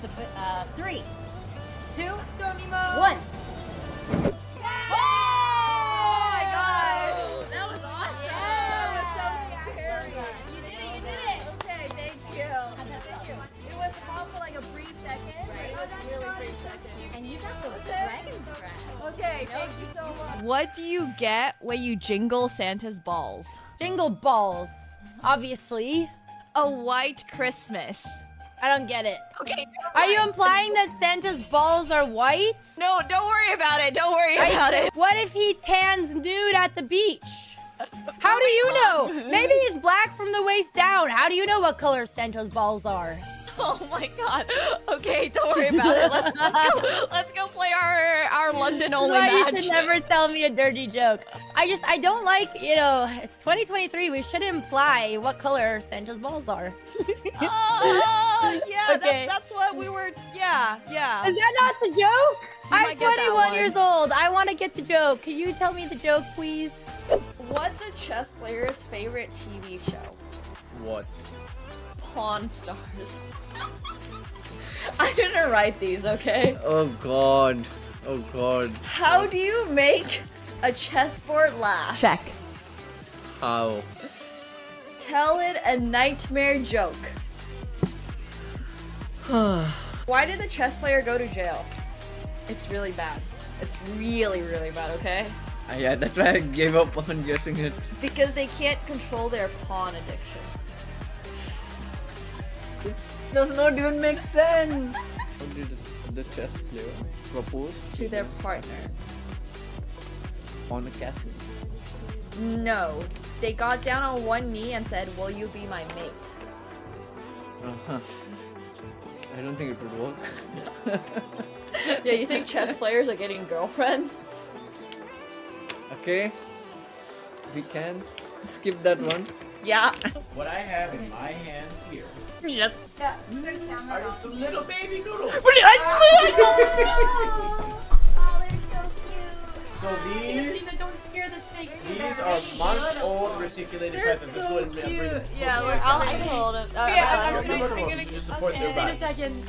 3, 2, Let's go, Nemo. 1. Oh my god! That was awesome. That was so scary. You did it. Okay, thank you. It was off for like a brief second. Right. It was really brief second. And you got those dragons scratch. Okay, thank you so much. What do you get when you jingle Santa's balls? Jingle balls, obviously. A white Christmas. I don't get it. Okay. Are you implying that Santa's balls are white? No, don't worry about it. Don't worry about it. What if he tans nude at the beach? How do you know? Maybe he's black from the waist down. How do you know what color Santa's balls are? Oh my god. Okay, don't worry about it. Let's go play our London only Why match. you should never tell me a dirty joke. I don't like, it's 2023. We should imply what color Santa's balls are. Oh, yeah, Okay. that's what we were, yeah. Is that not the joke? I'm might get that 21 one. years old. I want to get the joke. Can you tell me the joke, please? What's a chess player's favorite TV show? What? Pawn Stars. I didn't write these, okay? Oh god. Oh god. How do you make a chessboard laugh? Check. How? Tell it a nightmare joke. Why did the chess player go to jail? It's really bad. It's really, really bad, okay? Yeah, that's why I gave up on guessing it. Because they can't control their pawn addiction. It does not even make sense. How did the chess player propose To their partner. on a castle? No. They got down on one knee and said, "Will you be my mate?" Uh-huh. I don't think it would work. Yeah, you think chess players are getting girlfriends? Okay. We can skip that one. Yeah. What I have in my hands here Yep. are just some little baby noodles. Oh, they're so cute. So these Don't scare the snakes. are month-old reticulated pythons. Let's go ahead and bring them. Yeah, I can hold it. You just support their body.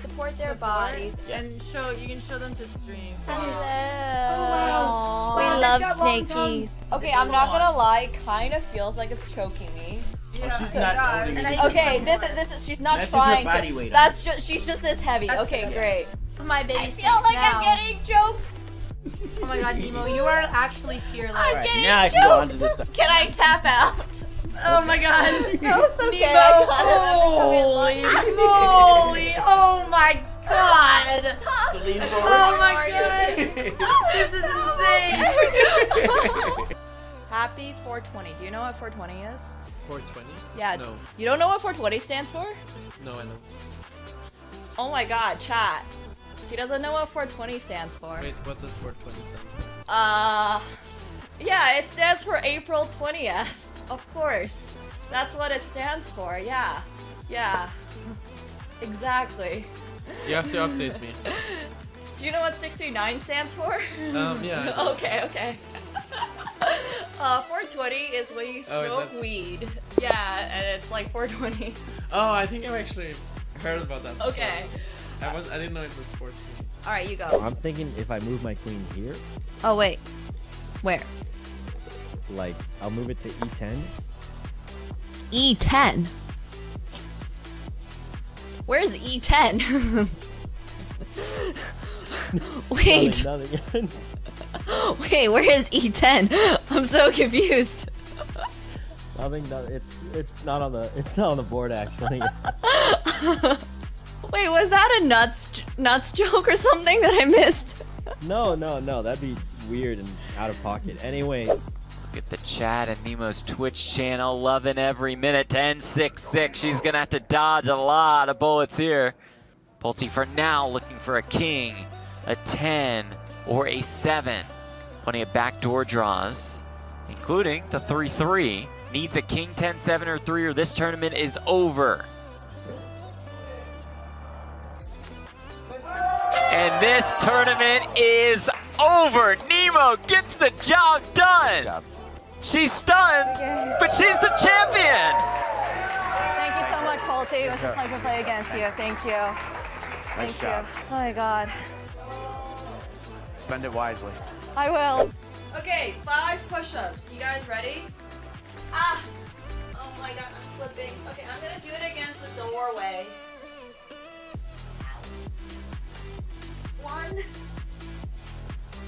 Support their bodies. Yes. You can show them to stream. Hello. We love snakies. Okay, I'm not gonna lie. Kind of feels like it's choking me. Oh, she's not holding it. Okay, this is. She's not That's just her trying body to. weight on That's just. She's just this heavy. Okay, great. My baby I feel like I'm getting joked. Oh my god, Nemo, you are actually fearless. I'm Alright, getting now I can go on to this side. Can I tap out? Oh my god. No, it's okay. Nemo, I got holy moly. Oh my god. So lean forward. Oh my god. This is insane. Happy 420. Do you know what 420 is? 420? Yeah. No. You don't know what 420 stands for? No, I don't. Oh my god, chat. He doesn't know what 420 stands for. Wait, what does 420 stand for? Yeah, it stands for April 20th. Of course. That's what it stands for. Yeah. Yeah. Exactly. You have to update me. Do you know what 69 stands for? Yeah. Okay. 420 is when you smoke that's- weed. Yeah, and it's like 420. Oh, I think I've actually heard about that. Okay. I didn't know it was 420. Alright, you go. I'm thinking if I move my queen here, Oh, wait. Where? like I'll move it to e10. E10. Where's E10? Wait. Nothing. Wait, where is E10? I'm so confused. Nothing. It's not on the board actually. Wait, was that a nuts joke or something that I missed? No. That'd be weird and out of pocket. Anyway. Look at the chat and Nemo's Twitch channel, loving every minute. 10-6-6. She's gonna have to dodge a lot of bullets here. Pulte for now looking for a king, a 10, or a 7. Plenty of backdoor draws, including the 3-3. Needs a king, 10, 7, or 3, or this tournament is over. And this tournament is over. Nemo gets the job done. She's stunned, but she's the champion. Thank you so much, Pulte. It was a pleasure to play against you. Thank you. Nice Thank job. you. Oh my god. Spend it wisely. I will. Okay, 5 push-ups. You guys ready? Ah! Oh my god, I'm slipping. Okay, I'm gonna do it against the doorway. 1,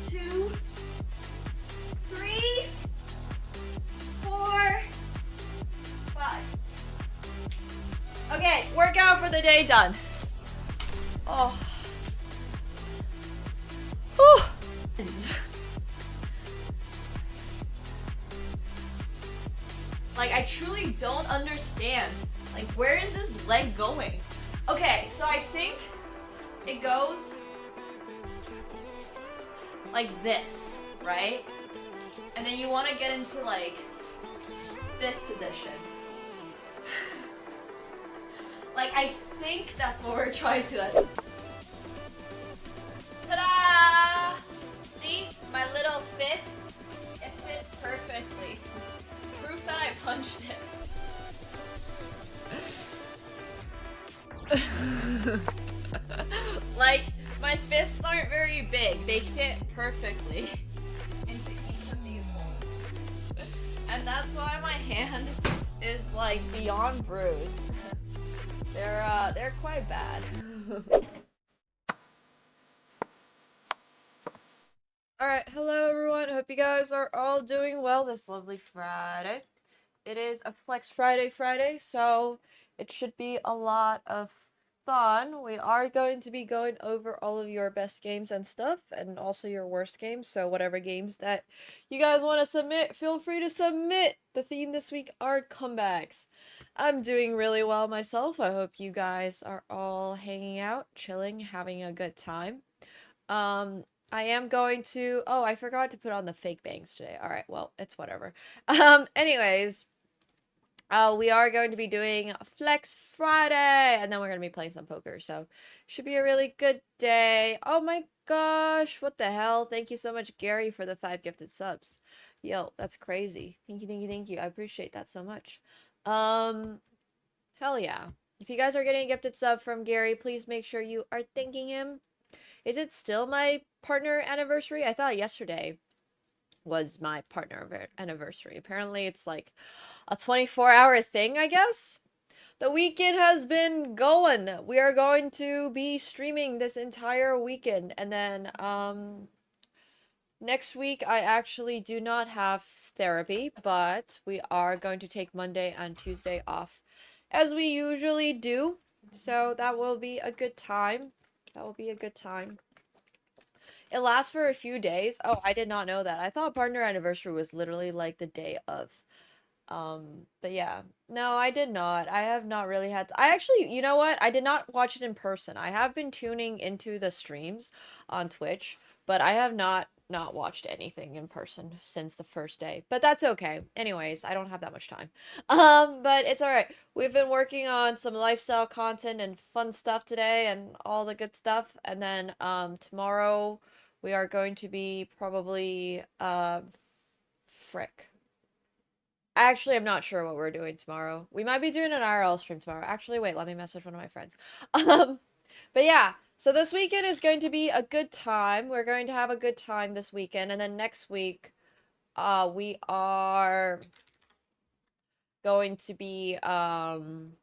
2, 3, 4, 5. Okay, workout for the day done. Oh. Whew. Like, I truly don't understand. Like, where is this leg going? Okay, so I think it goes like this, right? And then you want to get into, like, this position. Like, I think that's what we're trying to... Ta-da! See? My little fist? It fits perfectly. Proof that I punched it. Like, my fists aren't very big. They fit perfectly into each of these holes. And that's why my hand is, like, beyond bruised. They're quite bad. Alright, hello everyone. Hope you guys are all doing well this lovely Friday. It is a Flex Friday, so it should be a lot of fun. We are going to be going over all of your best games and stuff, and also your worst games, so whatever games that you guys want to submit, feel free to submit. The theme this week are comebacks. I'm doing really well myself. I hope you guys are all hanging out, chilling, having a good time. I am going to... Oh, I forgot to put on the fake bangs today. Alright, well, it's whatever. Anyways, we are going to be doing Flex Friday, and then we're going to be playing some poker, so should be a really good day. Oh my gosh, what the hell? Thank you so much, Gary, for the 5 gifted subs. Yo, that's crazy. Thank you. I appreciate that so much. Hell yeah. If you guys are getting a gifted sub from Gary, please make sure you are thanking him. Is it still my partner anniversary? I thought yesterday was my partner anniversary. Apparently it's like a 24-hour thing, I guess. The weekend has been going. We are going to be streaming this entire weekend. And then next week I actually do not have therapy, but we are going to take Monday and Tuesday off as we usually do. So that will be a good time. It lasts for a few days. Oh, I did not know that. I thought partner anniversary was literally like the day of. But yeah. No, I did not. I have not really had to. I actually, you know what? I did not watch it in person. I have been tuning into the streams on Twitch, but I have not watched anything in person since the first day. But that's okay. Anyways, I don't have that much time. But it's alright. We've been working on some lifestyle content and fun stuff today and all the good stuff. And then tomorrow we are going to be probably frick. Actually, I'm not sure what we're doing tomorrow. We might be doing an IRL stream tomorrow. Actually, wait, let me message one of my friends. But yeah, so this weekend is going to be a good time. We're going to have a good time this weekend. And then next week, we are going to be, I'm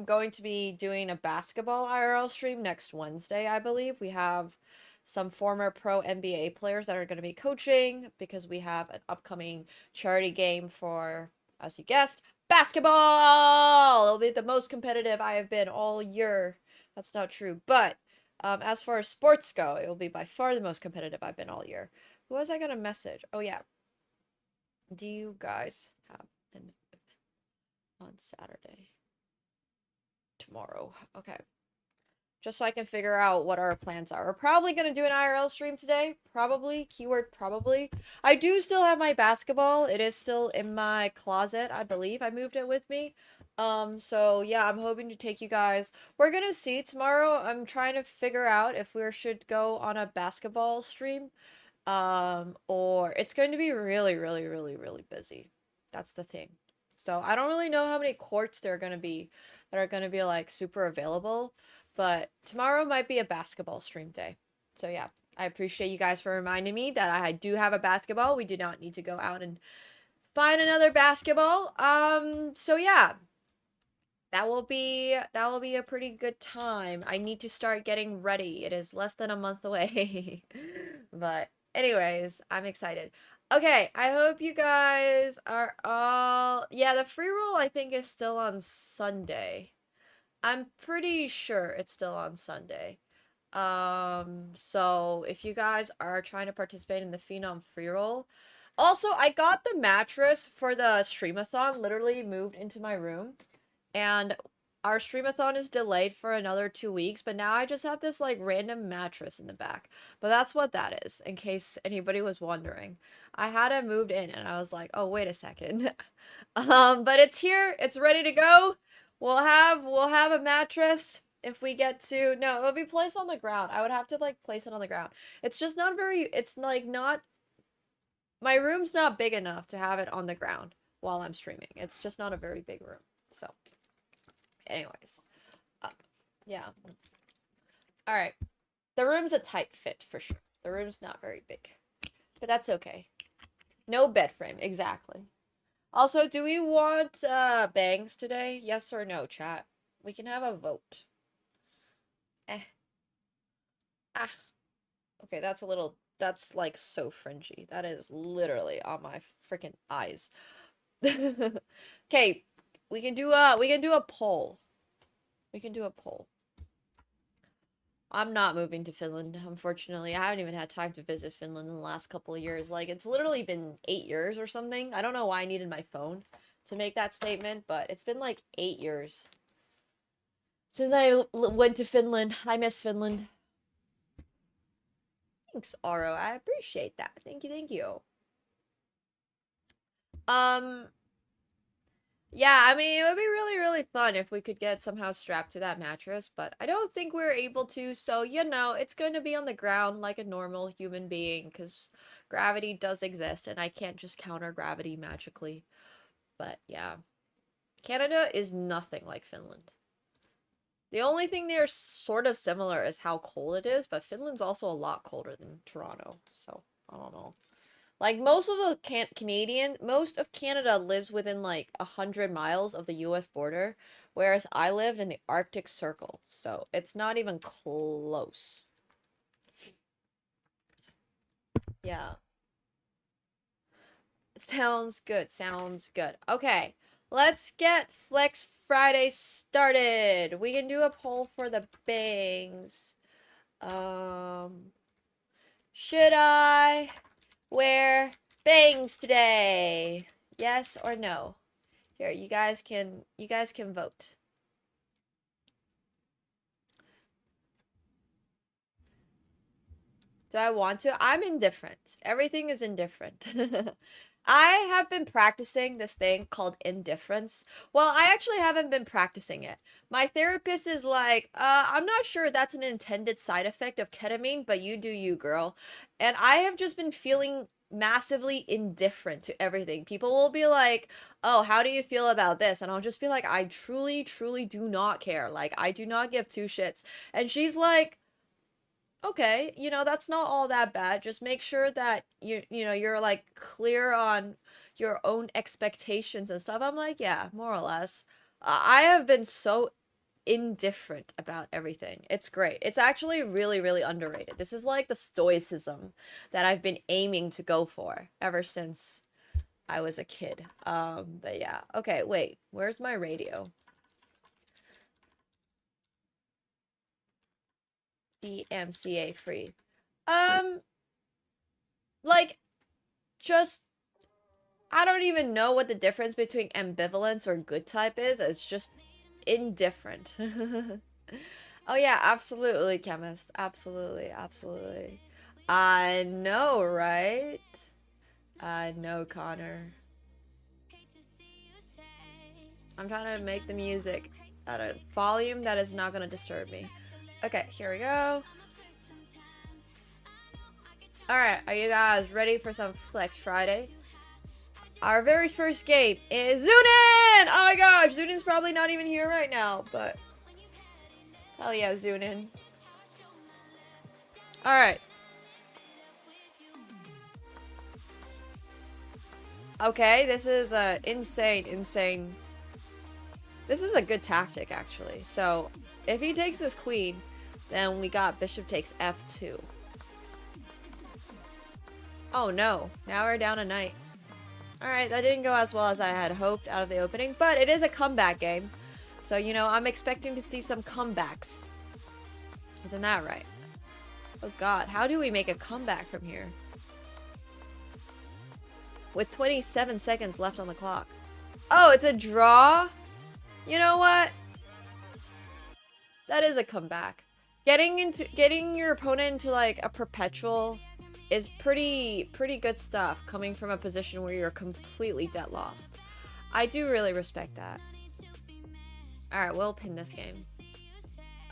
going to be doing a basketball IRL stream next Wednesday, I believe. We have some former pro NBA players that are going to be coaching because we have an upcoming charity game for, as you guessed, basketball. It'll be the most competitive I have been all year. That's not true, but as far as sports go, it will be by far the most competitive I've been all year. Who was I going to message? Oh yeah. Do you guys have an event on Saturday? Tomorrow. Okay. Just so I can figure out what our plans are. We're probably going to do an IRL stream today. Probably. Keyword probably. I do still have my basketball. It is still in my closet, I believe. I moved it with me. So yeah, I'm hoping to take you guys. We're going to see tomorrow. I'm trying to figure out if we should go on a basketball stream. Or it's going to be really, really, really, really busy. That's the thing. So I don't really know how many courts there are going to be that are going to be like super available. But tomorrow might be a basketball stream day. So yeah, I appreciate you guys for reminding me that I do have a basketball. We do not need to go out and find another basketball. So yeah. That will be a pretty good time. I need to start getting ready. It is less than a month away. But anyways, I'm excited. Okay, I hope you guys are all... Yeah, the free roll I think is still on Sunday. I'm pretty sure it's still on Sunday. So if you guys are trying to participate in the Phenom free roll... Also, I got the mattress for the streamathon literally moved into my room. And our streamathon is delayed for another 2 weeks, but now I just have this like random mattress in the back. But that's what that is, in case anybody was wondering. I had it moved in and I was like, oh, wait a second. But it's here, it's ready to go. We'll have a mattress if we get to... No, it'll be placed on the ground. I would have to like place it on the ground. It's just not very... It's like not... My room's not big enough to have it on the ground while I'm streaming. It's just not a very big room, so... Anyways, yeah. All right. The room's a tight fit for sure. The room's not very big, but that's okay. No bed frame, exactly. Also, do we want bangs today? Yes or no, chat? We can have a vote. Okay, that's a little... That's like so fringy. That is literally on my freaking eyes. Okay. We can do a poll. We can do a poll. I'm not moving to Finland, unfortunately. I haven't even had time to visit Finland in the last couple of years. Like, it's literally been 8 years or something. I don't know why I needed my phone to make that statement, but it's been like 8 years since I went to Finland. I miss Finland. Thanks, Aro. I appreciate that. Thank you, thank you. Yeah, I mean, it would be really, really fun if we could get somehow strapped to that mattress, but I don't think we're able to, so, you know, it's going to be on the ground like a normal human being, because gravity does exist, and I can't just counter gravity magically. But, yeah. Canada is nothing like Finland. The only thing they're sort of similar is how cold it is, but Finland's also a lot colder than Toronto, so, I don't know. Like, most of Canada lives within, like, 100 miles of the US border, whereas I lived in the Arctic Circle, so it's not even close. Yeah. Sounds good, sounds good. Okay, let's get Flex Friday started. We can do a poll for the bangs. Should I... wear bangs today? Yes or no? Here, you guys can vote. Do I want to? I'm indifferent. Everything is indifferent. I have been practicing this thing called indifference. Well, I actually haven't been practicing it. My therapist is like, I'm not sure that's an intended side effect of ketamine, but you do you, girl. And I have just been feeling massively indifferent to everything. People will be like, oh, how do you feel about this? And I'll just be like, I truly, truly do not care. Like, I do not give two shits. And she's like, okay, you know, that's not all that bad. Just make sure that you know, you're like clear on your own expectations and stuff. I'm like, yeah, more or less. I have been so indifferent about everything. It's great. It's actually really, really underrated. This is like the stoicism that I've been aiming to go for ever since I was a kid. But yeah. Okay, wait. Where's my radio? DMCA free. Like, just, I don't even know what the difference between ambivalence or good type is. It's just indifferent. Oh yeah, absolutely, chemist. Absolutely, absolutely. I know, right? I know, Connor. I'm trying to make the music at a volume that is not going to disturb me. Okay, here we go. Alright, are you guys ready for some Flex Friday? Our very first game is Zunin! Oh my gosh, Zunin's probably not even here right now, but... Hell yeah, Zunin. Alright. Okay, this is insane. This is a good tactic, actually. So, if he takes this queen, then we got bishop takes f2. Oh no, now we're down a knight. Alright, that didn't go as well as I had hoped out of the opening, but it is a comeback game. So, you know, I'm expecting to see some comebacks. Isn't that right? Oh god, how do we make a comeback from here? With 27 seconds left on the clock. Oh, it's a draw? You know what? That is a comeback. Getting your opponent into like a perpetual is pretty good stuff coming from a position where you're completely dead lost. I do really respect that. Alright, we'll pin this game.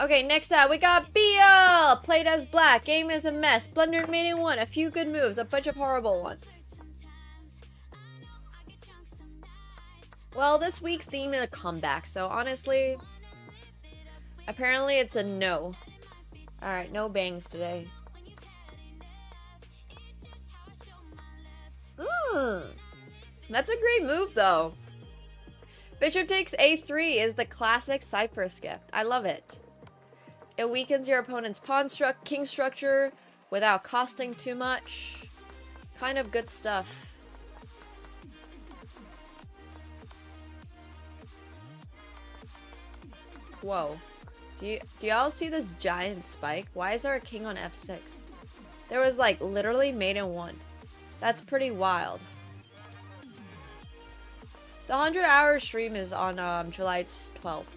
Okay, next up, we got BL! Played as black. Game is a mess. Blunder remaining one. A few good moves. A bunch of horrible ones. Well, this week's theme is a comeback, so honestly, apparently it's a no. Alright, no bangs today. That's a great move, though. Bishop takes a3 is the classic Cypher skip. I love it. It weakens your opponent's king structure without costing too much. Kind of good stuff. Whoa. Do y'all see this giant spike? Why is there a king on f6? There was like literally mate in one. That's pretty wild. The 100-hour stream is on July 12th.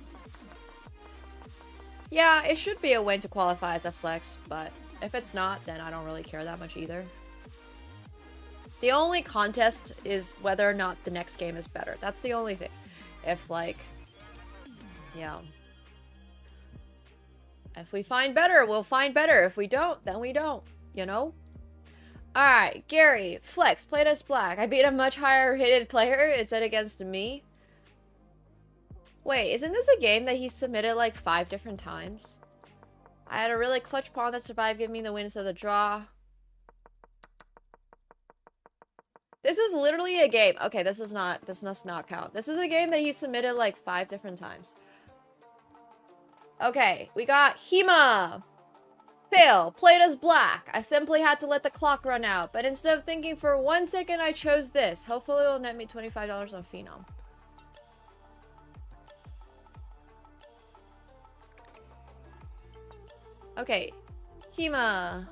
Yeah, it should be a win to qualify as a flex, but if it's not, then I don't really care that much either. The only contest is whether or not the next game is better. That's the only thing. If like, yeah. If we find better, we'll find better. If we don't, then we don't, you know? Alright, Gary, flex, played as black. I beat a much higher rated player. It said against me. Wait, isn't this a game that he submitted like 5 different times? I had a really clutch pawn that survived, giving me the win instead of the draw. This is literally a game. Okay, this does not count. This is a game that he submitted like 5 different times. Okay, we got Hema. Fail, played as black. I simply had to let the clock run out, but instead of thinking for 1 second, I chose this. Hopefully it'll net me $25 on Phenom. Okay, Hema.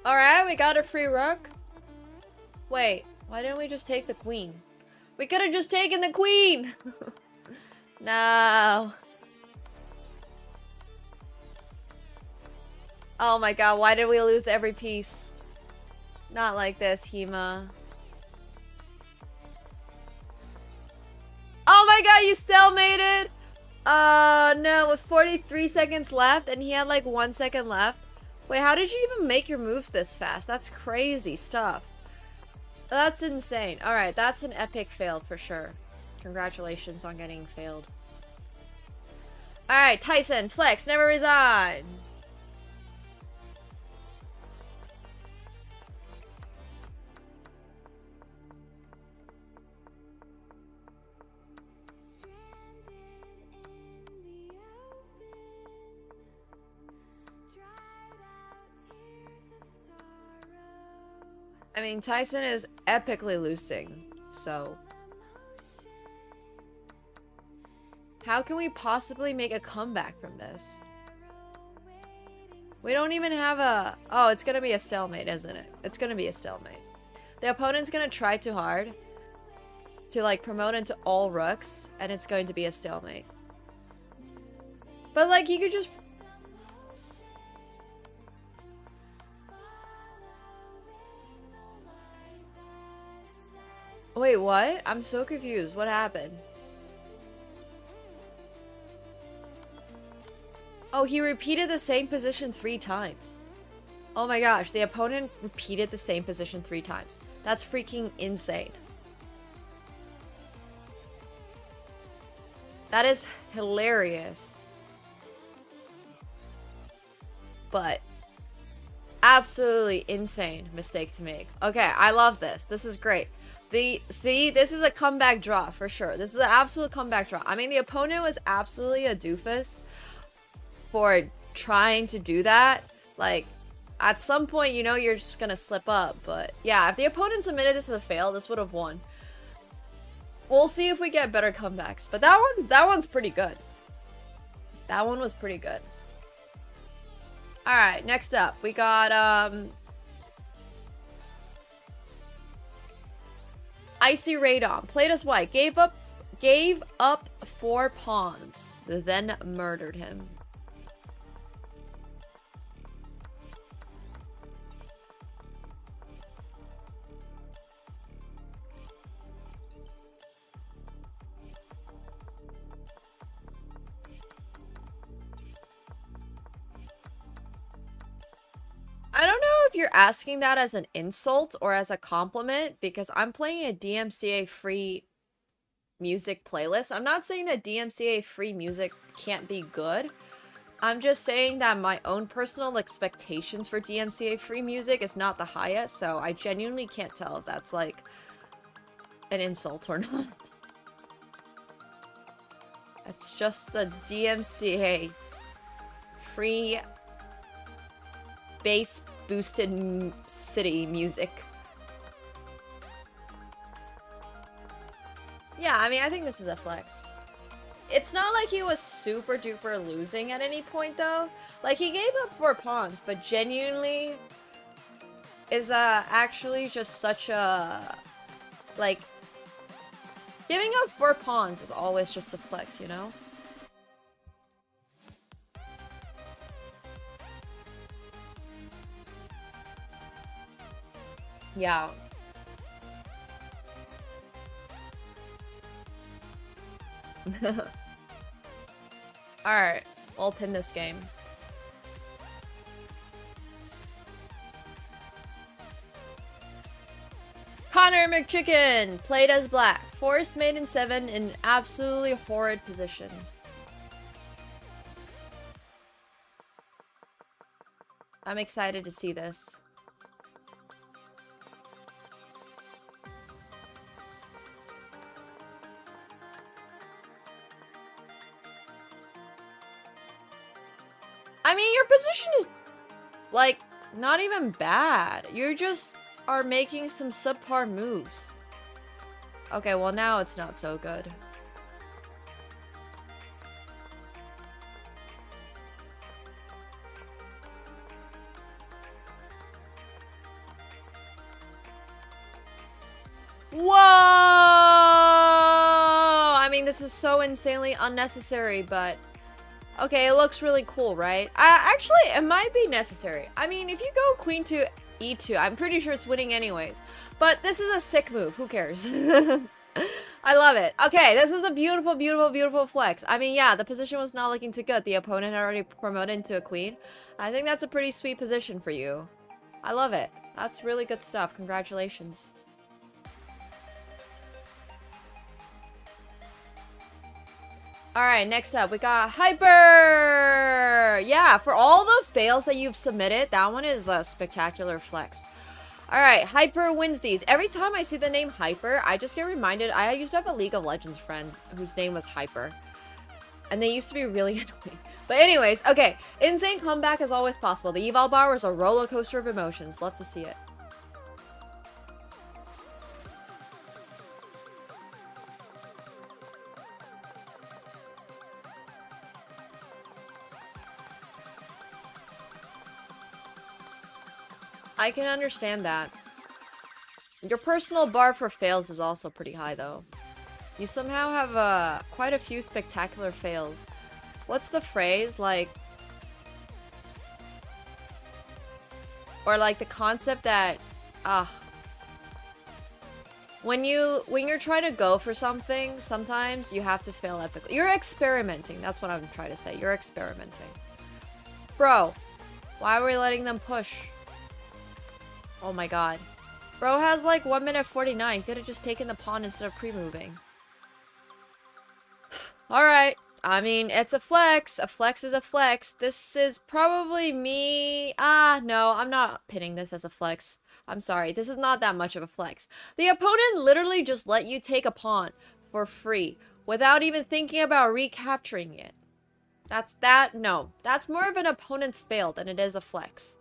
Alright, we got a free rook. Wait, why didn't we just take the queen? We could have just taken the queen! No. Oh my god, why did we lose every piece? Not like this, Hema. Oh my god, you stalemated! No, with 43 seconds left, and he had like 1 second left. Wait, how did you even make your moves this fast? That's crazy stuff. That's insane. Alright, that's an epic fail for sure. Congratulations on getting failed. Alright, Tyson, flex, never resign. I mean, Tyson is epically losing, so... How can we possibly make a comeback from this? We don't even have a... Oh, it's gonna be a stalemate, isn't it? It's gonna be a stalemate. The opponent's gonna try too hard to, like, promote into all rooks, and it's going to be a stalemate. But, like, you could just... Wait, what? I'm so confused. What happened? Oh, he repeated the same position 3 times. Oh my gosh, the opponent repeated the same position 3 times. That's freaking insane. That is hilarious. But absolutely insane mistake to make. Okay, I love this. This is great. See, this is a comeback draw for sure. This is an absolute comeback draw. I mean, the opponent was absolutely a doofus for trying to do that. Like, at some point, you know, you're just gonna slip up. But yeah, if the opponent submitted this as a fail, this would have won. We'll see if we get better comebacks. But that one's pretty good. That one was pretty good. Alright, next up, we got, Icy Radon. Played as white. Gave up 4 pawns. Then murdered him. I don't know if you're asking that as an insult or as a compliment, because I'm playing a DMCA free music playlist. I'm not saying that DMCA free music can't be good. I'm just saying that my own personal expectations for DMCA free music is not the highest, so I genuinely can't tell if that's like an insult or not. It's just the DMCA free bass boosted city music. Yeah, I mean, I think this is a flex. It's not like he was super duper losing at any point though. Like, he gave up 4 pawns, but genuinely is actually just such a, like, giving up 4 pawns is always just a flex, you know? Yeah. Alright, I'll pin this game. Connor McChicken played as black. Forced maiden 7 in absolutely horrid position. I'm excited to see this. I mean, your position is, like, not even bad. You just are making some subpar moves. Okay, well, now it's not so good. Whoa! I mean, this is so insanely unnecessary, but... Okay, it looks really cool, right? Actually, it might be necessary. I mean, if you go queen to e2, I'm pretty sure it's winning anyways. But this is a sick move. Who cares? I love it. Okay, this is a beautiful, beautiful, beautiful flex. I mean, yeah, the position was not looking too good. The opponent had already promoted into a queen. I think that's a pretty sweet position for you. I love it. That's really good stuff. Congratulations. Alright, next up, we got Hyper! Yeah, for all the fails that you've submitted, that one is a spectacular flex. Alright, Hyper wins these. Every time I see the name Hyper, I just get reminded, I used to have a League of Legends friend whose name was Hyper. And they used to be really annoying. But anyways, okay, insane comeback is always possible. The eval bar was a roller coaster of emotions. Love to see it. I can understand that. Your personal bar for fails is also pretty high, though. You somehow have quite a few spectacular fails. What's the phrase? Like... Or like the concept that... When you're trying to go for something, sometimes you have to fail epically. You're experimenting. That's what I'm trying to say. You're experimenting. Bro, why are we letting them push? Oh my god. Bro has like 1 minute 49. He could have just taken the pawn instead of pre-moving. Alright. I mean, it's a flex. A flex is a flex. This is probably me. No, I'm not pinning this as a flex. I'm sorry. This is not that much of a flex. The opponent literally just let you take a pawn for free without even thinking about recapturing it. No. That's more of an opponent's fail than it is a flex.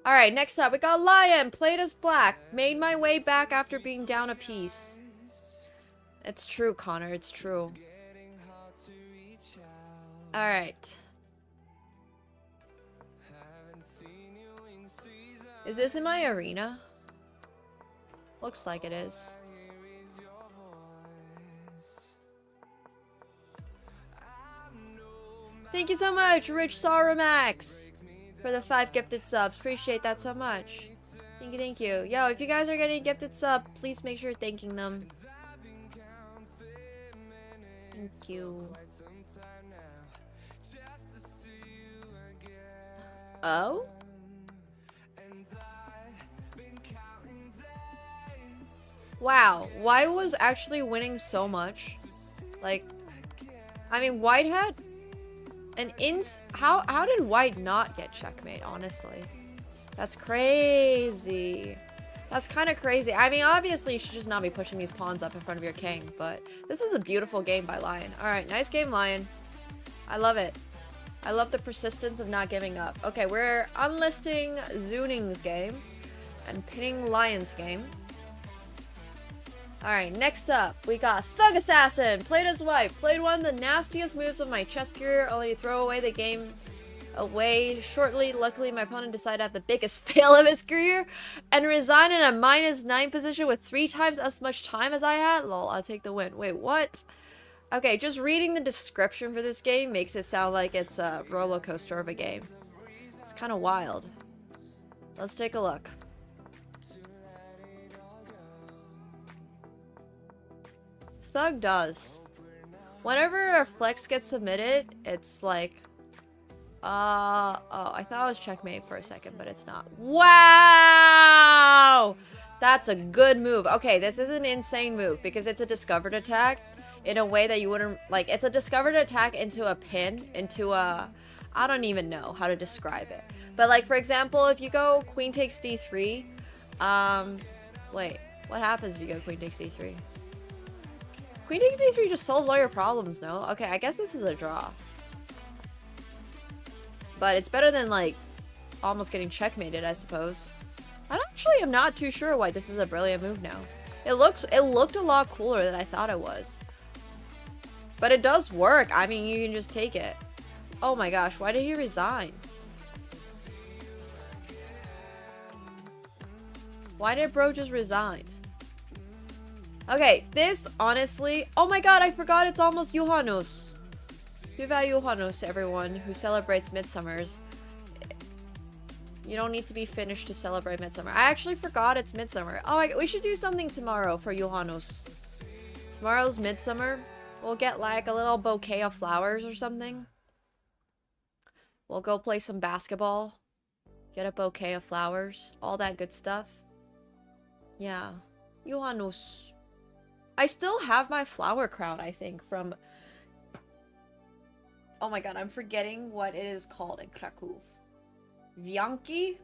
Alright, next up, we got Lion. Played as black. Made my way back after being down a piece. It's true, Connor. It's true. Alright. Is this in my arena? Looks like it is. Thank you so much, Rich Sauromax, for the 5 gifted subs. Appreciate that so much. Thank you, thank you. Yo, if you guys are getting a gifted sub, please make sure you're thanking them. Thank you. Oh? Wow, White was actually winning so much. Like, I mean, White had an how did White not get checkmate, honestly? That's crazy. That's kind of crazy. I mean, obviously, you should just not be pushing these pawns up in front of your king, but this is a beautiful game by Lion. Alright, nice game, Lion. I love it. I love the persistence of not giving up. Okay, we're unlisting Zooning's game and pinning Lion's game. Alright, next up, we got Thug Assassin. Played as White. Played one of the nastiest moves of my chess career, only to throw away the game away shortly. Luckily, my opponent decided to have the biggest fail of his career and resign in a -9 position with 3 times as much time as I had. Lol, I'll take the win. Wait, what? Okay, just reading the description for this game makes it sound like it's a roller coaster of a game. It's kind of wild. Let's take a look. Thug does. Whenever a flex gets submitted, it's like... oh, I thought it was checkmate for a second, but it's not. Wow! That's a good move. Okay, this is an insane move because it's a discovered attack in a way that you wouldn't... like, it's a discovered attack into a pin, into a... I don't even know how to describe it. But, like, for example, if you go queen takes d3... wait, what happens if you go queen takes d3? Queen takes d3 just solves all your problems, no? Okay, I guess this is a draw. But it's better than, like, almost getting checkmated, I suppose. I actually am not too sure why this is a brilliant move now. It looked a lot cooler than I thought it was. But it does work. I mean, you can just take it. Oh my gosh, why did he resign? Why did bro just resign? Okay, this, honestly... oh my god, I forgot it's almost Juhannus. Hyvää Juhannus, everyone who celebrates Midsummers. You don't need to be Finnish to celebrate Midsummer. I actually forgot it's Midsummer. Oh, we should do something tomorrow for Juhannus. Tomorrow's Midsummer. We'll get like a little bouquet of flowers or something. We'll go play some basketball. Get a bouquet of flowers. All that good stuff. Yeah. Juhannus. I still have my flower crown, I think, from... oh my god, I'm forgetting what it is called in Krakow. Wianki?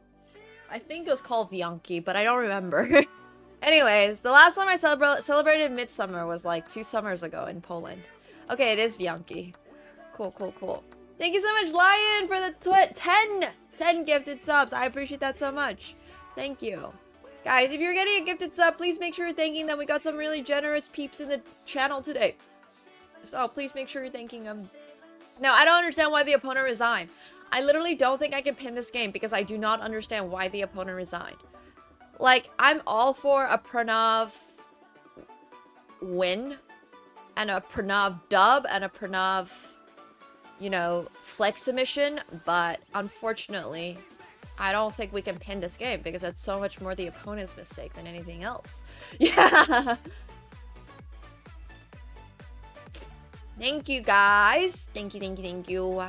I think it was called Wianki, but I don't remember. Anyways, the last time I celebrated Midsummer was like 2 summers ago in Poland. Okay, it is Wianki. Cool, cool, cool. Thank you so much, Lion, for the 10 gifted subs. I appreciate that so much. Thank you. Guys, if you're getting a gifted sub, please make sure you're thanking them. We got some really generous peeps in the channel today. So please make sure you're thanking them. No, I don't understand why the opponent resigned. I literally don't think I can pin this game because I do not understand why the opponent resigned. Like, I'm all for a Pranav win and a Pranav dub and a Pranav, you know, flex submission, but unfortunately, I don't think we can pin this game because it's so much more the opponent's mistake than anything else. Yeah. Thank you, guys. Thank you, thank you, thank you.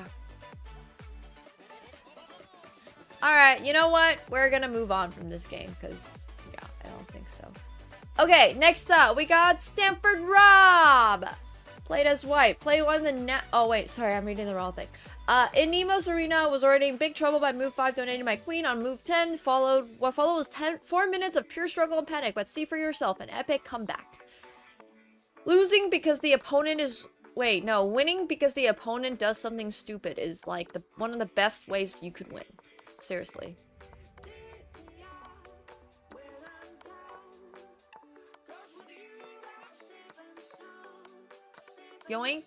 Alright, you know what? We're gonna move on from this game, because, yeah, I don't think so. Okay, next up, we got Stanford Rob! Played as white. Play one of the oh wait, sorry, I'm reading the wrong thing. In Nemo's arena, was already in big trouble by move 5, donating my queen. On move 10, what followed was 4 minutes of pure struggle and panic, but see for yourself, an epic comeback. Losing because the opponent is... Wait, no, winning because the opponent does something stupid is like one of the best ways you could win. Seriously. Yoink.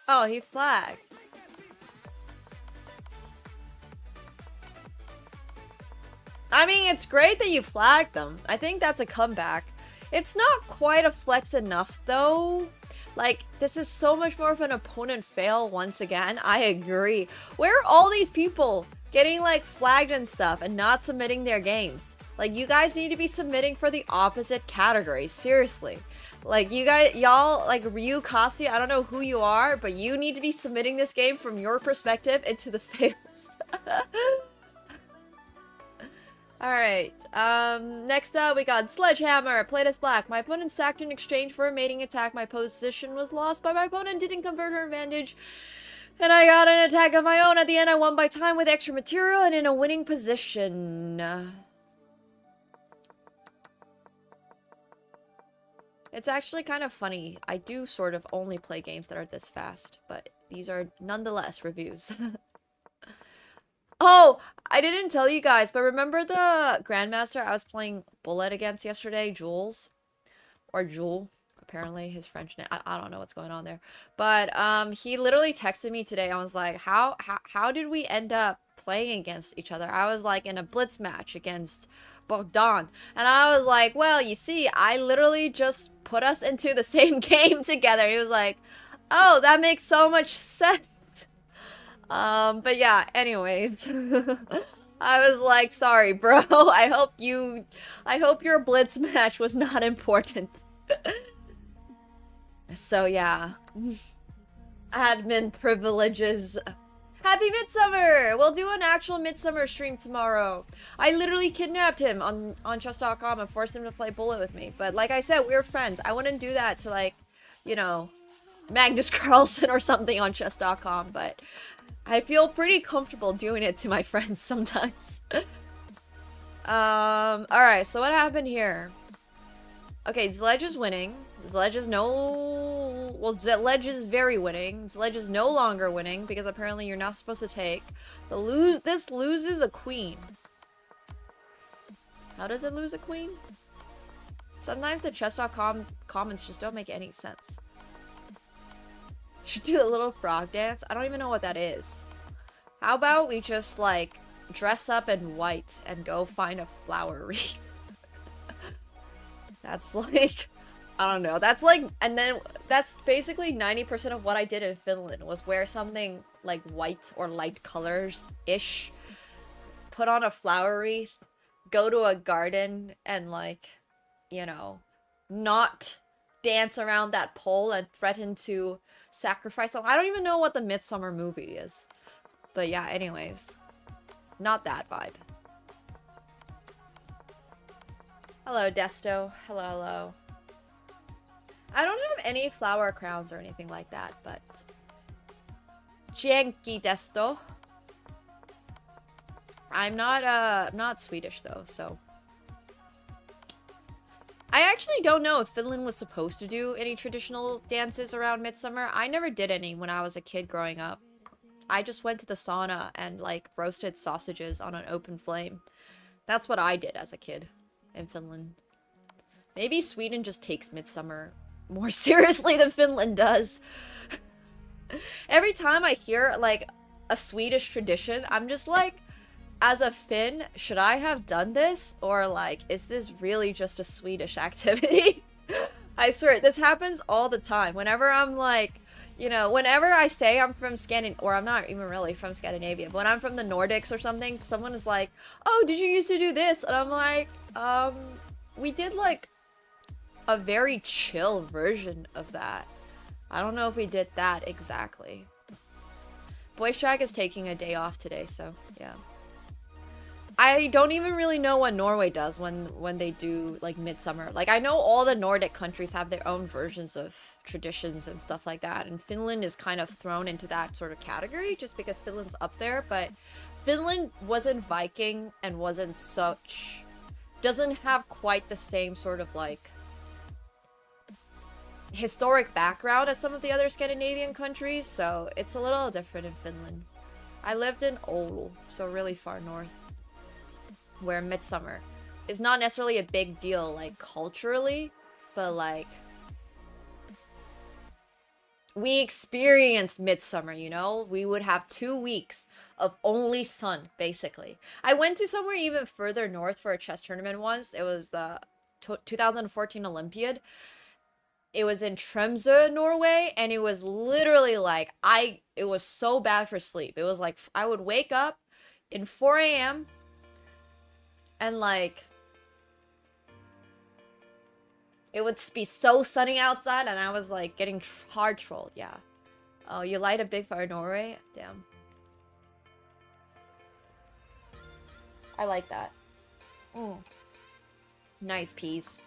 Oh, he flagged. I mean, it's great that you flagged them. I think that's a comeback. It's not quite a flex enough, though. Like, this is so much more of an opponent fail once again. I agree. Where are all these people getting, like, flagged and stuff and not submitting their games? Like, you guys need to be submitting for the opposite category. Seriously. Like, you guys, y'all, like, Ryu, Kasi, I don't know who you are, but you need to be submitting this game from your perspective into the fails. Alright, next up we got Sledgehammer, played as black. My opponent sacked in exchange for a mating attack. My position was lost, but my opponent didn't convert her advantage. And I got an attack of my own. At the end, I won by time with extra material and in a winning position. It's actually kind of funny. I do sort of only play games that are this fast, but these are nonetheless reviews. Oh, I didn't tell you guys, but remember the Grandmaster I was playing Bullet against yesterday, Jules? Or Jewel, apparently his French name. I don't know what's going on there. But he literally texted me today. I was like, how did we end up playing against each other? I was like in a blitz match against Bogdan. And I was like, well, you see, I literally just put us into the same game together. He was like, oh, that makes so much sense. But yeah, anyways. I was like, sorry, bro. I hope your blitz match was not important. So yeah. Admin privileges. Happy Midsummer! We'll do an actual Midsummer stream tomorrow. I literally kidnapped him on chess.com and forced him to play Bullet with me. But like I said, we're friends. I wouldn't do that to, like, you know, Magnus Carlsen or something on chess.com, but I feel pretty comfortable doing it to my friends sometimes. Alright, so what happened here? Okay, Zledge is winning. Zledge is Zledge is very winning. Zledge is no longer winning because apparently you're not supposed to take. This loses a queen. How does it lose a queen? Sometimes the chess.com comments just don't make any sense. Should do a little frog dance. I don't even know what that is. How about we just, like, dress up in white and go find a flower wreath? That's like, I don't know. That's like, and then that's basically 90% of what I did in Finland was wear something like white or light colors-ish, put on a flower wreath, go to a garden and, like, you know, not dance around that pole and threaten to sacrifice them. I don't even know what the Midsummer movie is. But yeah, anyways. Not that vibe. Hello, Desto. Hello, hello. I don't have any flower crowns or anything like that, but... Dzięki, Desto. I'm not Swedish, though, so... I actually don't know if Finland was supposed to do any traditional dances around Midsummer. I never did any when I was a kid growing up. I just went to the sauna and, like, roasted sausages on an open flame. That's what I did as a kid in Finland. Maybe Sweden just takes Midsummer more seriously than Finland does. Every time I hear, like, a Swedish tradition, I'm just like, as a Finn, should I have done this? Or, like, is this really just a Swedish activity? I swear, this happens all the time. Whenever I'm like, you know, whenever I say I'm from or I'm not even really from Scandinavia, but when I'm from the Nordics or something, someone is like, oh, did you used to do this? And I'm like, we did like a very chill version of that. I don't know if we did that exactly. Voice Track is taking a day off today, so yeah. I don't even really know what Norway does when they do like Midsummer. Like I know all the Nordic countries have their own versions of traditions and stuff like that, and Finland is kind of thrown into that sort of category just because Finland's up there, but Finland wasn't Viking and doesn't have quite the same sort of like historic background as some of the other Scandinavian countries, so it's a little different in Finland. I lived in Oulu, so really far north, where Midsummer is not necessarily a big deal like culturally, but like we experienced Midsummer, you know? We would have 2 weeks of only sun, basically. I went to somewhere even further north for a chess tournament once. It was the 2014 Olympiad. It was in Tromsø, Norway, and it was literally like, it was so bad for sleep. It was like, I would wake up in 4 a.m. and like, it would be so sunny outside, and I was like getting hard trolled, yeah. Oh, you light a big fire in Norway? Damn. I like that. Mm. Nice piece.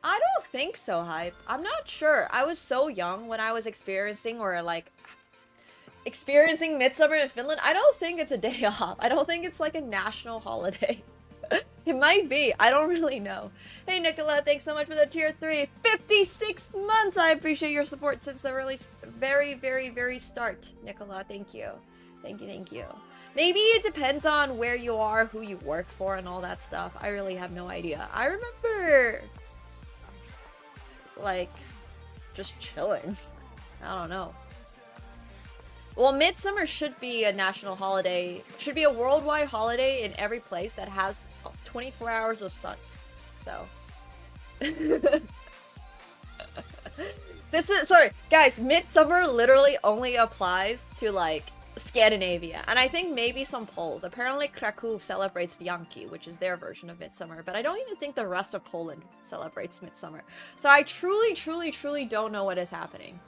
I don't think so, Hype. I'm not sure. I was so young when I was experiencing Midsummer in Finland. I don't think it's a day off. I don't think it's like a national holiday. It might be. I don't really know. Hey, Nicola, thanks so much for the tier 3. 56 months! I appreciate your support since the really very, very, very start. Nicola, thank you. Thank you, thank you. Maybe it depends on where you are, who you work for, and all that stuff. I really have no idea. I remember like just chilling. I don't know. Well, Midsummer should be a national holiday, should be a worldwide holiday in every place that has 24 hours of sun. So this is, sorry guys, Midsummer literally only applies to like Scandinavia, and I think maybe some Poles. Apparently Krakow celebrates Wianki, which is their version of Midsummer, but I don't even think the rest of Poland celebrates Midsummer. So I truly don't know what is happening.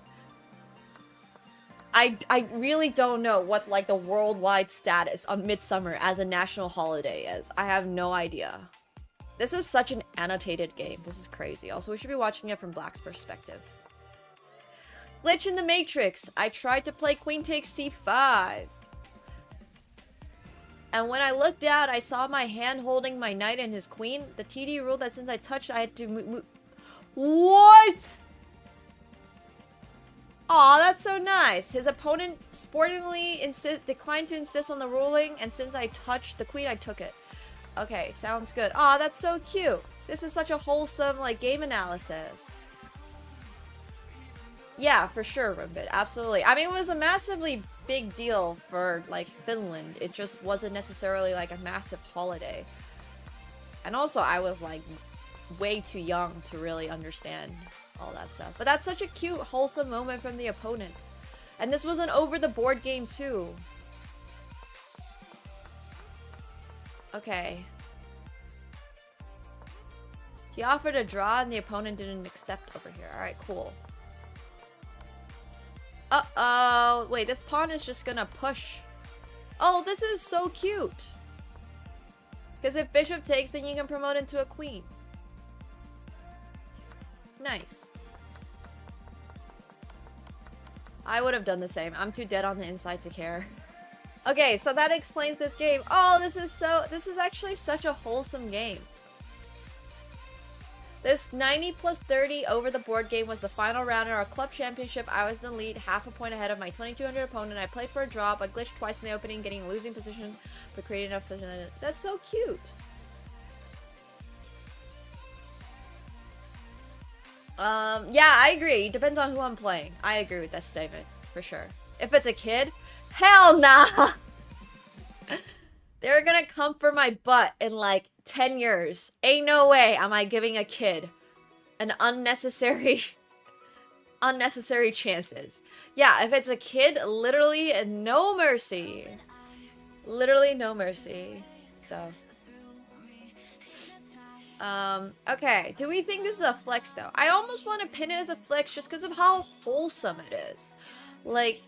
I really don't know what like the worldwide status on Midsummer as a national holiday is. I have no idea. This is such an annotated game. This is crazy. Also, we should be watching it from Black's perspective. Glitch in the Matrix. I tried to play queen takes c5. And when I looked out, I saw my hand holding my knight and his queen. The TD ruled that since I touched, I had to move. What? Aw, that's so nice. His opponent sportingly declined to insist on the ruling, and since I touched the queen, I took it. Okay, sounds good. Aw, that's so cute. This is such a wholesome, like, game analysis. Yeah, for sure, Rimbit. Absolutely. I mean, it was a massively big deal for, like, Finland. It just wasn't necessarily, like, a massive holiday. And also, I was, like, way too young to really understand all that stuff. But that's such a cute, wholesome moment from the opponent. And this was an over-the-board game, too. Okay. He offered a draw, and the opponent didn't accept over here. Alright, cool. Uh-oh. Wait, this pawn is just gonna push. Oh, this is so cute. Because if bishop takes, then you can promote into a queen. Nice. I would have done the same. I'm too dead on the inside to care. Okay, so that explains this game. Oh, this is actually such a wholesome game. This 90+30 over the board game was the final round in our club championship. I was in the lead, half a point ahead of my 2200 opponent. I played for a draw, but glitched twice in the opening, getting a losing position, but created enough position. That's so cute. Yeah, I agree. It depends on who I'm playing. I agree with that statement, for sure. If it's a kid, hell nah! They're gonna come for my butt in like 10 years. Ain't no way am I giving a kid an unnecessary chances. Yeah, if it's a kid, literally no mercy. Literally no mercy. So okay, do we think this is a flex though? I almost want to pin it as a flex just because of how wholesome it is. Like,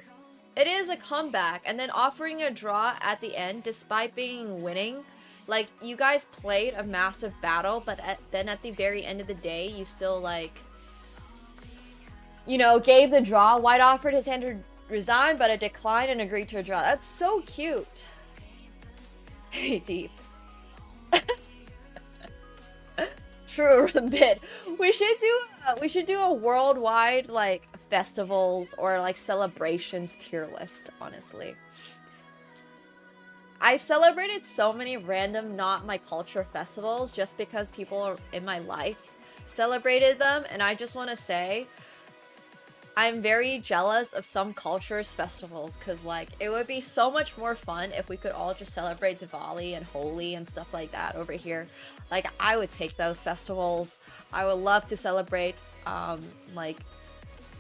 it is a comeback, and then offering a draw at the end despite being winning. Like, you guys played a massive battle, but then at the very end of the day, you still, like, you know, gave the draw. White offered his hand to resign, but it declined and agreed to a draw. That's so cute. Hey, Deep. True a bit. We should do a worldwide, like, festivals or, like, celebrations tier list, honestly. I've celebrated so many random not my culture festivals just because people in my life celebrated them, and I just want to say I'm very jealous of some cultures' festivals because, like, it would be so much more fun if we could all just celebrate Diwali and Holi and stuff like that over here. Like, I would take those festivals. I would love to celebrate, like,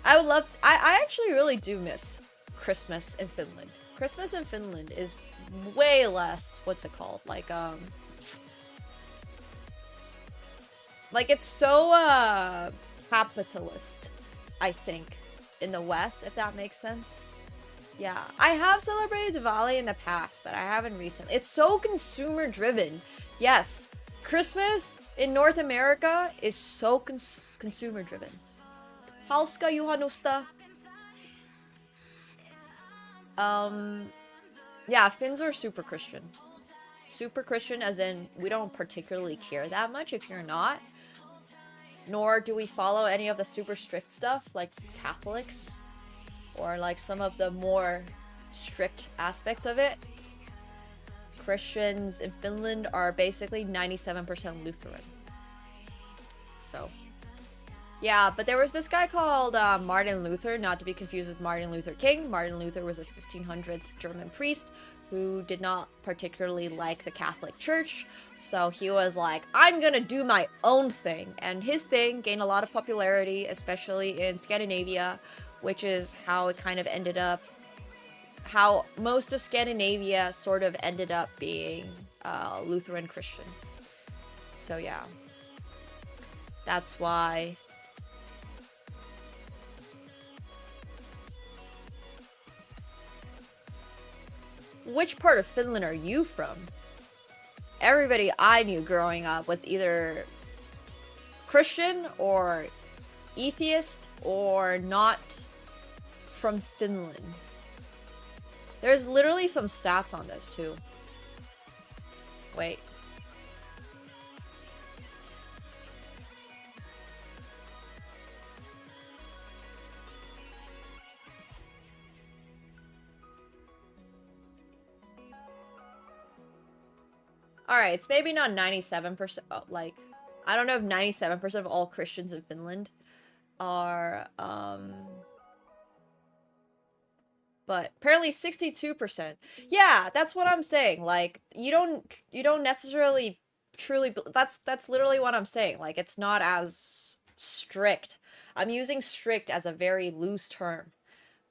I actually really do miss Christmas in Finland. Christmas in Finland is way less, what's it called? Like, it's so, capitalist, I think, in the West, if that makes sense. Yeah, I have celebrated Diwali in the past, but I haven't recently. It's so consumer driven. Yes, Christmas in North America is so consumer driven. Hauska juhannusta. Yeah, Finns are super Christian. Super Christian as in we don't particularly care that much if you're not. Nor do we follow any of the super strict stuff like Catholics or like some of the more strict aspects of it. Christians in Finland are basically 97% Lutheran. So, yeah, but there was this guy called Martin Luther, not to be confused with Martin Luther King. Martin Luther was a 1500s German priest who did not particularly like the Catholic Church. So he was like, I'm gonna do my own thing. And his thing gained a lot of popularity, especially in Scandinavia, which is how it kind of ended up, how most of Scandinavia sort of ended up being Lutheran Christian. So yeah, that's why. Which part of Finland are you from? Everybody I knew growing up was either Christian or atheist or not from Finland. There's literally some stats on this too. Wait. Alright, it's maybe not 97%, like, I don't know if 97% of all Christians in Finland are, but apparently 62%. Yeah, that's what I'm saying, like, you don't necessarily truly, that's literally what I'm saying, like, it's not as strict. I'm using strict as a very loose term.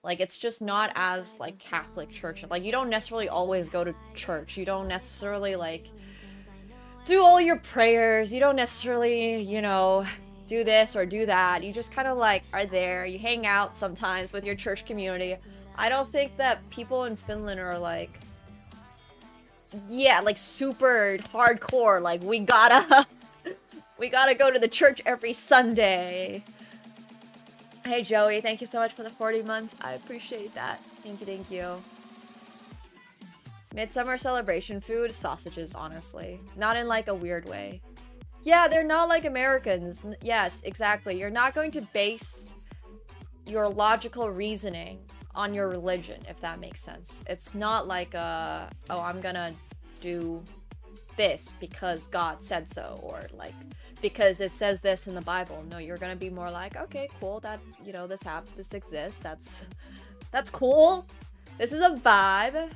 Like, it's just not as, like, Catholic Church. Like, you don't necessarily always go to church. You don't necessarily, like, do all your prayers. You don't necessarily, you know, do this or do that. You just kind of, like, are there. You hang out sometimes with your church community. I don't think that people in Finland are, like, yeah, like, super hardcore. Like, we gotta go to the church every Sunday. Hey Joey, thank you so much for the 40 months. I appreciate that. Thank you, thank you. Midsummer celebration food, sausages, honestly. Not in like a weird way. Yeah, they're not like Americans. Yes, exactly. You're not going to base your logical reasoning on your religion, if that makes sense. It's not like oh, I'm gonna do this because God said so, or like because it says this in the Bible. No, you're gonna be more like, okay, cool, that, you know, this exists, that's cool, this is a vibe.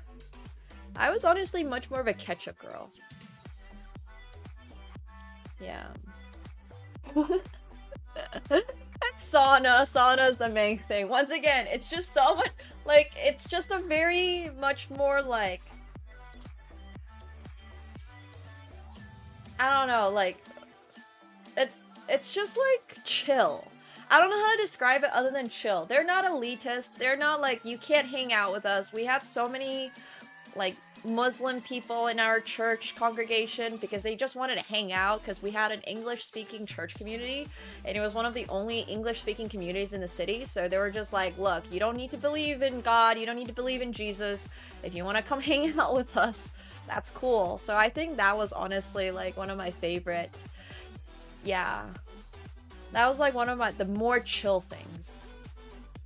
I was honestly much more of a ketchup girl. Yeah. Sauna is the main thing. Once again, it's just so much, like, it's just a very much more, like, I don't know, like, it's just, like, chill. I don't know how to describe it other than chill. They're not elitist. They're not, like, you can't hang out with us. We had so many, like, Muslim people in our church congregation because they just wanted to hang out because we had an English-speaking church community and it was one of the only English-speaking communities in the city. So they were just like, look, you don't need to believe in God, you don't need to believe in Jesus. If you want to come hang out with us, that's cool. So I think that was honestly like one of my favorite. Yeah, that was like one of the more chill things.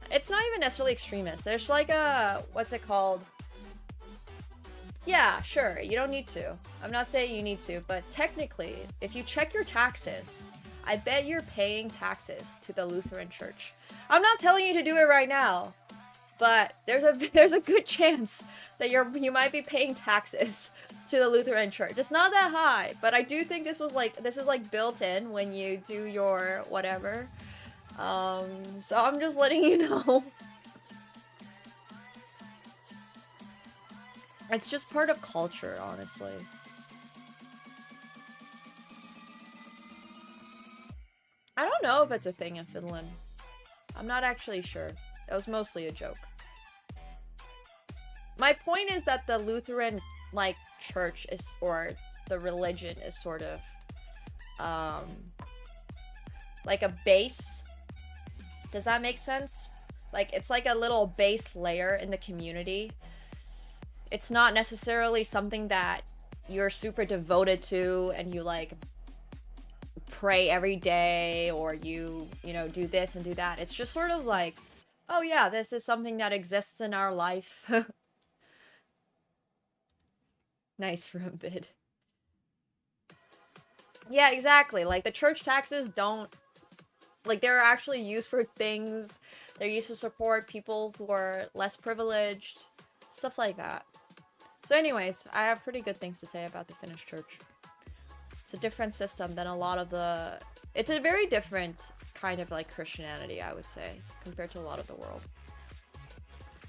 It's not even necessarily extremist. There's like a, what's it called? Yeah, sure, you don't need to. I'm not saying you need to, but technically, if you check your taxes, I bet you're paying taxes to the Lutheran Church. I'm not telling you to do it right now, but there's a good chance that you might be paying taxes to the Lutheran Church. It's not that high, but I do think this is like built in when you do your whatever. So I'm just letting you know. It's just part of culture, honestly. I don't know if it's a thing in Finland. I'm not actually sure. That was mostly a joke. My point is that the Lutheran, like, church is, or the religion is sort of, like a base. Does that make sense? Like, it's like a little base layer in the community. It's not necessarily something that you're super devoted to and you like pray every day or you know, do this and do that. It's just sort of like, oh yeah, this is something that exists in our life. Nice Rumbid. Yeah, exactly. Like the church taxes don't, like they're actually used for things. They're used to support people who are less privileged. Stuff like that. So anyways, I have pretty good things to say about the Finnish church. It's a different system than a lot of the... It's a very different kind of like Christianity, I would say, compared to a lot of the world.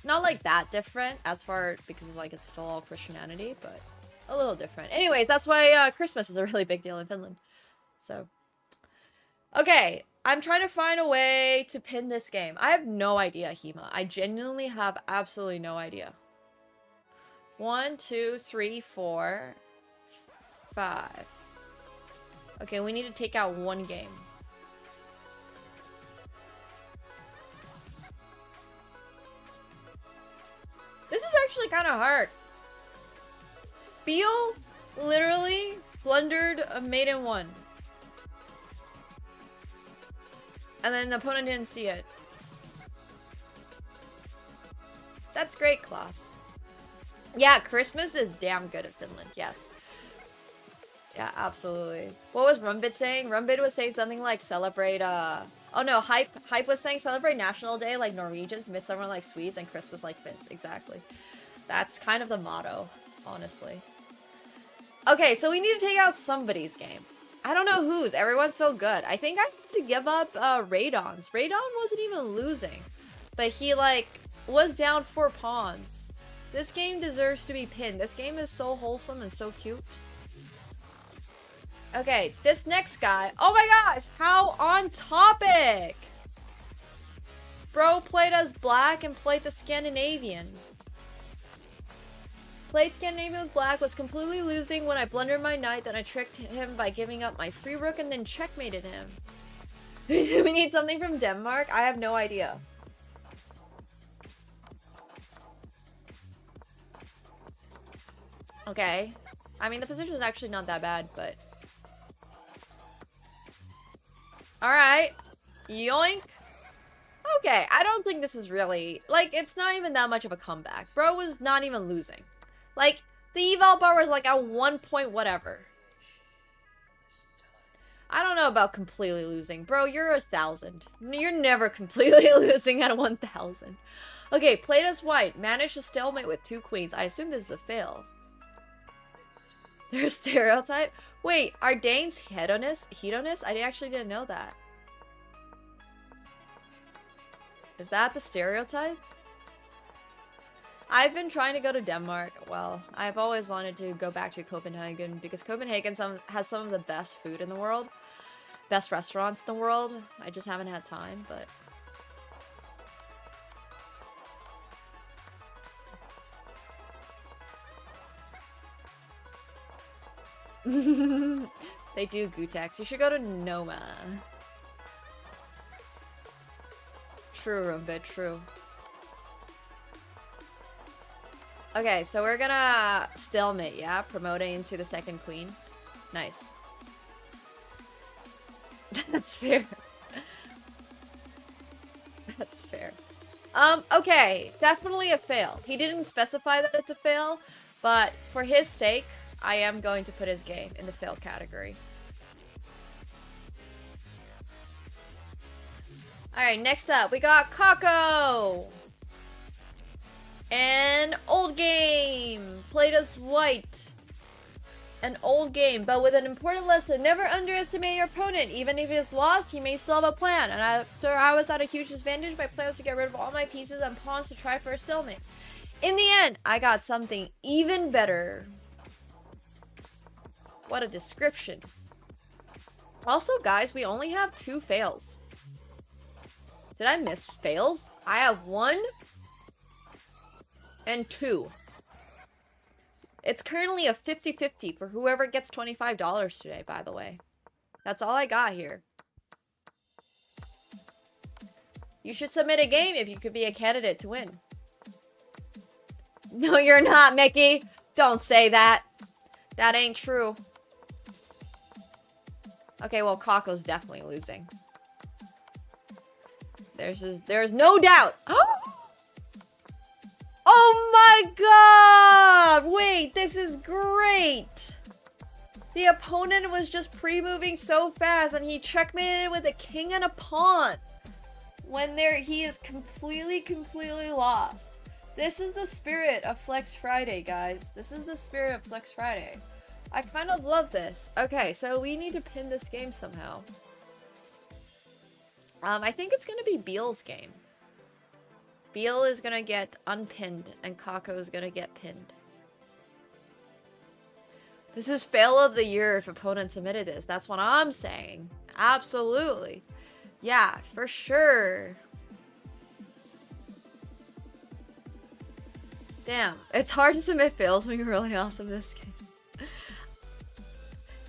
Not like that different as far, because like it's still all Christianity, but a little different. Anyways, that's why Christmas is a really big deal in Finland. So, okay, I'm trying to find a way to pin this game. I have no idea, Hema. I genuinely have absolutely no idea. 1, 2, 3, 4, 5. Okay, we need to take out one game. This is actually kind of hard. Beal literally blundered a maiden one. And then the opponent didn't see it. That's great, Klaus. Yeah, Christmas is damn good in Finland, yes. Yeah, absolutely. What was Rumbid saying? Rumbid was saying something like celebrate, oh no, Hype was saying celebrate National Day like Norwegians, Midsummer like Swedes, and Christmas like Finns. Exactly. That's kind of the motto, honestly. Okay, so we need to take out somebody's game. I don't know whose. Everyone's so good. I think I have to give up Radon's. Radon wasn't even losing. But he, like, was down 4 pawns. This game deserves to be pinned. This game is so wholesome and so cute. Okay, this next guy. Oh my gosh, how on topic! Bro played as black and played the Scandinavian. Played Scandinavian with black, was completely losing when I blundered my knight, then I tricked him by giving up my free rook and then checkmated him. We need something from Denmark? I have no idea. Okay. I mean, the position is actually not that bad, but... Alright. Yoink. Okay, I don't think this is really... Like, it's not even that much of a comeback. Bro was not even losing. Like, the eval bar was like at 1 point whatever. I don't know about completely losing. Bro, you're 1,000. You're never completely losing at 1,000. Okay, played as white. Managed to stalemate with 2 queens. I assume this is a fail. They're a stereotype? Wait, are Danes hedonists? I actually didn't know that. Is that the stereotype? I've been trying to go to Denmark. Well, I've always wanted to go back to Copenhagen because Copenhagen has some of the best food in the world. Best restaurants in the world. I just haven't had time, but... They do Gutex. You should go to Noma. True, Rumbit, true. Okay, so we're gonna stalemate, yeah? Promoting into the second queen. Nice. That's fair. That's fair. Okay. Definitely a fail. He didn't specify that it's a fail, but for his sake, I am going to put his game in the fail category. Alright, next up, we got Kako! An old game! Played as white. An old game, but with an important lesson. Never underestimate your opponent. Even if he is lost, he may still have a plan. And after I was at a huge disadvantage, my plan was to get rid of all my pieces and pawns to try for a stalemate. In the end, I got something even better. What a description. Also, guys, we only have 2 fails. Did I miss fails? I have 1 and 2. It's currently a 50-50 for whoever gets $25 today, by the way. That's all I got here. You should submit a game if you could be a candidate to win. No, you're not, Mickey. Don't say that. That ain't true. Okay, well, Kako's definitely losing. There's no doubt. Oh my god! Wait, this is great! The opponent was just pre-moving so fast and he checkmated with a king and a pawn. When he is completely lost. This is the spirit of Flex Friday, guys. This is the spirit of Flex Friday. I kind of love this. Okay, so we need to pin this game somehow. I think it's gonna be Beal's game. Beal is gonna get unpinned and Kako is gonna get pinned. This is fail of the year if opponent submitted this. That's what I'm saying. Absolutely. Yeah, for sure. Damn, it's hard to submit fails when you're really awesome this game.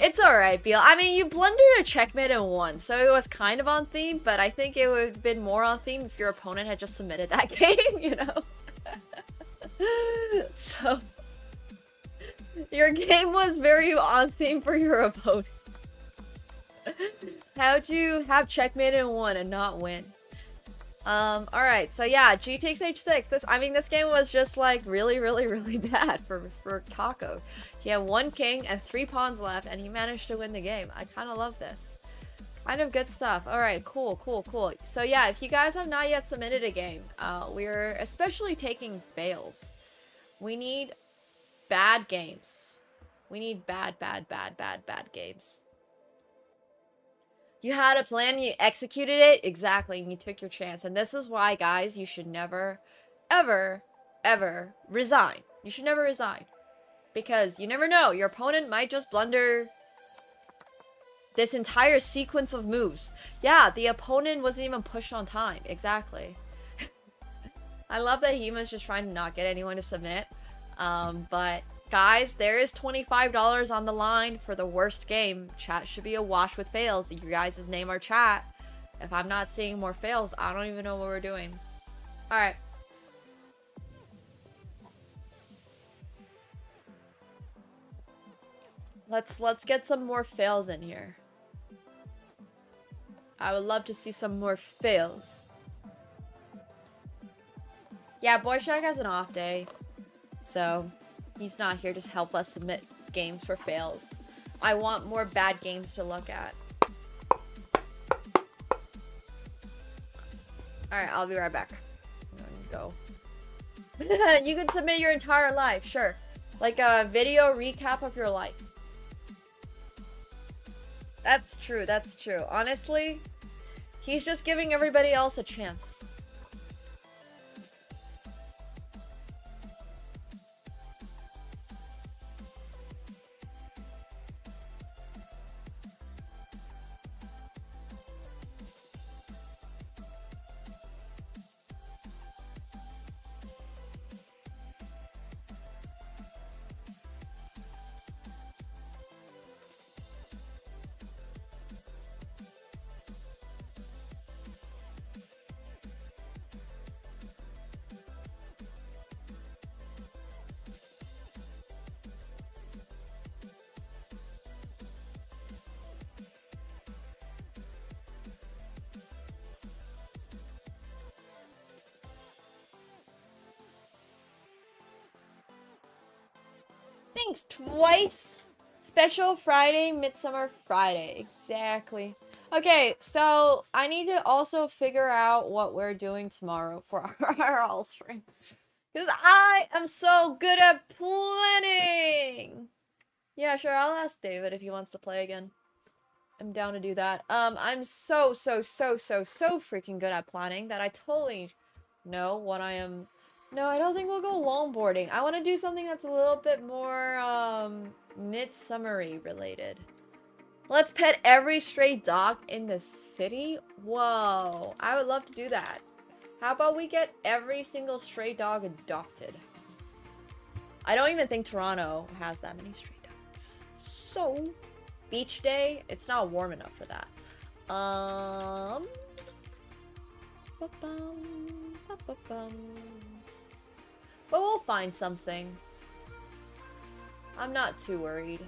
It's alright, Beal. I mean, you blundered a checkmate and won, so it was kind of on theme, but I think it would have been more on theme if your opponent had just submitted that game, you know? So, your game was very on theme for your opponent. How'd you have checkmate and won and not win? Alright, so yeah, G takes H6. This game was just like really bad for Kako. He had 1 king and 3 pawns left and he managed to win the game. I kind of love this. Kind of good stuff. Alright, cool. So yeah, if you guys have not yet submitted a game, we're especially taking fails. We need bad games. We need bad games. You had a plan, you executed it, exactly, and you took your chance. And this is why, guys, you should never, ever resign. You should never resign. Because you never know, your opponent might just blunder this entire sequence of moves. Yeah, the opponent wasn't even pushed on time, exactly. I love that Hima's just trying to not get anyone to submit. But guys, there is $25 on the line for the worst game. Chat should be awash with fails. You guys' name our chat. If I'm not seeing more fails, I don't even know what we're doing. Alright. Let's get some more fails in here. I would love to see some more fails. Yeah, Boyshak has an off day. So he's not here to help us submit games for fails. I want more bad games to look at. Alright, I'll be right back. Go. You can submit your entire life, sure. Like a video recap of your life. That's true. Honestly, he's just giving everybody else a chance. Thanks, twice. Special Friday, Midsummer Friday. Exactly. Okay, so I need to also figure out what we're doing tomorrow for our all stream. Because I am so good at planning. Yeah, sure, I'll ask David if he wants to play again. I'm down to do that. I'm so freaking good at planning that I totally know what I am. No, I don't think we'll go longboarding. I want to do something that's a little bit more, midsummery related. Let's pet every stray dog in the city? Whoa, I would love to do that. How about we get every single stray dog adopted? I don't even think Toronto has that many stray dogs. So, beach day, it's not warm enough for that. But we'll find something. I'm not too worried.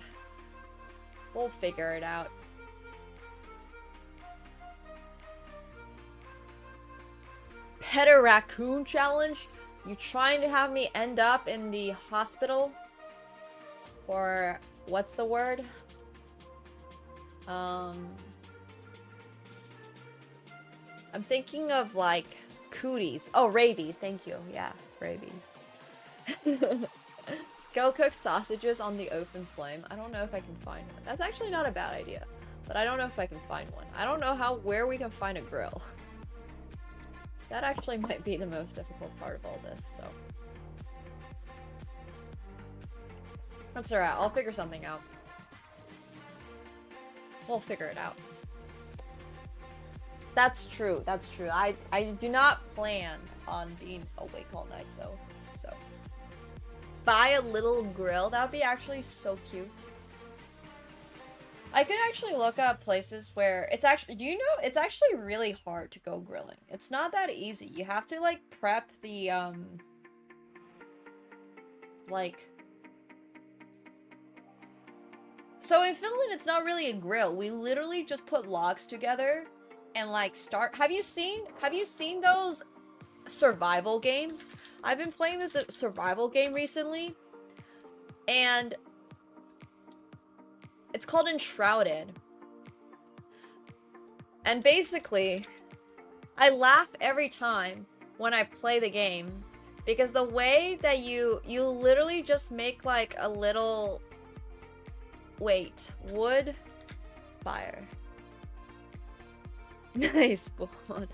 We'll figure it out. Pet a raccoon challenge? You trying to have me end up in the hospital? Or what's the word? I'm thinking of like cooties. Oh, rabies. Thank you. Yeah, rabies. Go cook sausages on the open flame. I don't know if I can find one. That's actually not a bad idea, but I don't know if I can find one. I don't know where we can find a grill. That actually might be the most difficult part of all this, so. That's alright, I'll figure something out. We'll figure it out. That's true, that's true. I do not plan on being awake all night though, so. Buy a little grill, that would be actually so cute. I could actually look up places where it's actually, do you know, it's actually really hard to go grilling. It's not that easy. You have to like prep the, like, so in Finland, it's not really a grill. We literally just put logs together and like start, have you seen those survival games? I've been playing this survival game recently and it's called Enshrouded. And basically, I laugh every time when I play the game because the way that you literally just make like a little, wait, wood, fire. Nice spawn.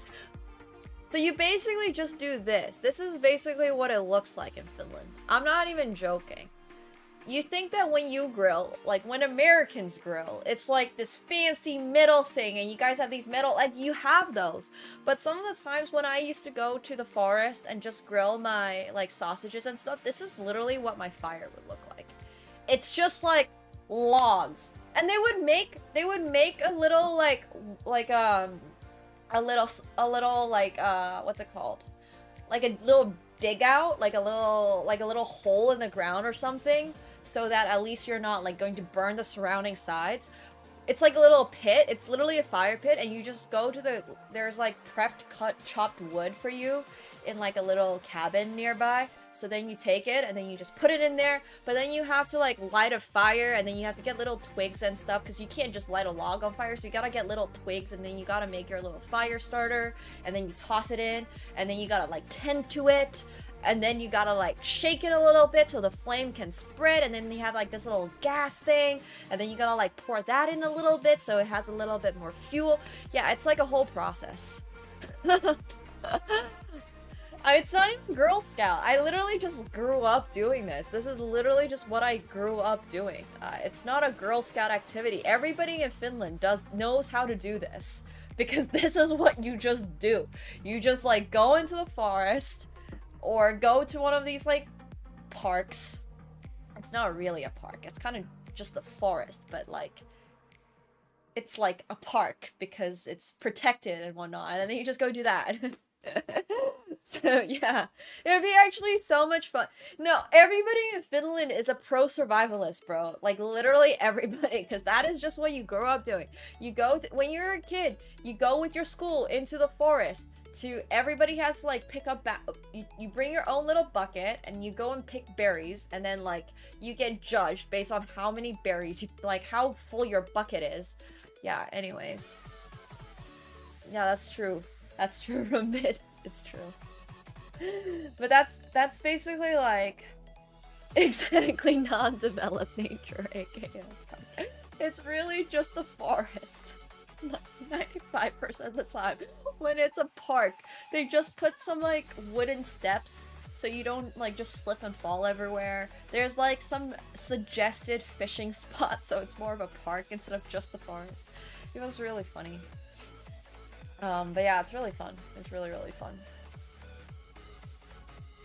So you basically just do this. This is basically what it looks like in Finland. I'm not even joking. You think that when you grill, like when Americans grill, it's like this fancy metal thing and you guys have these metal, like you have those. But some of the times when I used to go to the forest and just grill my like sausages and stuff, this is literally what my fire would look like. It's just like logs. And they would make a little a little like what's it called? Like a little dig out, like a little hole in the ground or something, so that at least you're not like going to burn the surrounding sides. It's like a little pit. It's literally a fire pit, and you just go to there's like prepped chopped wood for you in like a little cabin nearby. So then you take it and then you just put it in there, but then you have to like light a fire and then you have to get little twigs and stuff because you can't just light a log on fire. So you gotta get little twigs and then you gotta make your little fire starter and then you toss it in and then you gotta like tend to it and then you gotta like shake it a little bit so the flame can spread and then you have like this little gas thing and then you gotta like pour that in a little bit so it has a little bit more fuel. Yeah, it's like a whole process. It's not even Girl Scout. I literally just grew up doing this. This is literally just what I grew up doing. It's not a Girl Scout activity. Everybody in Finland knows how to do this because this is what you just do. You just like go into the forest or go to one of these like parks. It's not really a park. It's kind of just a forest, but like it's like a park because it's protected and whatnot. And then you just go do that. So yeah, it would be actually so much fun. No, everybody in Finland is a pro survivalist, bro. Like literally everybody, because that is just what you grow up doing. You go when you're a kid, you go with your school into the forest everybody has to like pick up you bring your own little bucket and you go and pick berries, and then like you get judged based on how many berries you like, how full your bucket is. Yeah, anyways. Yeah, that's true. That's true from mid. It's true. But that's basically like exotically non-developed nature, aka. It's really just the forest. 95% of the time. When it's a park, they just put some like wooden steps so you don't like just slip and fall everywhere. There's like some suggested fishing spot, so it's more of a park instead of just the forest. It was really funny. But yeah, it's really fun. It's really, really fun.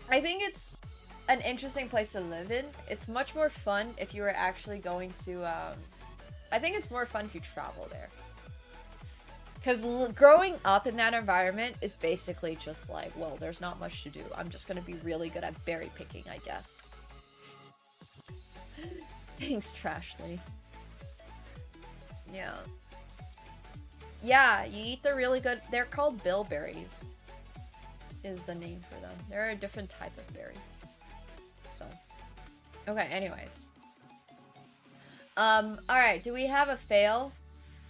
I think it's an interesting place to live in. It's much more fun if you were actually going to, I think it's more fun if you travel there. Because growing up in that environment is basically just like, well, there's not much to do. I'm just going to be really good at berry picking, I guess. Thanks, Trashly. Yeah. Yeah, you eat the really good... They're called bilberries. Is the name for them. They're a different type of berry. So. Okay, anyways. Alright, do we have a fail?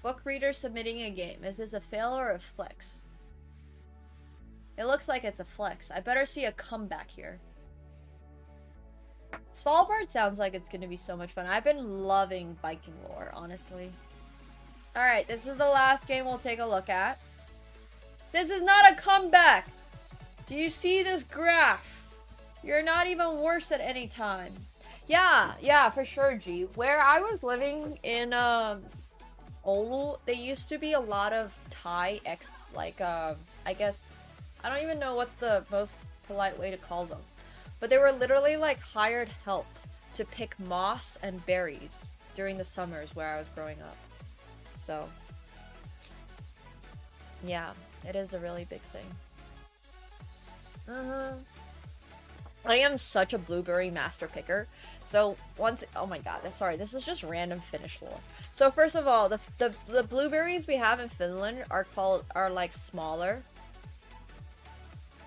Book reader submitting a game. Is this a fail or a flex? It looks like it's a flex. I better see a comeback here. Svalbard sounds like it's gonna be so much fun. I've been loving Viking lore, honestly. Alright, this is the last game we'll take a look at. This is not a comeback! Do you see this graph? You're not even worse at any time. Yeah, for sure, G. Where I was living in, Oulu, there used to be a lot of Thai I guess, I don't even know what's the most polite way to call them. But they were literally like hired help to pick moss and berries during the summers where I was growing up. So, yeah, it is a really big thing. I am such a blueberry master picker. So once, oh my god, sorry, this is just random Finnish lore. So first of all, the blueberries we have in Finland are like smaller.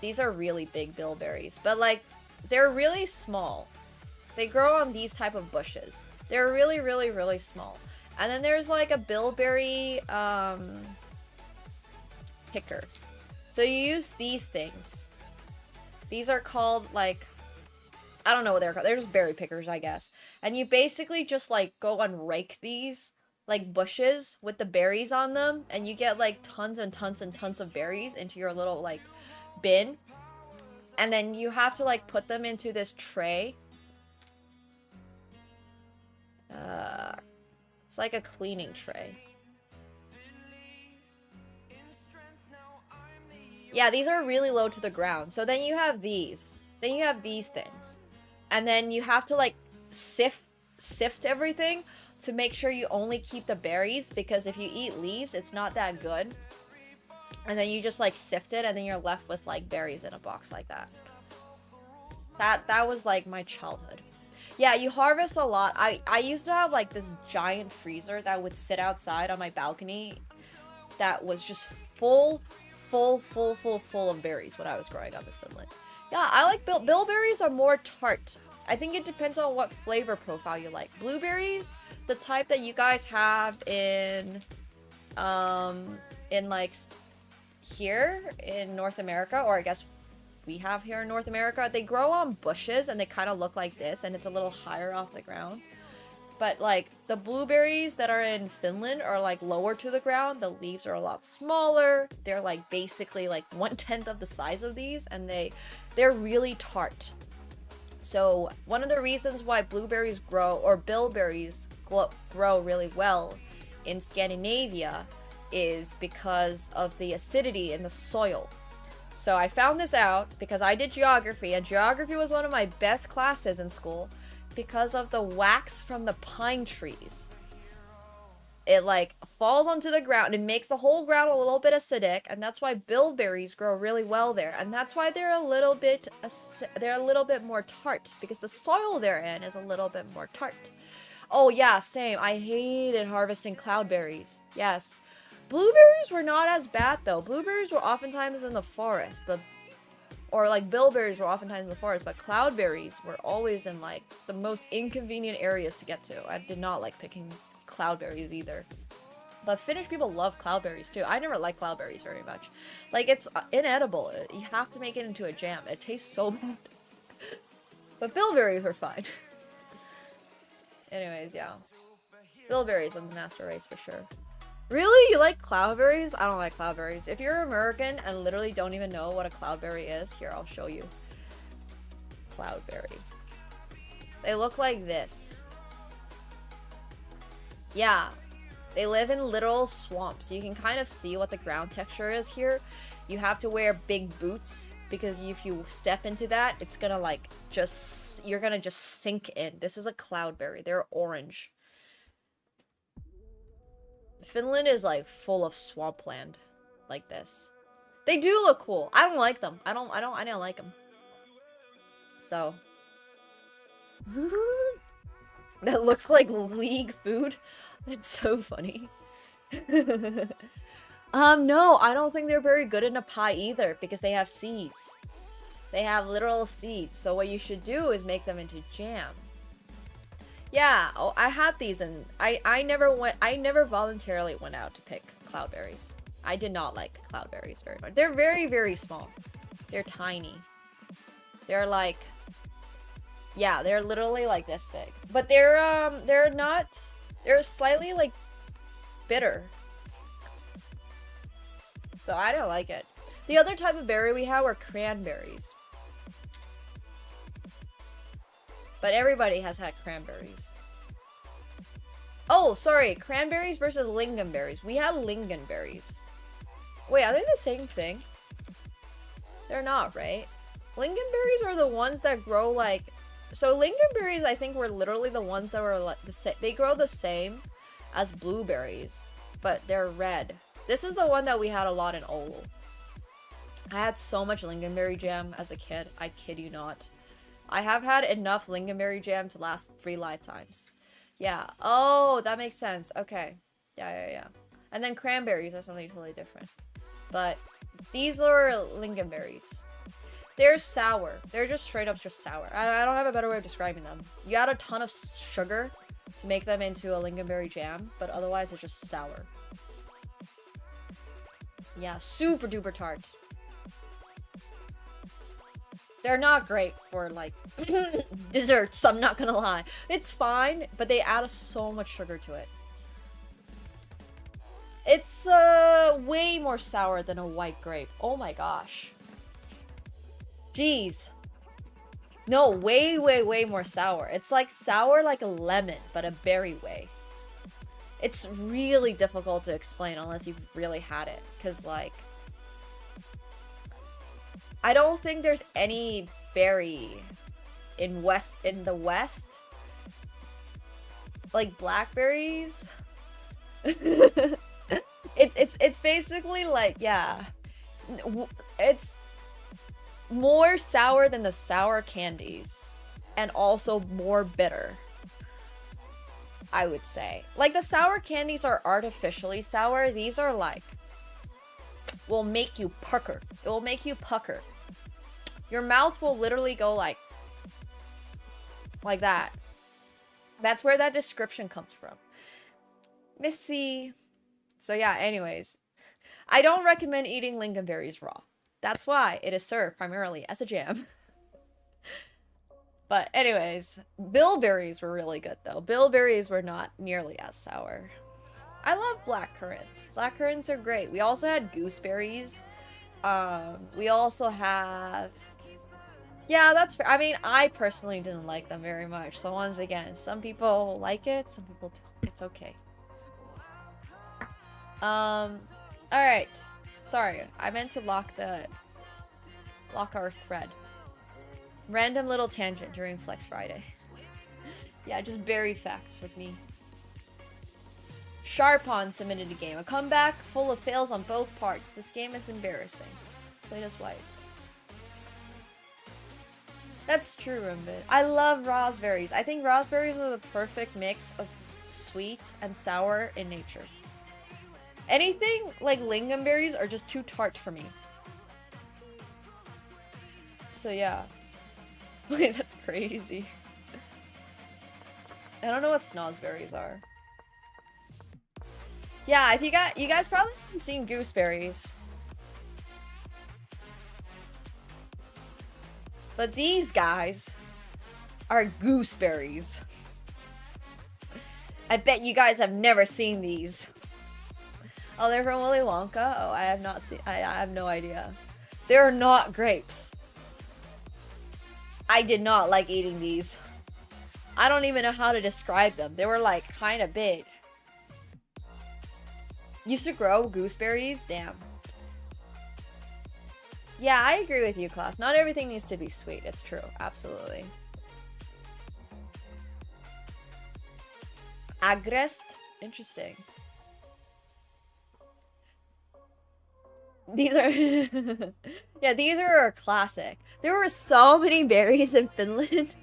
These are really big bilberries, but like they're really small. They grow on these type of bushes. They're really, really, really small. And then there's like a bilberry picker. So you use these things. These are called like, I don't know what they're called. They're just berry pickers, I guess. And you basically just like go and rake these like bushes with the berries on them, and you get like tons and tons and tons of berries into your little like bin. And then you have to like put them into this tray. It's like a cleaning tray. Yeah, these are really low to the ground. So then you have these. Then you have these things. And then you have to like sift everything to make sure you only keep the berries, because if you eat leaves, it's not that good. And then you just like sift it, and then you're left with like berries in a box like that. That was like my childhood. Yeah, you harvest a lot. I used to have like this giant freezer that would sit outside on my balcony that was just full of berries when I was growing up in Finland. Yeah, I like bilberries are more tart. I think it depends on what flavor profile you like. Blueberries, the type that you guys have in like here in North America, or I guess we have here in North America, they grow on bushes and they kind of look like this, and it's a little higher off the ground. But like the blueberries that are in Finland are like lower to the ground. The leaves are a lot smaller. They're like basically like 1/10 of the size of these, and they're really tart. So one of the reasons why blueberries grow, or bilberries grow really well in Scandinavia, is because of the acidity in the soil. So I found this out because I did geography, and geography was one of my best classes in school because of the wax from the pine trees. It like falls onto the ground. It makes the whole ground a little bit acidic, and that's why bilberries grow really well there. And that's why they're a little bit more tart, because the soil they're in is a little bit more tart. Oh yeah, same. I hated harvesting cloudberries. Yes. Blueberries were not as bad though. Blueberries were oftentimes in the forest. Or like bilberries were oftentimes in the forest, but cloudberries were always in like the most inconvenient areas to get to. I did not like picking cloudberries either. But Finnish people love cloudberries too. I never liked cloudberries very much. Like, it's inedible. You have to make it into a jam. It tastes so bad. But bilberries were fine. Anyways, yeah. Bilberries on the master race for sure. Really? You like cloudberries? I don't like cloudberries. If you're American and literally don't even know what a cloudberry is, here, I'll show you. Cloudberry. They look like this. Yeah. They live in little swamps. You can kind of see what the ground texture is here. You have to wear big boots because if you step into that, it's gonna like you're gonna just sink in. This is a cloudberry. They're orange. Finland is like full of swampland like this. They do look cool. I don't like them. I don't like them. So. That looks like league food. It's so funny. No, I don't think they're very good in a pie either because they have seeds. They have literal seeds. So what you should do is make them into jam. Yeah, oh, I had these and I never voluntarily went out to pick cloudberries. I did not like cloudberries very much. They're very, very small. They're tiny. They're like, yeah, they're literally like this big. But they're slightly like bitter. So I don't like it. The other type of berry we had were cranberries. But everybody has had cranberries. Oh, sorry. Cranberries versus lingonberries. We had lingonberries. Wait, are they the same thing? They're not, right? Lingonberries are the ones that grow like... So lingonberries, I think, were literally the ones that were like the same. They grow the same as blueberries, but they're red. This is the one that we had a lot in Oulu. I had so much lingonberry jam as a kid. I kid you not. I have had enough lingonberry jam to last 3 lifetimes. Yeah. Oh, that makes sense. Okay. Yeah. And then cranberries are something totally different. But these are lingonberries. They're sour. They're just straight up just sour. I don't have a better way of describing them. You add a ton of sugar to make them into a lingonberry jam, but otherwise it's just sour. Yeah, super duper tart. They're not great for, like, desserts, I'm not gonna lie. It's fine, but they add so much sugar to it. It's, way more sour than a white grape. Oh my gosh. Jeez. No, way more sour. It's like sour like a lemon, but a berry way. It's really difficult to explain unless you've really had it. Because, like... I don't think there's any berry in the West. Like blackberries. It's basically like, yeah. It's more sour than the sour candies. And also more bitter, I would say. Like, the sour candies are artificially sour. These are like, will make you pucker. It will make you pucker. Your mouth will literally go like that. That's where that description comes from. Missy. So yeah, anyways. I don't recommend eating lingonberries raw. That's why it is served primarily as a jam. But anyways, bilberries were really good though. Bilberries were not nearly as sour. I love blackcurrants. Blackcurrants are great. We also had gooseberries. We also have... Yeah, that's fair. I mean, I personally didn't like them very much. So once again, some people like it, some people don't. It's okay. Alright. Sorry, I meant to lock our thread. Random little tangent during Flex Friday. Yeah, just berry facts with me. Sharpon submitted a game. A comeback full of fails on both parts. This game is embarrassing. Played as white. That's true, Rumbit. I love raspberries. I think raspberries are the perfect mix of sweet and sour in nature. Anything like lingonberries are just too tart for me. So yeah. Wait, that's crazy. I don't know what snozzberries are. Yeah, if you guys probably haven't seen gooseberries. But these guys are gooseberries. I bet you guys have never seen these. Oh, they're from Willy Wonka? Oh, I have not seen. I have no idea. They're not grapes. I did not like eating these. I don't even know how to describe them. They were like kind of big. Used to grow gooseberries? Damn. Yeah, I agree with you, Klaus. Not everything needs to be sweet. It's true. Absolutely. Agrest? Interesting. These are... yeah, these are a classic. There were so many berries in Finland.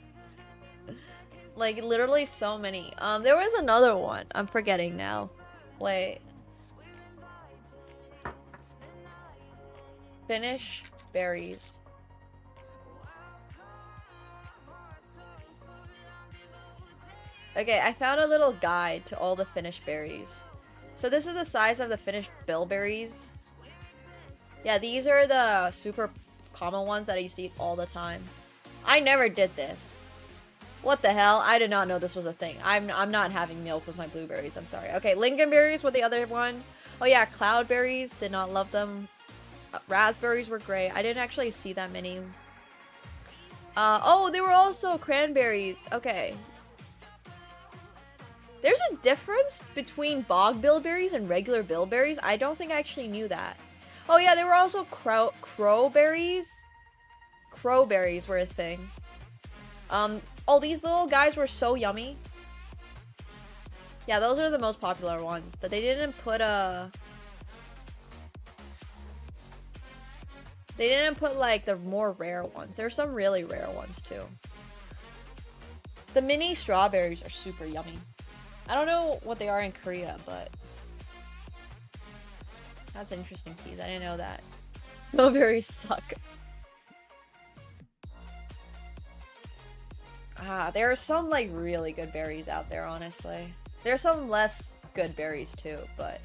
Like, literally so many. There was another one. I'm forgetting now. Wait. Finnish berries. Okay, I found a little guide to all the Finnish berries. So this is the size of the Finnish bilberries. Yeah, these are the super common ones that I used to eat all the time. I never did this. What the hell? I did not know this was a thing. I'm not having milk with my blueberries. I'm sorry. Okay, lingonberries were the other one. Oh yeah, cloudberries. Did not love them. Raspberries were great. I didn't actually see that many. Oh, there were also cranberries. Okay. There's a difference between bog bilberries and regular bilberries. I don't think I actually knew that. Oh yeah, there were also crowberries. Crowberries were a thing. Oh, these little guys were so yummy. Yeah, those are the most popular ones, but they didn't put they didn't put like the more rare ones. There's some really rare ones too. The mini strawberries are super yummy. I don't know what they are in Korea, but that's an interesting piece. I didn't know that. Mulberries suck. There are some like really good berries out there, honestly. There are some less good berries too, but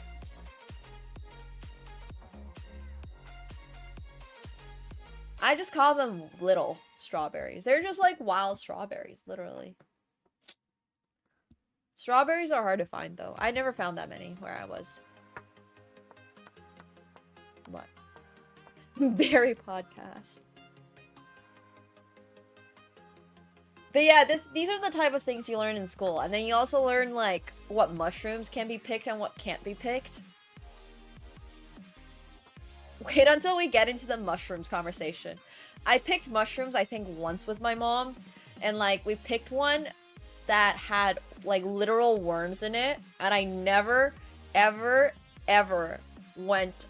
I just call them little strawberries. They're just like wild strawberries, literally. Strawberries are hard to find though. I never found that many where I was. What? Berry podcast. But yeah, these are the type of things you learn in school. And then you also learn, like, what mushrooms can be picked and what can't be picked. Wait until we get into the mushrooms conversation. I picked mushrooms, I think, once with my mom. And, like, we picked one that had, like, literal worms in it. And I never, ever, ever went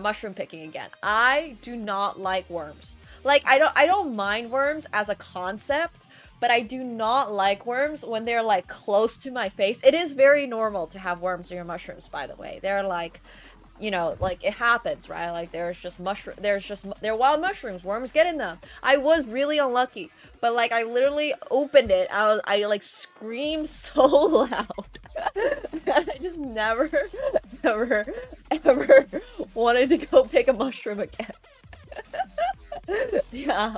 mushroom picking again. I do not like worms. Like, I don't mind worms as a concept, but I do not like worms when they're like close to my face. It is very normal to have worms in your mushrooms, by the way. They're like, you know, like it happens, right? Like they're wild mushrooms. Worms get in them. I was really unlucky, but like I literally opened it. I like screamed so loud. I just never, ever wanted to go pick a mushroom again. Yeah.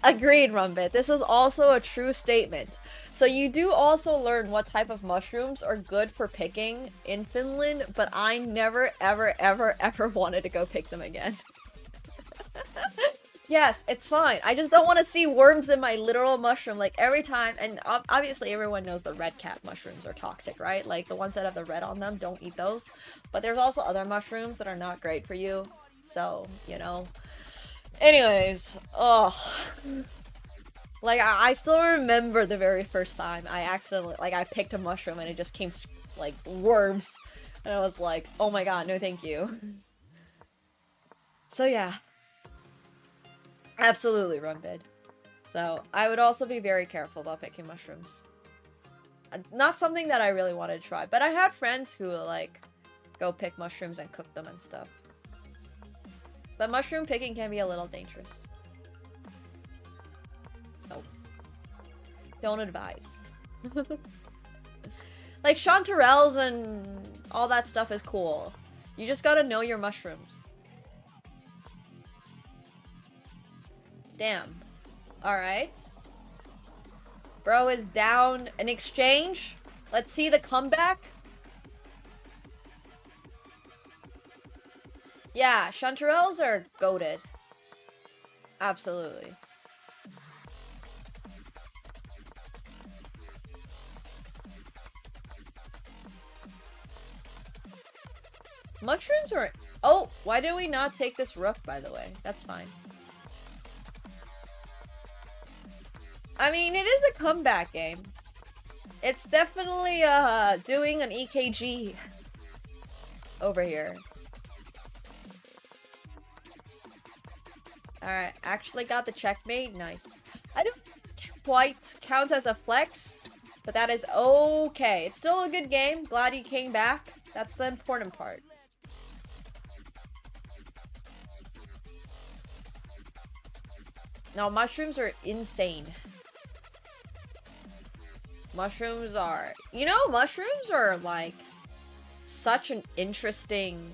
Agreed, Rumbit. This is also a true statement. So you do also learn what type of mushrooms are good for picking in Finland, but I never, ever, ever, ever wanted to go pick them again. Yes, it's fine. I just don't want to see worms in my literal mushroom, like every time. And obviously everyone knows the red cap mushrooms are toxic, right? Like the ones that have the red on them, don't eat those. But there's also other mushrooms that are not great for you. So, you know. Anyways, oh. Like, I still remember the very first time I accidentally, like, I picked a mushroom and it just came, like, worms. And I was like, oh my god, no thank you. So, yeah. Absolutely, Rumbid. So, I would also be very careful about picking mushrooms. Not something that I really wanted to try. But I had friends who, like, go pick mushrooms and cook them and stuff. But mushroom picking can be a little dangerous. So, don't advise. Like chanterelles and all that stuff is cool. You just gotta know your mushrooms. Damn. Alright. Bro is down an exchange. Let's see the comeback. Yeah, chanterelles are goated. Absolutely. Mushrooms are... Oh, why did we not take this rook, by the way? That's fine. I mean, it is a comeback game. It's definitely, doing an EKG over here. Alright, actually got the checkmate. Nice. I don't quite count as a flex, but that is okay. It's still a good game. Glad you came back. That's the important part. No, mushrooms are insane. Mushrooms are... You know, mushrooms are, like, such an interesting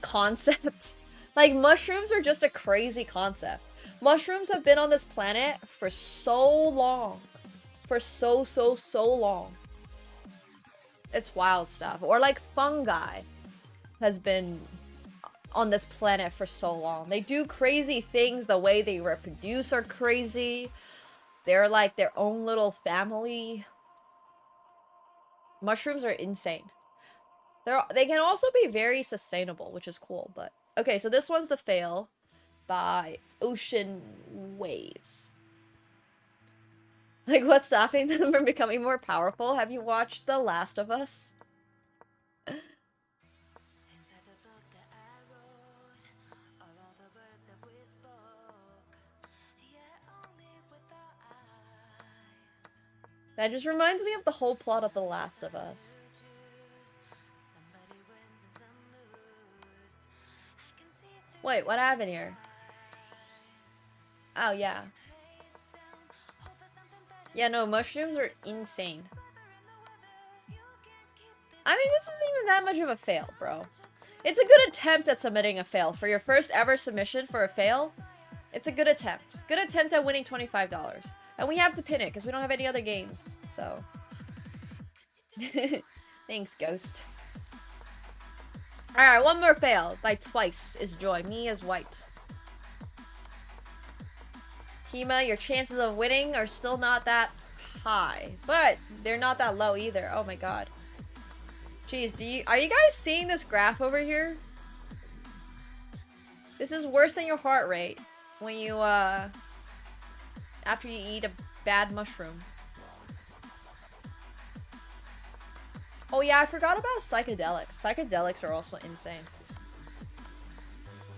concept. Like, mushrooms are just a crazy concept. Mushrooms have been on this planet for so long. For so long. It's wild stuff. Or, like, fungi has been on this planet for so long. They do crazy things. The way they reproduce are crazy. They're like their own little family. Mushrooms are insane. They can also be very sustainable, which is cool. But okay, so this one's the fail by Ocean Waves. Like, what's stopping them from becoming more powerful? Have you watched The Last of Us? That just reminds me of the whole plot of The Last of Us. Wait, what happened here? Oh, yeah. Yeah, no, mushrooms are insane. I mean, this isn't even that much of a fail, bro. It's a good attempt at submitting a fail. For your first ever submission for a fail, it's a good attempt. Good attempt at winning $25. And we have to pin it, because we don't have any other games, so. Thanks, Ghost. Alright, one more fail. By twice is joy. Me is white. Kima, your chances of winning are still not that high. But they're not that low either. Oh my god. Jeez, are you guys seeing this graph over here? This is worse than your heart rate when you, after you eat a bad mushroom. Oh yeah, I forgot about psychedelics. Psychedelics are also insane.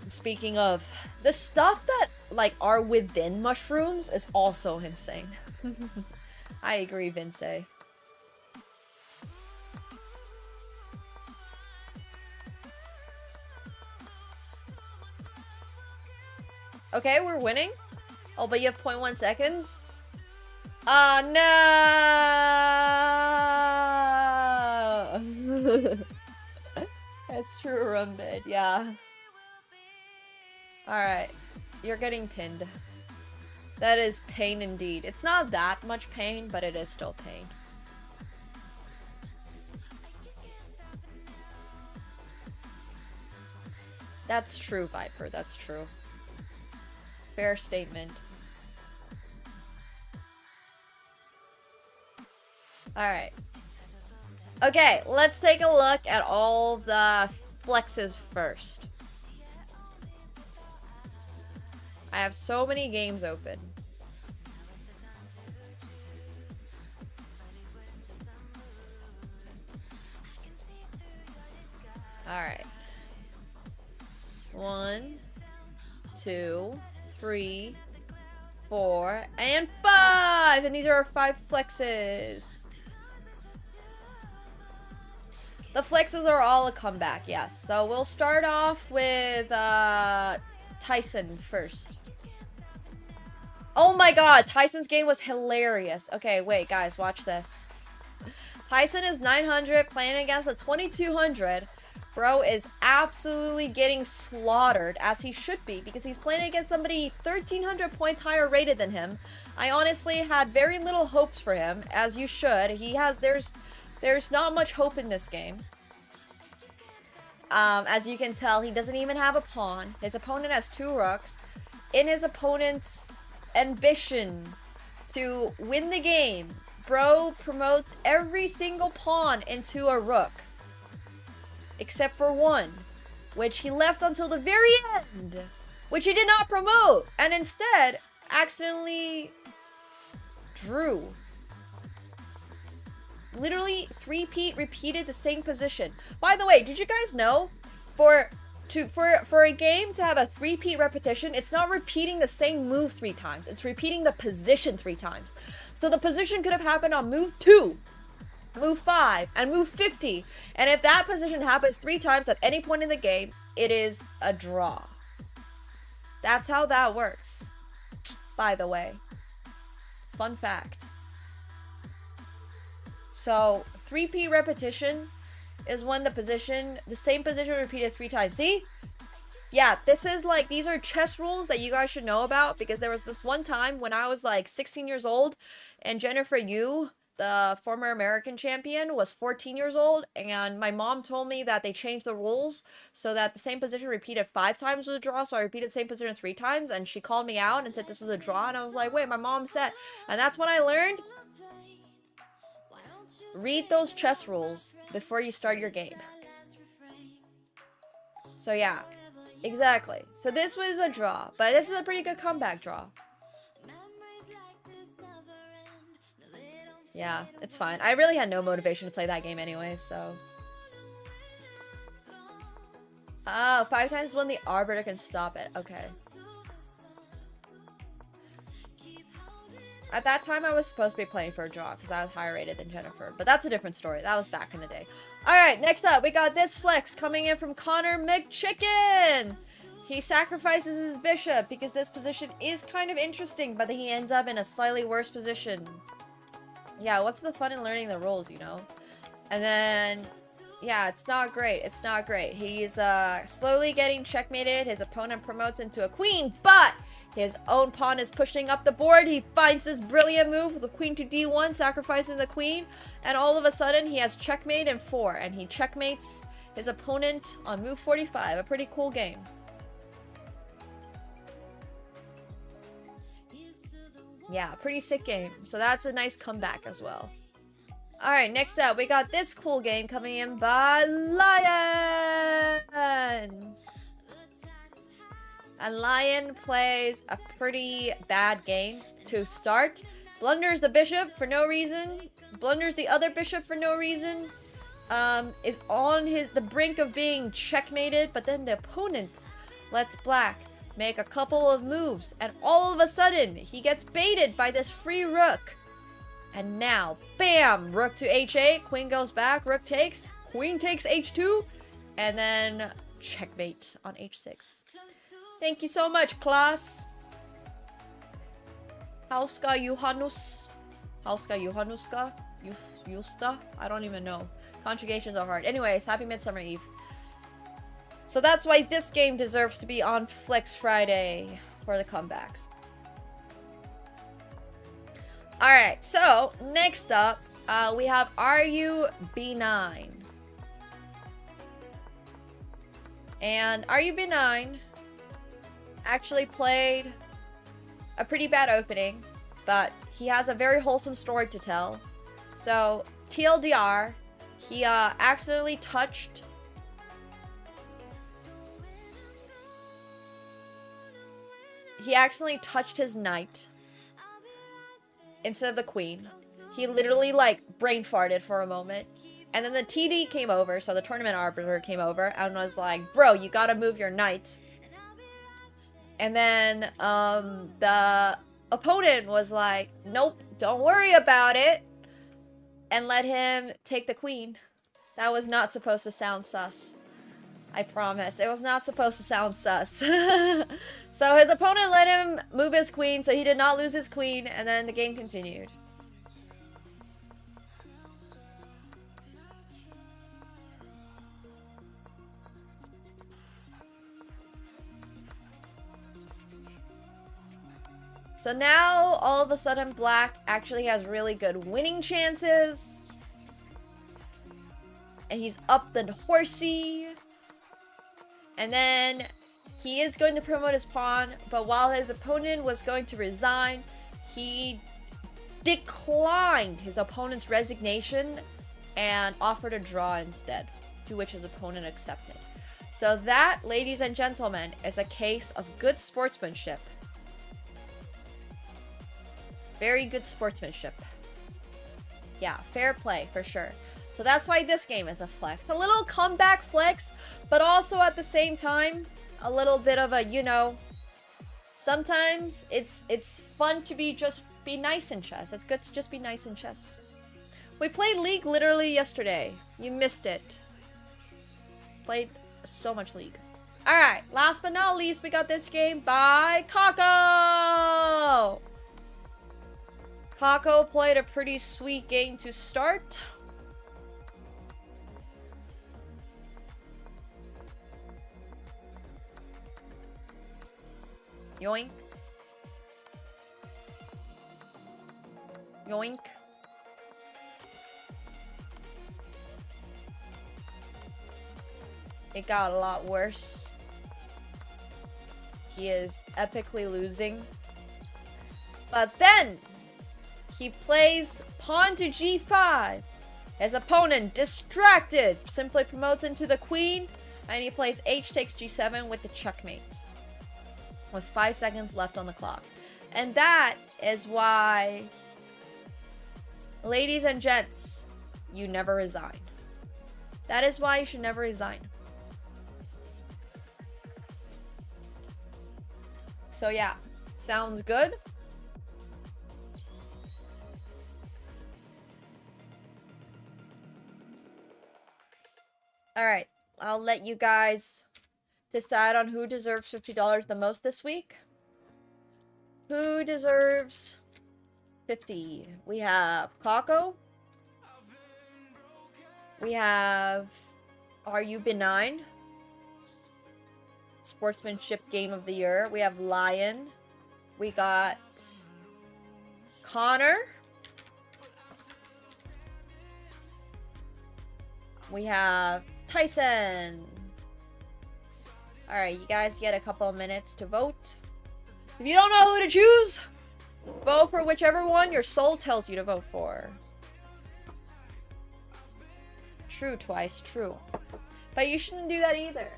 Speaking of, the stuff that, like, are within mushrooms is also insane. I agree, Vince. Okay, we're winning. Oh, but you have 0.1 seconds? Oh, no! That's true, Rumbid. Yeah. Alright. You're getting pinned. That is pain indeed. It's not that much pain, but it is still pain. That's true, Viper. That's true. Fair statement. Alright. Okay, let's take a look at all the flexes first. I have so many games open. Alright. 1, 2, 3, 4, and 5! And these are our 5 flexes. The flexes are all a comeback, yes. So we'll start off with Tyson first. Oh my god, Tyson's game was hilarious. Okay, wait, guys, watch this. Tyson is 900 playing against a 2200. Bro is absolutely getting slaughtered, as he should be, because he's playing against somebody 1300 points higher rated than him. I honestly had very little hopes for him, as you should. There's not much hope in this game. As you can tell, he doesn't even have a pawn. His opponent has 2 rooks. In his opponent's ambition to win the game, bro promotes every single pawn into a rook. Except for one, which he left until the very end, which he did not promote, and instead accidentally drew. Literally, repeated the same position. By the way, did you guys know, for a game to have a 3-peat repetition, it's not repeating the same move 3 times. It's repeating the position 3 times. So the position could have happened on move 2. Move 5, and move 50. And if that position happens 3 times at any point in the game, it is a draw. That's how that works. By the way. Fun fact. So, 3-peat repetition is when the same position repeated 3 times. See? Yeah, this is like, these are chess rules that you guys should know about, because there was this one time when I was like 16 years old, and Jennifer Yu, the former American champion, was 14 years old, and my mom told me that they changed the rules so that the same position repeated 5 times was a draw, so I repeated the same position 3 times, and she called me out and said this was a draw, and I was like, wait, my mom said, and that's when I learned, read those chess rules before you start your game. So yeah, exactly. So this was a draw, but this is a pretty good comeback draw. Yeah, it's fine. I really had no motivation to play that game anyway, so. Oh, 5 times is when the arbiter can stop it. Okay. At that time, I was supposed to be playing for a draw because I was higher rated than Jennifer. But that's a different story. That was back in the day. Alright, next up, we got this flex coming in from Connor McChicken. He sacrifices his bishop because this position is kind of interesting, but he ends up in a slightly worse position. Yeah, what's the fun in learning the rules, you know? And then, yeah, it's not great. It's not great. He's slowly getting checkmated. His opponent promotes into a queen, but his own pawn is pushing up the board. He finds this brilliant move with the queen to d1, sacrificing the queen. And all of a sudden, he has checkmate in 4, and he checkmates his opponent on move 45. A pretty cool game. Yeah, pretty sick game. So that's a nice comeback as well. Alright, next up, we got this cool game coming in by Lion. And Lion plays a pretty bad game to start. Blunders the bishop for no reason. Blunders the other bishop for no reason. Is on the brink of being checkmated, but then the opponent lets black make a couple of moves, and all of a sudden, he gets baited by this free rook. And now, bam! Rook to h8, queen goes back, rook takes, queen takes h2, and then checkmate on h6. Thank you so much, class. Hauska Johannuska? Justa? I don't even know. Conjugations are hard. Anyways, happy Midsummer Eve. So that's why this game deserves to be on Flex Friday for the comebacks. Alright, so next up, we have RU B9. And RU B9 actually played a pretty bad opening, but he has a very wholesome story to tell. So, TLDR, he accidentally touched his knight instead of the queen. He literally like brain farted for a moment, and then the TD came over, so the tournament arbiter came over and was like, bro, you gotta move your knight. And then the opponent was like, nope, don't worry about it, and let him take the queen. That was not supposed to sound sus. I promise. It was not supposed to sound sus. So his opponent let him move his queen, so he did not lose his queen, and then the game continued. So now, all of a sudden, Black actually has really good winning chances. And he's up the horsey. And then he is going to promote his pawn, but while his opponent was going to resign, he declined his opponent's resignation and offered a draw instead, to which his opponent accepted. So that, ladies and gentlemen, is a case of good sportsmanship. Very good sportsmanship. Yeah, fair play for sure. So that's why this game is a flex. A little comeback flex, but also at the same time, a little bit of a, you know, sometimes it's fun to be nice in chess. It's good to just be nice in chess. We played League literally yesterday. You missed it. Played so much League. Alright, last but not least, we got this game by Kako! Kako played a pretty sweet game to start. Yoink. Yoink. It got a lot worse. He is epically losing. But then he plays pawn to g5. His opponent, distracted, simply promotes into the queen, and he plays h takes g7 with the checkmate, with 5 seconds left on the clock. And that is why, ladies and gents, you never resign. That is why you should never resign. So yeah, sounds good. Alright, I'll let you guys decide on who deserves $50 the most this week. Who deserves 50? We have Kako. We have Are You Benign? Sportsmanship Game of the Year. We have Lion. We got Connor. We have Tyson. Alright, you guys get a couple of minutes to vote. If you don't know who to choose, vote for whichever one your soul tells you to vote for. True, twice, true. But you shouldn't do that either.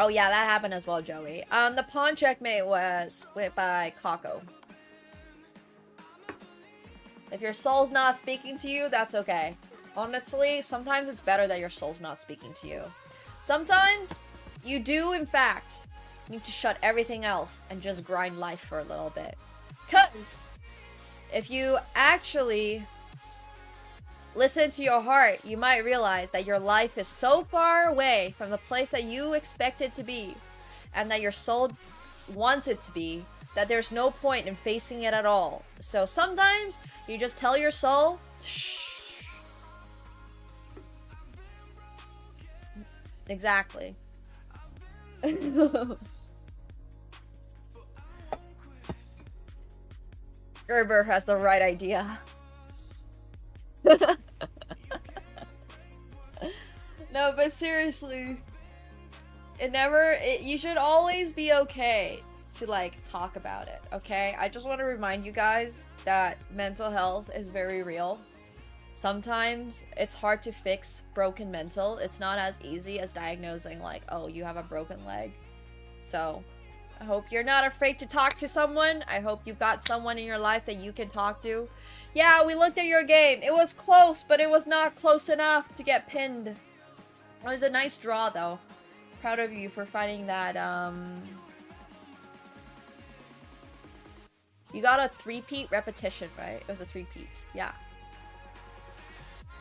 Oh yeah, that happened as well, Joey. The pawn checkmate was by Kako. If your soul's not speaking to you, that's okay. Honestly, sometimes it's better that your soul's not speaking to you. Sometimes, you do, in fact, need to shut everything else and just grind life for a little bit. Because if you actually listen to your heart, you might realize that your life is so far away from the place that you expect it to be, and that your soul wants it to be, that there's no point in facing it at all. So sometimes you just tell your soul, shh. Exactly. Gerber has the right idea. No, but seriously, you should always be okay to like talk about it, okay? I just want to remind you guys that mental health is very real. Sometimes it's hard to fix broken mental. It's not as easy as diagnosing like, oh, you have a broken leg. So I hope you're not afraid to talk to someone. I hope you've got someone in your life that you can talk to. Yeah, we looked at your game. It was close, but it was not close enough to get pinned. It was a nice draw, though. Proud of you for finding that, You got a three-peat repetition, right? It was a three-peat. Yeah.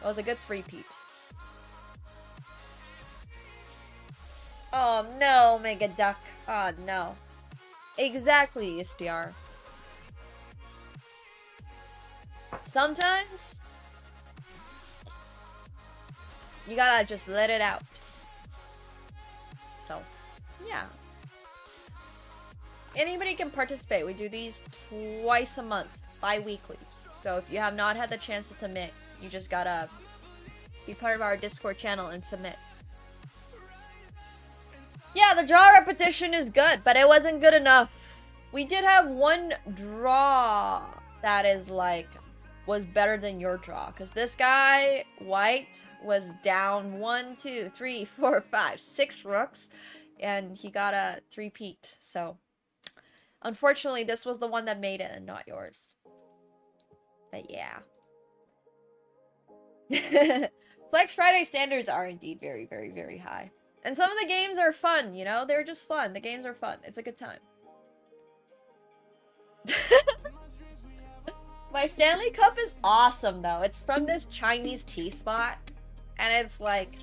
It was a good three-peat. Oh no, Mega Duck. Oh no. Exactly, SDR. Sometimes you gotta just let it out. So, yeah. Anybody can participate. We do these twice a month, bi-weekly. So if you have not had the chance to submit, you just gotta be part of our Discord channel and submit. Yeah, the draw repetition is good, but it wasn't good enough. We did have one draw that is like, was better than your draw. Because this guy, White, was down 1, 2, 3, 4, 5, 6 rooks. And he got a three-peat. So, unfortunately, this was the one that made it and not yours. But yeah. Flex Friday standards are indeed very, very, very high. And some of the games are fun, you know? They're just fun. The games are fun. It's a good time. My Stanley Cup is awesome, though. It's from this Chinese tea spot. And it's like...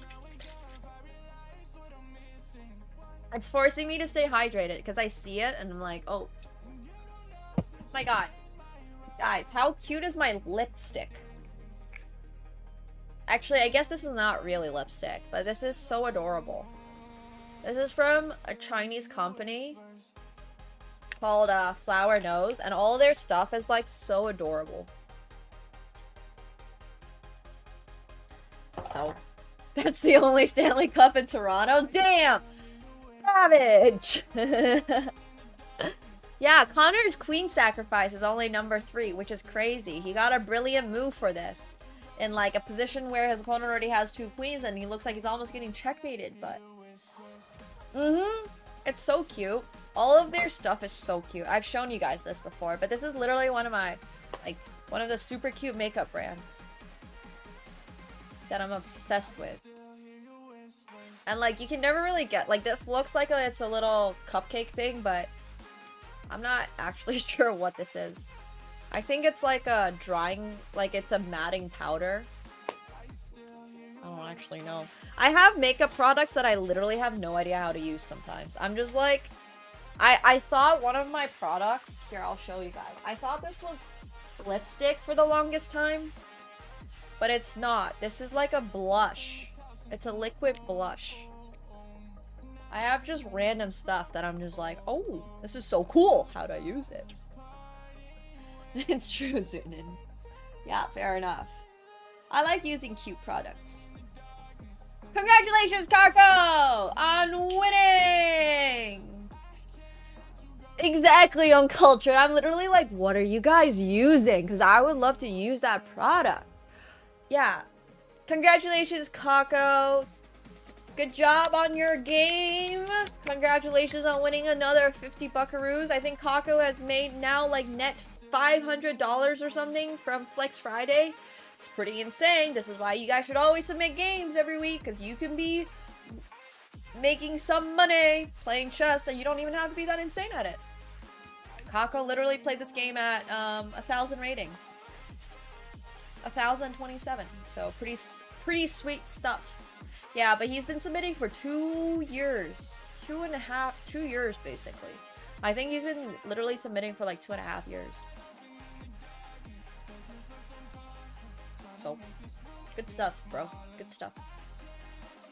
It's forcing me to stay hydrated because I see it and I'm like, oh. My god. Guys, how cute is my lipstick? Actually, I guess this is not really lipstick, but this is so adorable. This is from a Chinese company called Flower Nose, and all their stuff is like so adorable. So, that's the only Stanley Cup in Toronto. Damn! Savage! Yeah, Connor's Queen Sacrifice is only number 3, which is crazy. He got a brilliant move for this. In like a position where his opponent already has 2 queens and he looks like he's almost getting checkmated, but... It's so cute. All of their stuff is so cute. I've shown you guys this before, but this is literally one of my, like, one of the super cute makeup brands that I'm obsessed with. And like, you can never really get, like, this looks like it's a little cupcake thing, but I'm not actually sure what this is. I think it's like a drying, like it's a matting powder. I don't actually know. I have makeup products that I literally have no idea how to use sometimes. I'm just like, I thought one of my products, here I'll show you guys. I thought this was lipstick for the longest time, but it's not. This is like a blush. It's a liquid blush. I have just random stuff that I'm just like, oh, this is so cool. How do I use it? It's true, Zunin. Yeah, fair enough. I like using cute products. Congratulations, Kako! On winning! Exactly, Uncultured. I'm literally like, what are you guys using? Because I would love to use that product. Yeah. Congratulations, Kako. Good job on your game. Congratulations on winning another 50 buckaroos. I think Kako has made now like net $500 or something from Flex Friday. It's pretty insane. This is why you guys should always submit games every week, because you can be making some money playing chess and you don't even have to be that insane at it. Kako literally played this game at 1,000 rating. 1,027. So pretty sweet stuff. Yeah, but he's been submitting for 2 years. 2 years basically. I think he's been literally submitting for like 2.5 years. So, good stuff, bro. Good stuff.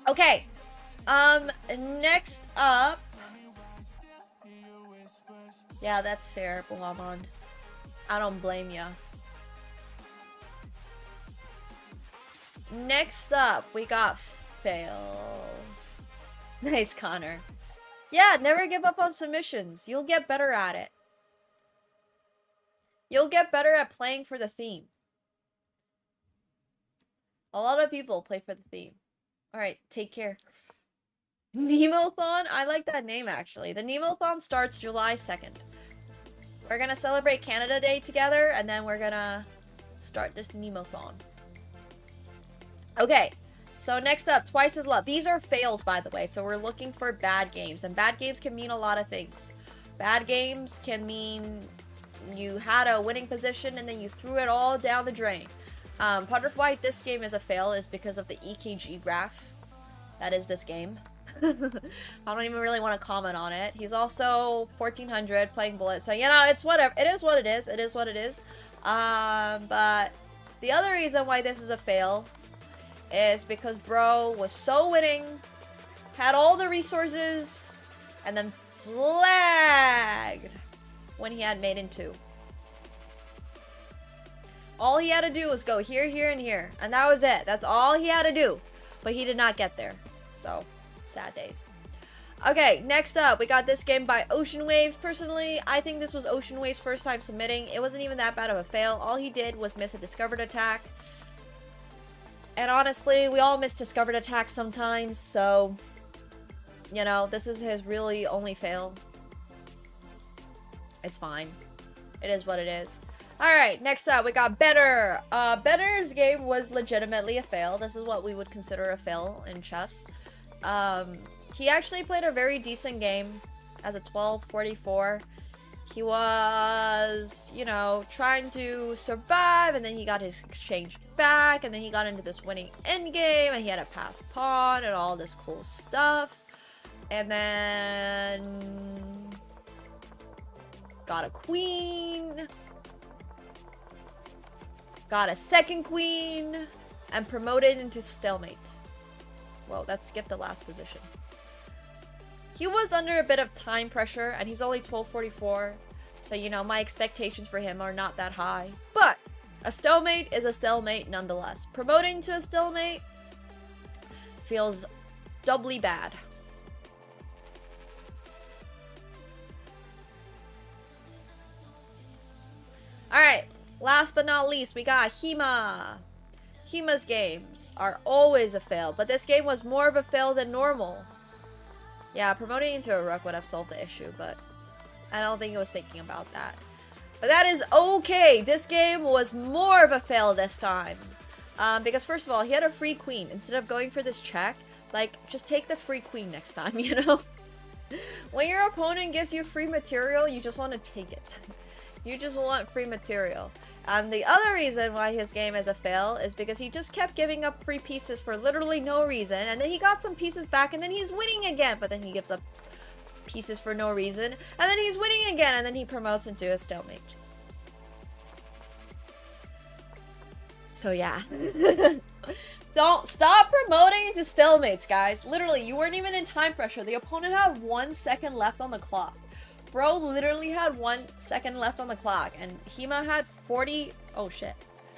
Okay. Next up. Yeah, that's fair, Buhamon. I don't blame ya. Next up, we got fails. Nice, Connor. Yeah, never give up on submissions. You'll get better at it. You'll get better at playing for the theme. A lot of people play for the theme. Alright, take care. Nemo-thon? I like that name, actually. The Nemo-thon starts July 2nd. We're gonna celebrate Canada Day together, and then we're gonna start this Nemo-thon. Okay, so next up, Twice as Love. These are fails, by the way, so we're looking for bad games. And bad games can mean a lot of things. Bad games can mean, You had a winning position and then you threw it all down the drain. Part of why this game is a fail is because of the EKG graph. That is this game. I don't even really want to comment on it. He's also 1400 playing bullet, so you know, it's whatever. It is what it is. It is what it is. But the other reason why this is a fail is because bro was so winning, had all the resources, and then flagged when he had Maiden 2. All he had to do was go here, here, and here. And that was it. That's all he had to do. But he did not get there. So, sad days. Okay, next up, we got this game by Ocean Waves. Personally, I think this was Ocean Waves' first time submitting. It wasn't even that bad of a fail. All he did was miss a discovered attack. And honestly, we all miss discovered attacks sometimes. So, you know, this is his really only fail. It's fine. It is what it is. Alright, next up, we got Better. Better's game was legitimately a fail. This is what we would consider a fail in chess. He actually played a very decent game as a 1244. He was, you know, trying to survive, and then he got his exchange back, and then he got into this winning endgame, and he had a pass pawn and all this cool stuff. And then got a queen. Got a second queen and promoted into stalemate. Whoa, that skipped the last position. He was under a bit of time pressure and he's only 1244. So, you know, my expectations for him are not that high. But a stalemate is a stalemate nonetheless. Promoting to a stalemate feels doubly bad. Alright. Last but not least, we got Hema. Hema's games are always a fail, but this game was more of a fail than normal. Yeah, promoting into a rook would have solved the issue, but I don't think he was thinking about that. But that is okay. This game was more of a fail this time. Because first of all, he had a free queen. Instead of going for this check, like, just take the free queen next time, you know? When your opponent gives you free material, you just want to take it. You just want free material. And the other reason why his game is a fail is because he just kept giving up free pieces for literally no reason. And then he got some pieces back and then he's winning again. But then he gives up pieces for no reason. And then he's winning again. And then he promotes into a stalemate. So yeah. Don't stop promoting into stalemates, guys. Literally, you weren't even in time pressure. The opponent had 1 second left on the clock. Bro literally had 1 second left on the clock, and Hema had 40... Oh, shit.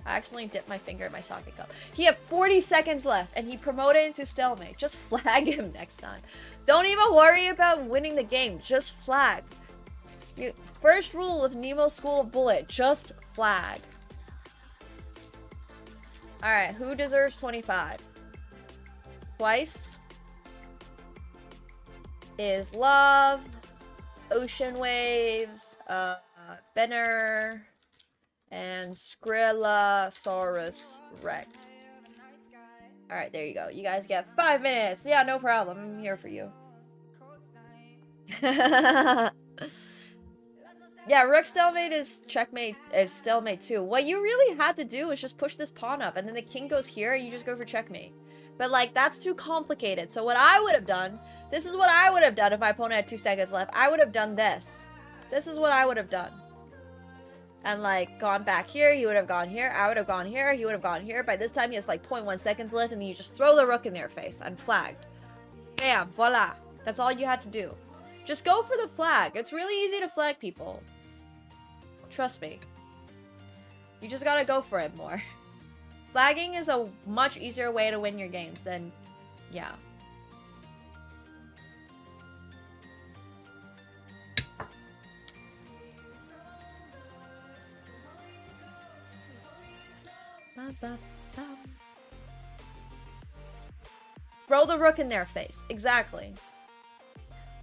I accidentally dipped my finger in my socket cup. He had 40 seconds left, and he promoted into stalemate. Just flag him next time. Don't even worry about winning the game. Just flag. First rule of Nemo School of Bullet. Just flag. Alright, who deserves 25? Twice is Love... Ocean Waves, Benner, and Skrillasaurus Rex. Alright, there you go. You guys get 5 minutes. Yeah, no problem. I'm here for you. Yeah, Rook stalemate is checkmate, is stalemate too. What you really had to do is just push this pawn up, and then the king goes here, and you just go for checkmate. But, like, that's too complicated. So what I would have done... This is what I would have done if my opponent had 2 seconds left. I would have done this. This is what I would have done. And, like, gone back here. He would have gone here. I would have gone here. He would have gone here. By this time, he has, like, 0.1 seconds left. And then you just throw the rook in their face. And flagged. Bam. Voila. That's all you had to do. Just go for the flag. It's really easy to flag people. Trust me. You just gotta go for it more. Flagging is a much easier way to win your games than... Yeah. Throw the rook in their face. Exactly.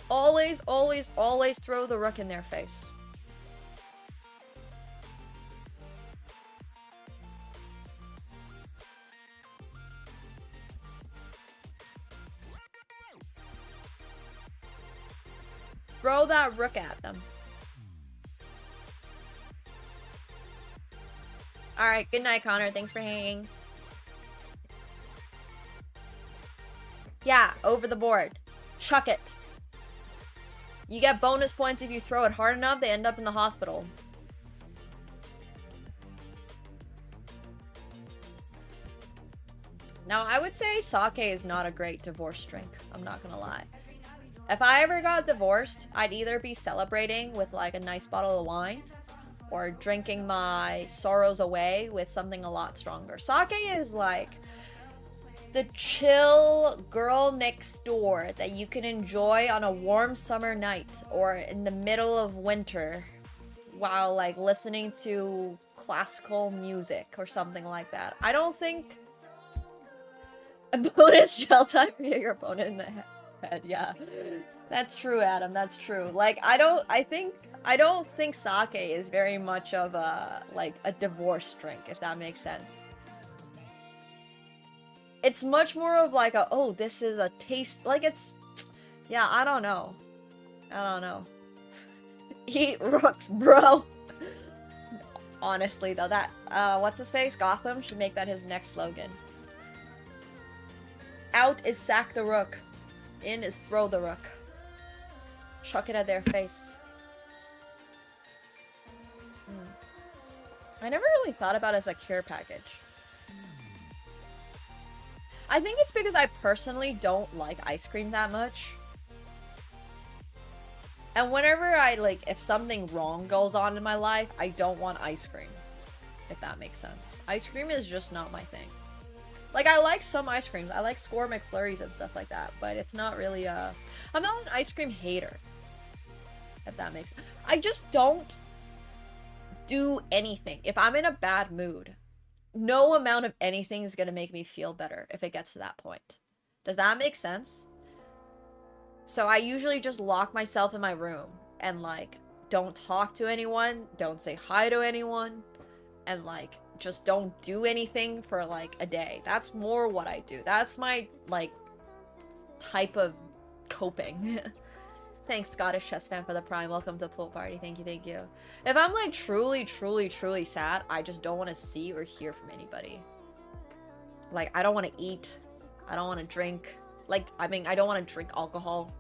Always, always, always throw the rook in their face. Throw that rook at them. Alright, good night, Connor. Thanks for hanging. Yeah, over the board. Chuck it. You get bonus points if you throw it hard enough, they end up in the hospital. Now, I would say sake is not a great divorce drink. I'm not gonna lie. If I ever got divorced, I'd either be celebrating with like a nice bottle of wine or drinking my sorrows away with something a lot stronger. Sake is like the chill girl next door that you can enjoy on a warm summer night or in the middle of winter while like listening to classical music or something like that. I don't think a bonus gel type for your opponent in the head. Yeah, that's true, Adam. That's true. Like, I don't think sake is very much of a like a divorce drink, if that makes sense. It's much more of like a, oh, this is a taste, like it's, yeah, I don't know. Eat rooks, bro. Honestly though, that what's his face, Gotham, should make that his next slogan. Out is sack the rook. In is throw the rook. Chuck it at their face. I never really thought about it as a care package. I think it's because I personally don't like ice cream that much. And whenever I, like, if something wrong goes on in my life, I don't want ice cream. If that makes sense. Ice cream is just not my thing. Like, I like some ice creams. I like Score McFlurries and stuff like that. But it's not really a... I'm not an ice cream hater. If that makes sense. I just don't do anything. If I'm in a bad mood, no amount of anything is going to make me feel better if it gets to that point. Does that make sense? So I usually just lock myself in my room and, like, don't talk to anyone, don't say hi to anyone, and, like, just don't do anything for, like, a day. That's more what I do. That's my, like, type of coping. Thanks, Scottish Chess Fan, for the prime. Welcome to Pool Party. Thank you, thank you. If I'm, like, truly sad, I just don't want to see or hear from anybody. Like, I don't want to eat. I don't want to drink. Like, I mean, I don't want to drink alcohol.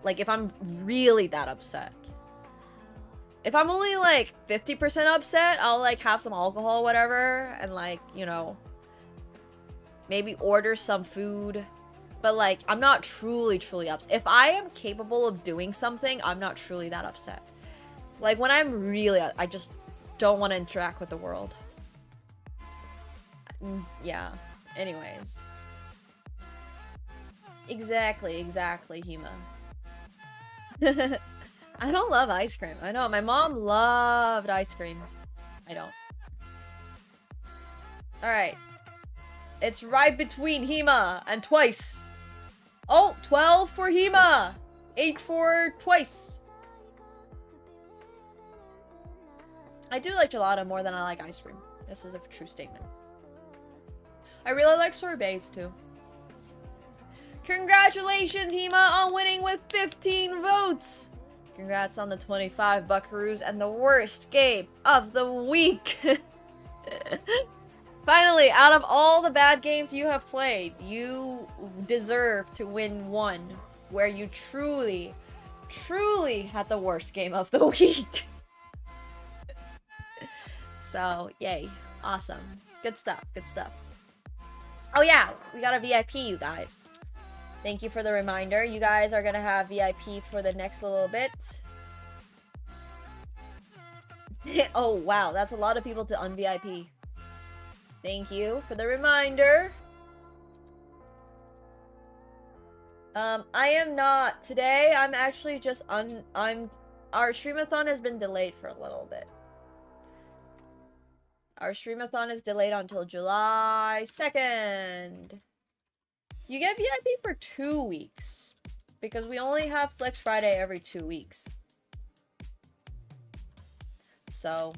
Like, if I'm really that upset. If I'm only, like, 50% upset, I'll, like, have some alcohol, whatever, and, like, you know, maybe order some food. But, like, I'm not truly upset. If I am capable of doing something, I'm not truly that upset. Like, when I'm really... I just don't want to interact with the world. Yeah. Anyways. Exactly, Hema. I don't love ice cream. I know, my mom loved ice cream. I don't. Alright. It's right between Hema and Twice. Oh, 12 for Hema. 8 for Twice. I do like gelato more than I like ice cream. This is a true statement. I really like sorbets too. Congratulations, Hema, on winning with 15 votes! Congrats on the 25 buckaroos and the worst game of the week! Finally, out of all the bad games you have played, you deserve to win one where you truly had the worst game of the week. So, yay. Awesome. Good stuff, good stuff. Oh yeah, we got a VIP, you guys. Thank you for the reminder. You guys are gonna have VIP for the next little bit. Oh, wow. That's a lot of people to un-VIP. Thank you for the reminder. I am not. Today, I'm actually just our streamathon has been delayed for a little bit. Our streamathon is delayed until July 2nd. You get VIP for 2 weeks. Because we only have Flex Friday every 2 weeks. So,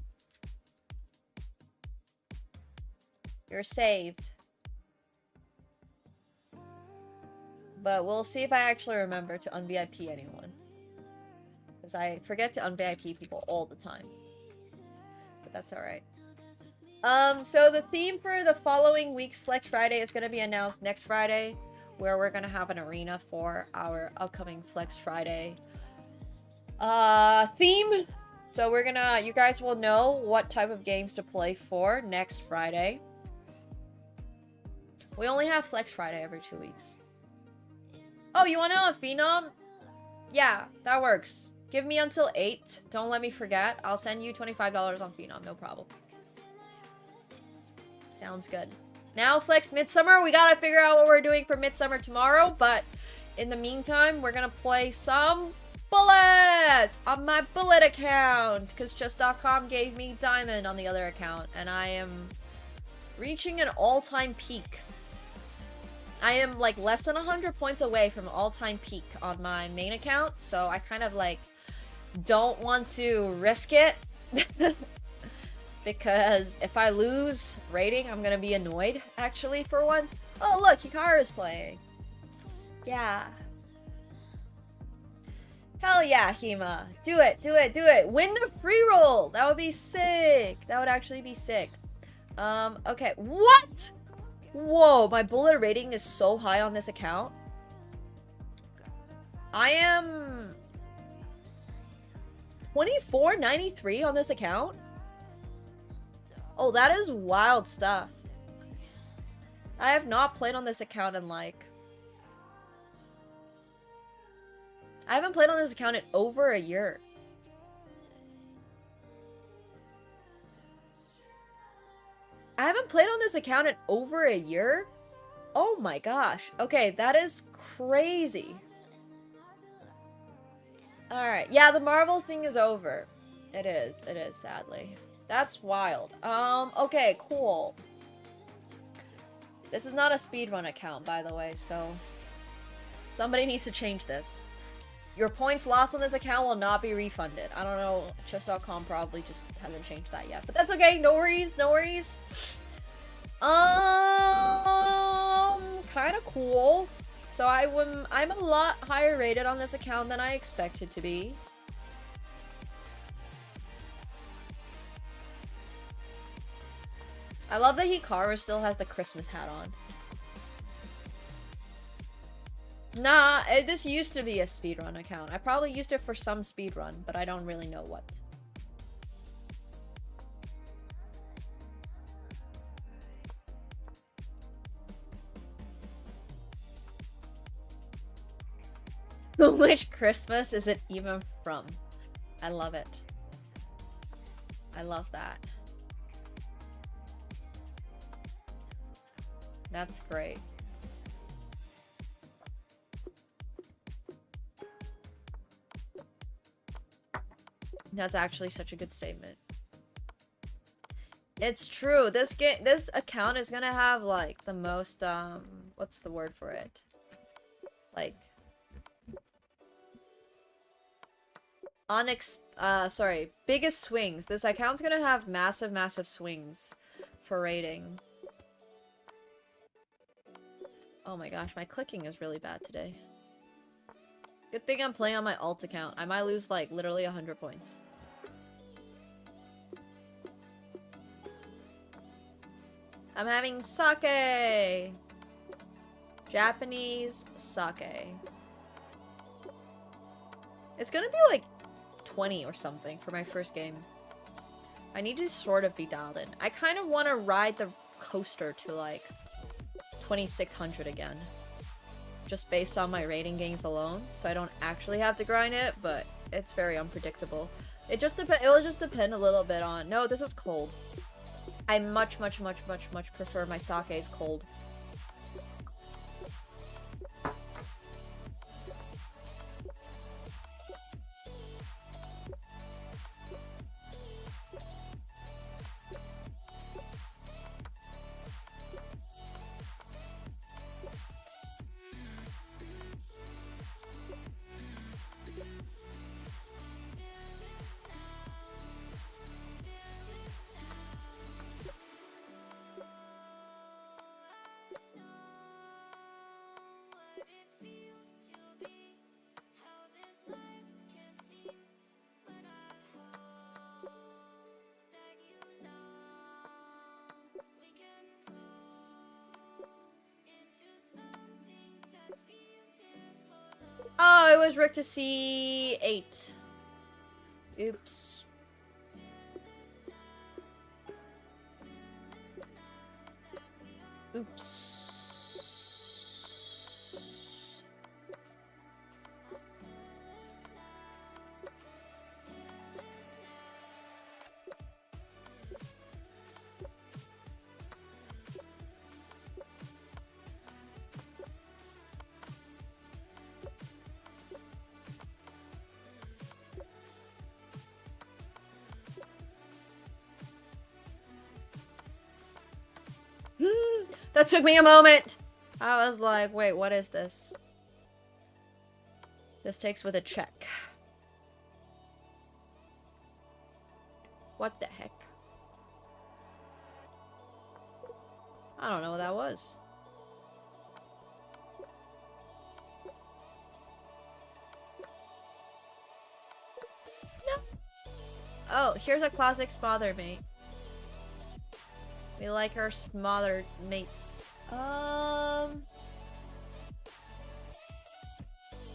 you're saved. But we'll see if I actually remember to un-VIP anyone. Because I forget to un-VIP people all the time. But that's alright. So the theme for the following week's Flex Friday is gonna be announced next Friday, where we're gonna have an arena for our upcoming Flex Friday theme. So you guys will know what type of games to play for next Friday. We only have Flex Friday every 2 weeks. Oh, you wanna know a Phenom? Yeah, that works. Give me until 8. Don't let me forget. I'll send you $25 on Phenom, no problem. Sounds good. Now, Flex Midsummer. We gotta figure out what we're doing for Midsummer tomorrow, but in the meantime, we're gonna play some Bullet on my Bullet account, because chess.com gave me Diamond on the other account, and I am reaching an all-time peak. I am like less than 100 points away from all-time peak on my main account, so I kind of like don't want to risk it. Because if I lose rating, I'm gonna be annoyed, actually, for once. Oh, look, Hikaru's playing. Yeah. Hell yeah, Hima. Do it, do it, do it. Win the free roll. That would be sick. That would actually be sick. Okay. What? Whoa, my bullet rating is so high on this account. I am 2493 on this account. Oh, that is wild stuff. I have not played on this account in like... I haven't played on this account in over a year. I haven't played on this account in over a year? Oh my gosh. Okay, that is crazy. Alright, yeah, the Marvel thing is over. It is, sadly. That's wild. Okay, cool. This is not a speedrun account, by the way, so... somebody needs to change this. Your points lost on this account will not be refunded. I don't know, chess.com probably just hasn't changed that yet. But that's okay, no worries, no worries. Kinda cool. So I'm a lot higher rated on this account than I expected to be. I love that Hikaru still has the Christmas hat on. Nah, this used to be a speedrun account. I probably used it for some speedrun, but I don't really know what. Which Christmas is it even from? I love it. I love that. That's great. That's actually such a good statement. It's true. This account is gonna have like the most what's the word for it? Like biggest swings. This account's gonna have massive swings for rating. Oh my gosh, my clicking is really bad today. Good thing I'm playing on my alt account. I might lose like literally 100 points. I'm having sake. Japanese sake. It's gonna be like 20 or something for my first game. I need to sort of be dialed in. I kind of want to ride the coaster to like 2600 again. Just based on my rating gains alone. So I don't actually have to grind it, but it's very unpredictable. It will just depend a little bit on... No, this is cold. I much prefer my sakes cold. it was Rick to C8. Oops. Oops. That took me a moment. I was like, wait, what is this? This takes with a check. What the heck? I don't know what that was. No. Oh, here's a classic smother mate. We like our smothered mates.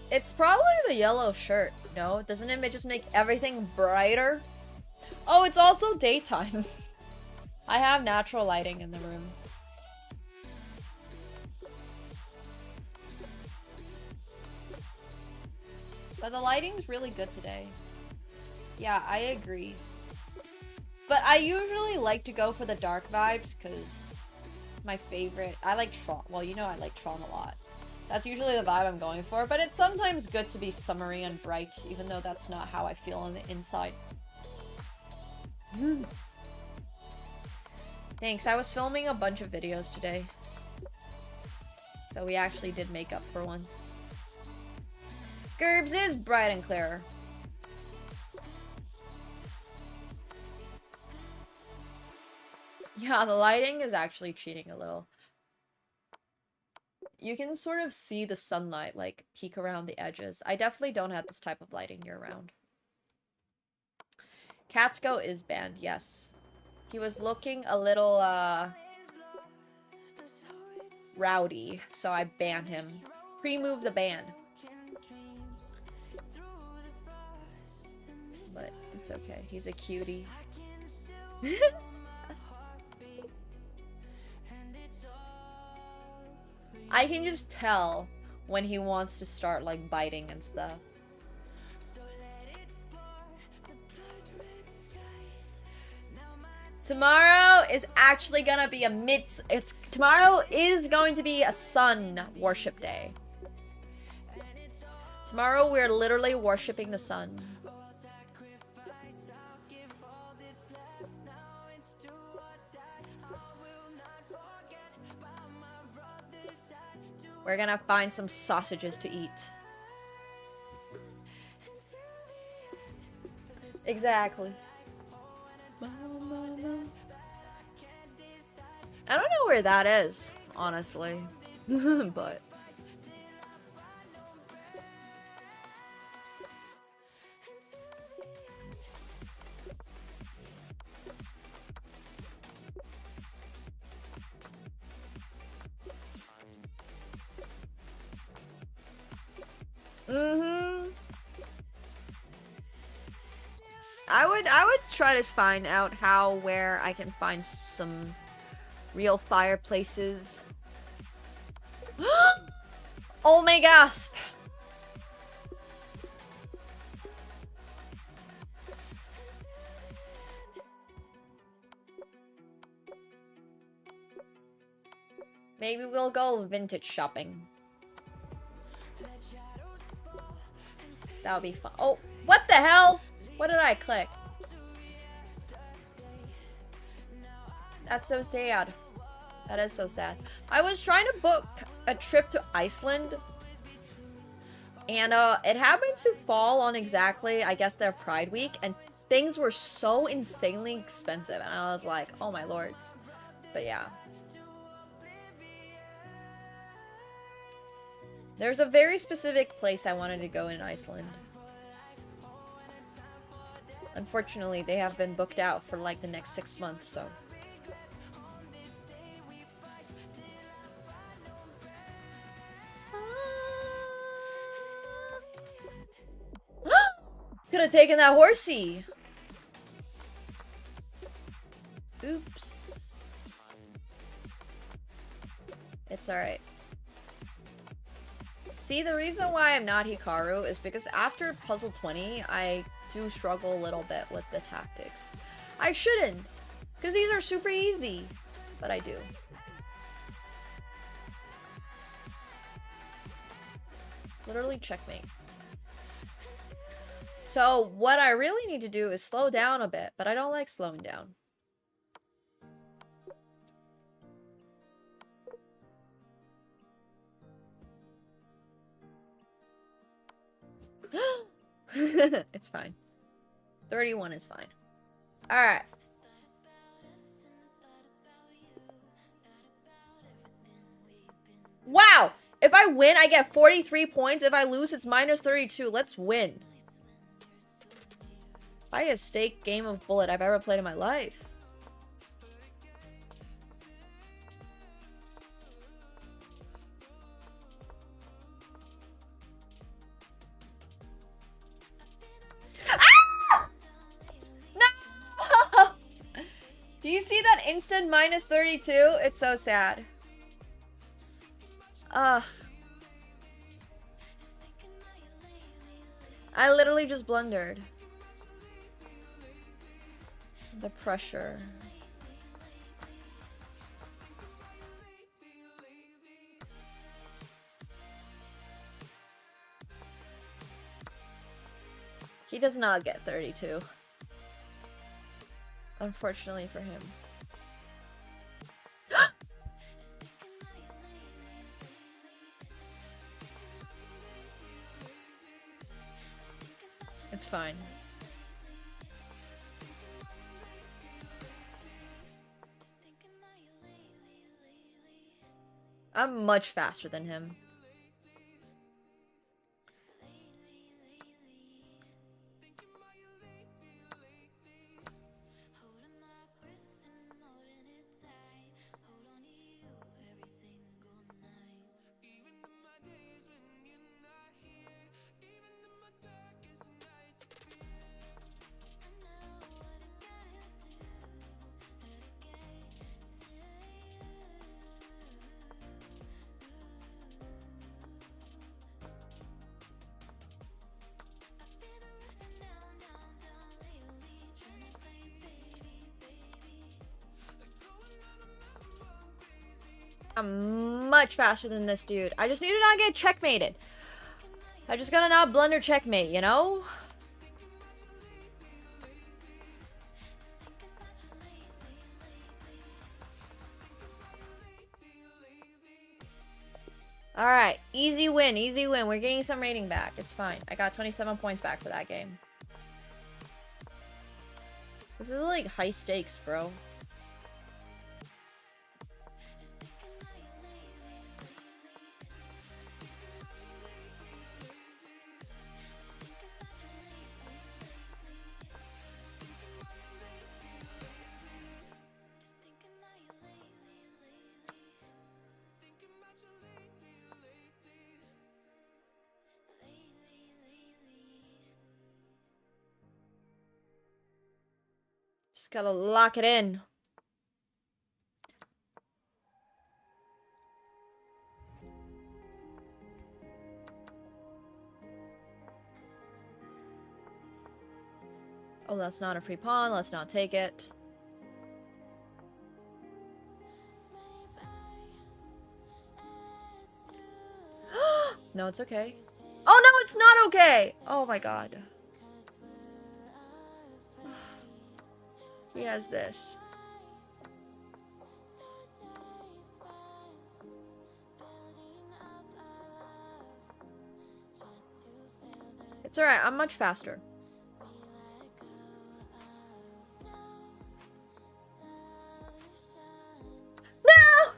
It's probably the yellow shirt. No, doesn't it just make everything brighter? Oh, it's also daytime. I have natural lighting in the room. But the lighting's really good today. Yeah, I agree. But I usually like to go for the dark vibes because my favorite... I like Tron. Well, you know I like Tron a lot. That's usually the vibe I'm going for. But it's sometimes good to be summery and bright, even though that's not how I feel on the inside. Thanks. I was filming a bunch of videos today. So we actually did make up for once. Gerbs is bright and clear. Yeah, the lighting is actually cheating a little. You can sort of see the sunlight, like, peek around the edges. I definitely don't have this type of lighting year-round. Katsko is banned, yes. He was looking a little, rowdy, so I banned him. Pre-move the ban. But it's okay, he's a cutie. I can just tell when he wants to start like biting and stuff. Tomorrow is actually gonna be tomorrow is going to be a sun worship day. Tomorrow we're literally worshiping the sun. We're gonna find some sausages to eat. Exactly. I don't know where that is, honestly. But I would try to find out where I can find some real fireplaces. Oh my gasp! Maybe we'll go vintage shopping. That would be fun. Oh, what the hell? What did I click? That's so sad. That is so sad. I was trying to book a trip to Iceland. And it happened to fall on exactly, I guess, their Pride Week. And things were so insanely expensive. And I was like, oh my lords. But yeah. There's a very specific place I wanted to go in Iceland. Unfortunately, they have been booked out for like the next 6 months, so. Could have taken that horsey. Oops. It's alright. See, the reason why I'm not Hikaru is because after puzzle 20, I do struggle a little bit with the tactics. I shouldn't, because these are super easy, but I do. Literally checkmate. So what I really need to do is slow down a bit, but I don't like slowing down. It's fine. 31 is fine. Alright. Wow! If I win, I get 43 points. If I lose, it's minus 32. Let's win. Highest stake game of bullet I've ever played in my life. Ah! No! Do you see that instant minus 32? It's so sad. Ugh. I literally just blundered. The pressure. He does not get 32. Unfortunately for him. It's fine. I'm much faster than him. I'm much faster than this dude. I just need to not get checkmated. I just gotta not blunder checkmate, you know? Alright, easy win, easy win. We're getting some rating back. It's fine. I got 27 points back for that game. This is like high stakes, bro. Just gotta lock it in. Oh, that's not a free pawn. Let's not take it. No, it's okay. Oh, no, it's not okay. Oh, my God. He has this. It's alright, I'm much faster. No!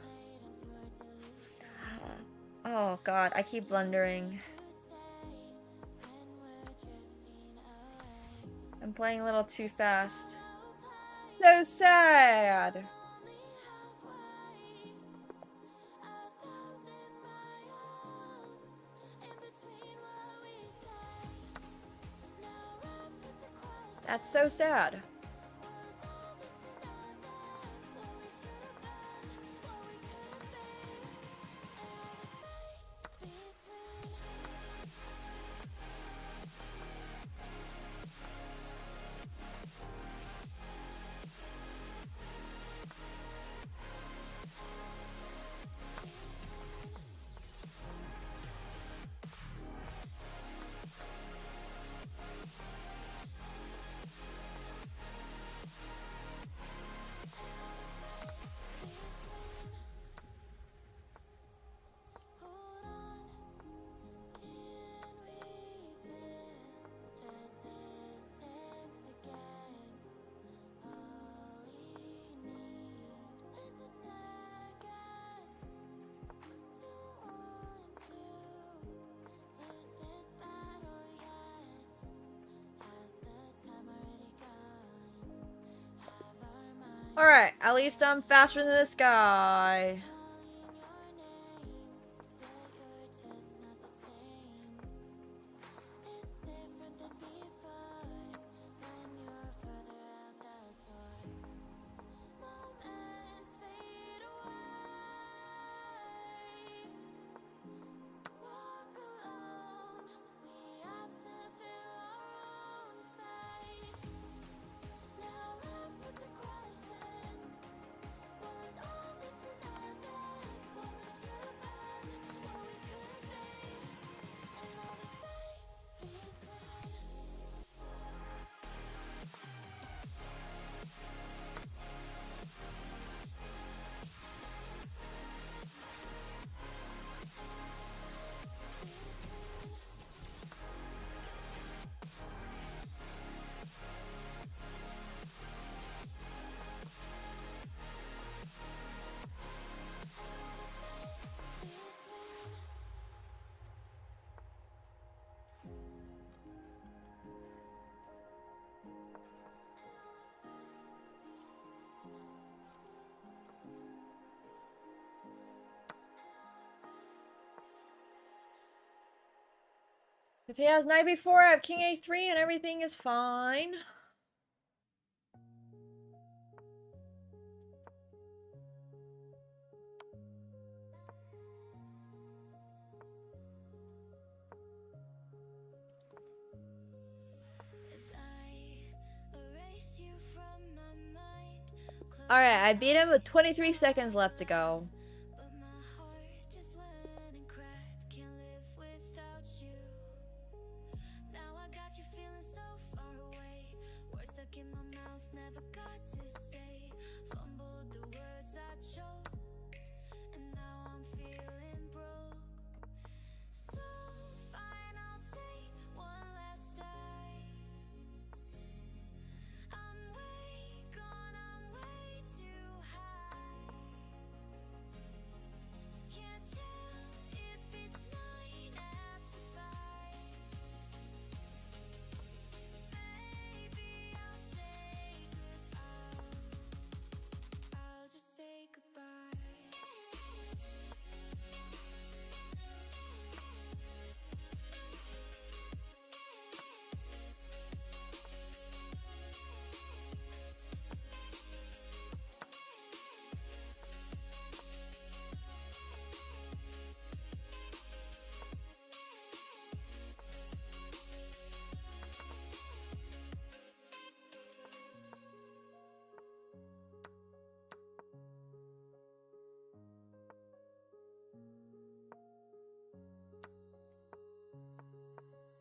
Oh god, I keep blundering. I'm playing a little too fast. So sad. That's so sad. Alright, at least I'm faster than this guy. If he has knight b4, I have king a3 and everything is fine. Alright, I beat him with 23 seconds left to go.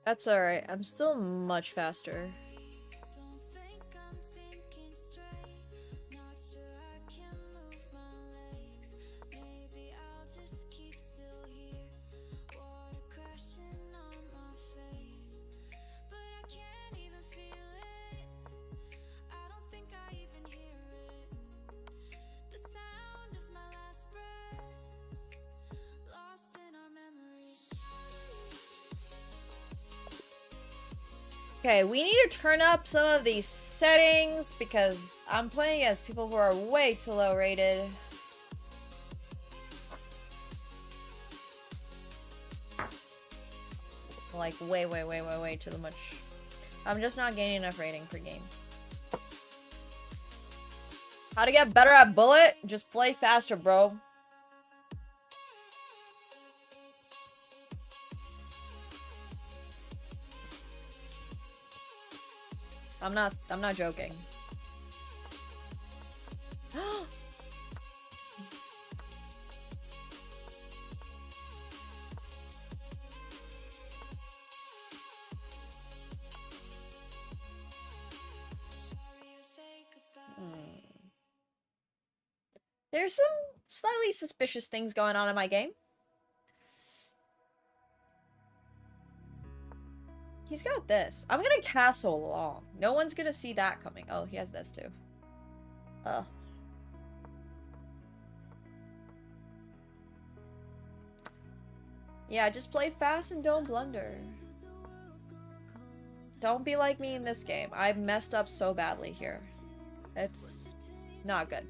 That's alright, I'm still much faster. Okay, we need to turn up some of these settings because I'm playing as people who are way too low rated. Like way too much. I'm just not gaining enough rating per game. How to get better at bullet? Just play faster, bro. I'm not joking. There's some slightly suspicious things going on in my game. He's got this. I'm gonna castle along. No one's gonna see that coming. Oh, he has this too. Ugh. Yeah, just play fast and don't blunder. Don't be like me in this game. I messed up so badly here. It's not good.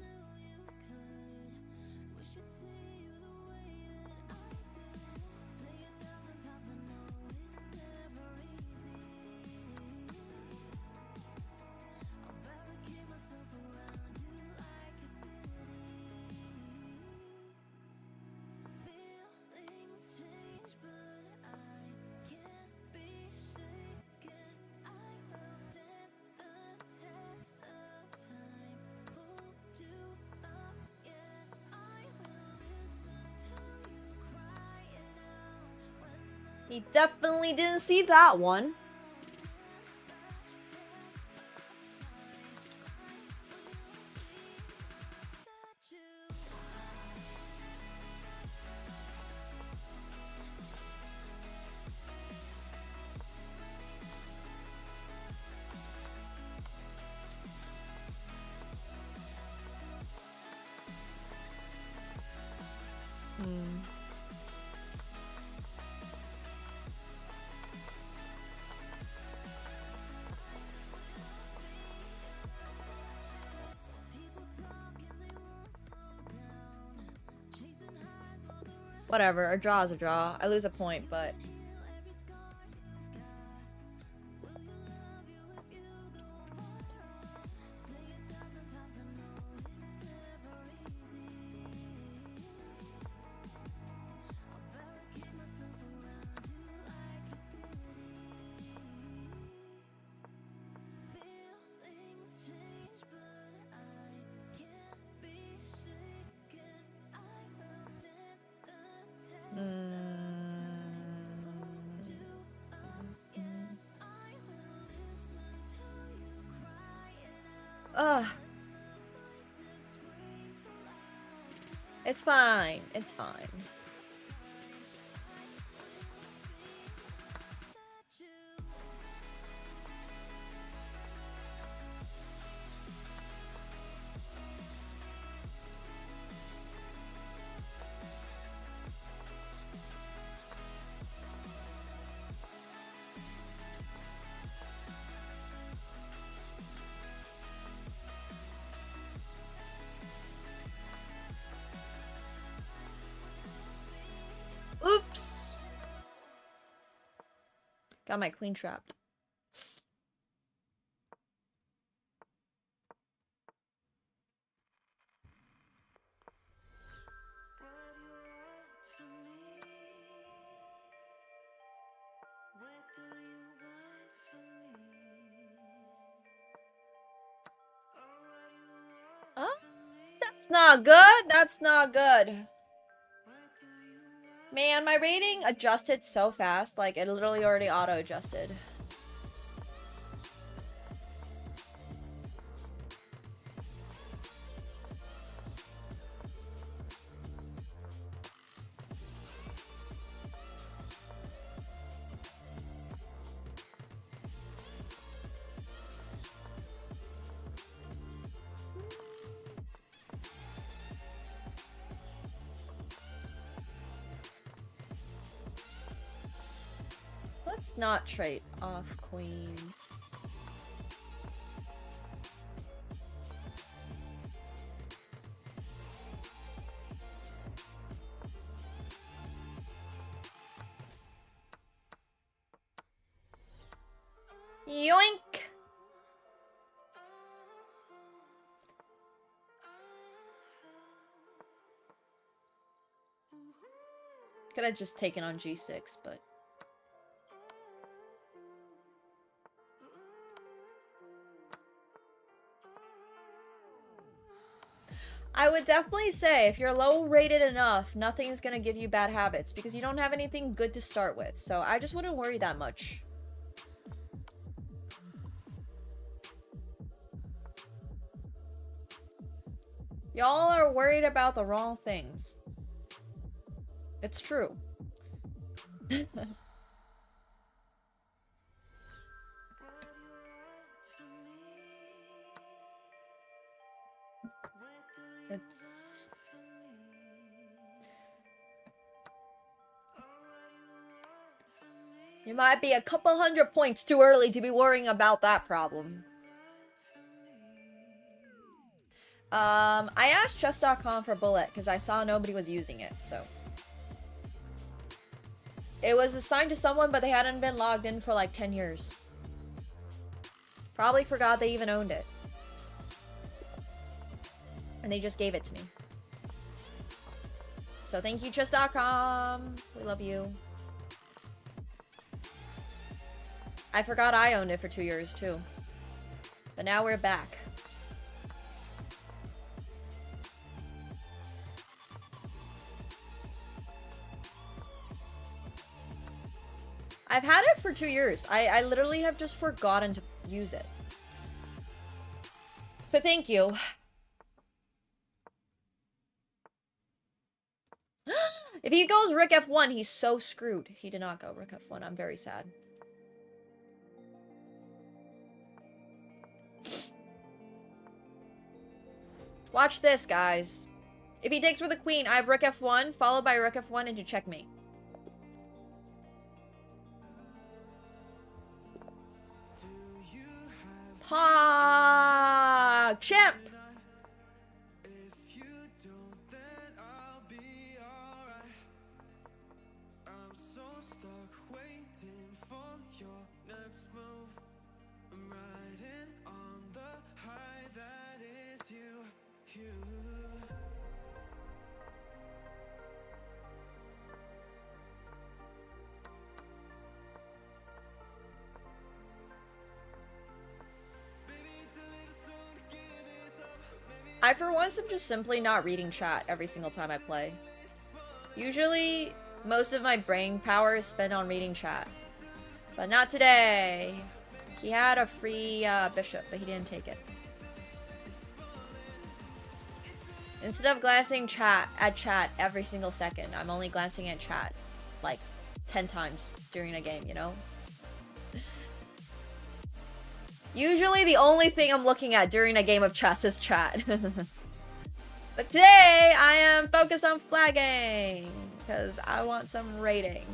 He definitely didn't see that one. Whatever, a draw is a draw. I lose a point, but... Ugh. It's fine. It's fine. Oops. Got my queen trapped. Huh? That's not good. That's not good. Man, my rating adjusted so fast, like it literally already auto-adjusted. Let's not trade off queens. Yoink! Could have just taken on G6, but... I would definitely say if you're low rated enough, nothing's gonna give you bad habits because you don't have anything good to start with. So I just wouldn't worry that much. Y'all are worried about the wrong things. It's true. It's... You might be a couple hundred points too early to be worrying about that problem. I asked chess.com for Bullet because I saw nobody was using it, so. It was assigned to someone, but they hadn't been logged in for like 10 years. Probably forgot they even owned it. And they just gave it to me. So thank you, chess.com. We love you. I forgot I owned it for 2 years too. But now we're back. I've had it for 2 years. I literally have just forgotten to use it. But thank you. If he goes Rook F1, he's so screwed. He did not go Rook F1. I'm very sad. Watch this, guys. If he takes with a queen, I have Rook F1, followed by Rook F1 into checkmate. Pog! Champ! I, for once, am just simply not reading chat every single time I play. Usually, most of my brain power is spent on reading chat. But not today. He had a free bishop, but he didn't take it. Instead of glancing at chat every single second, I'm only glancing at chat like 10 times during a game, you know? Usually the only thing I'm looking at during a game of chess is chat. But today, I am focused on flagging, because I want some rating.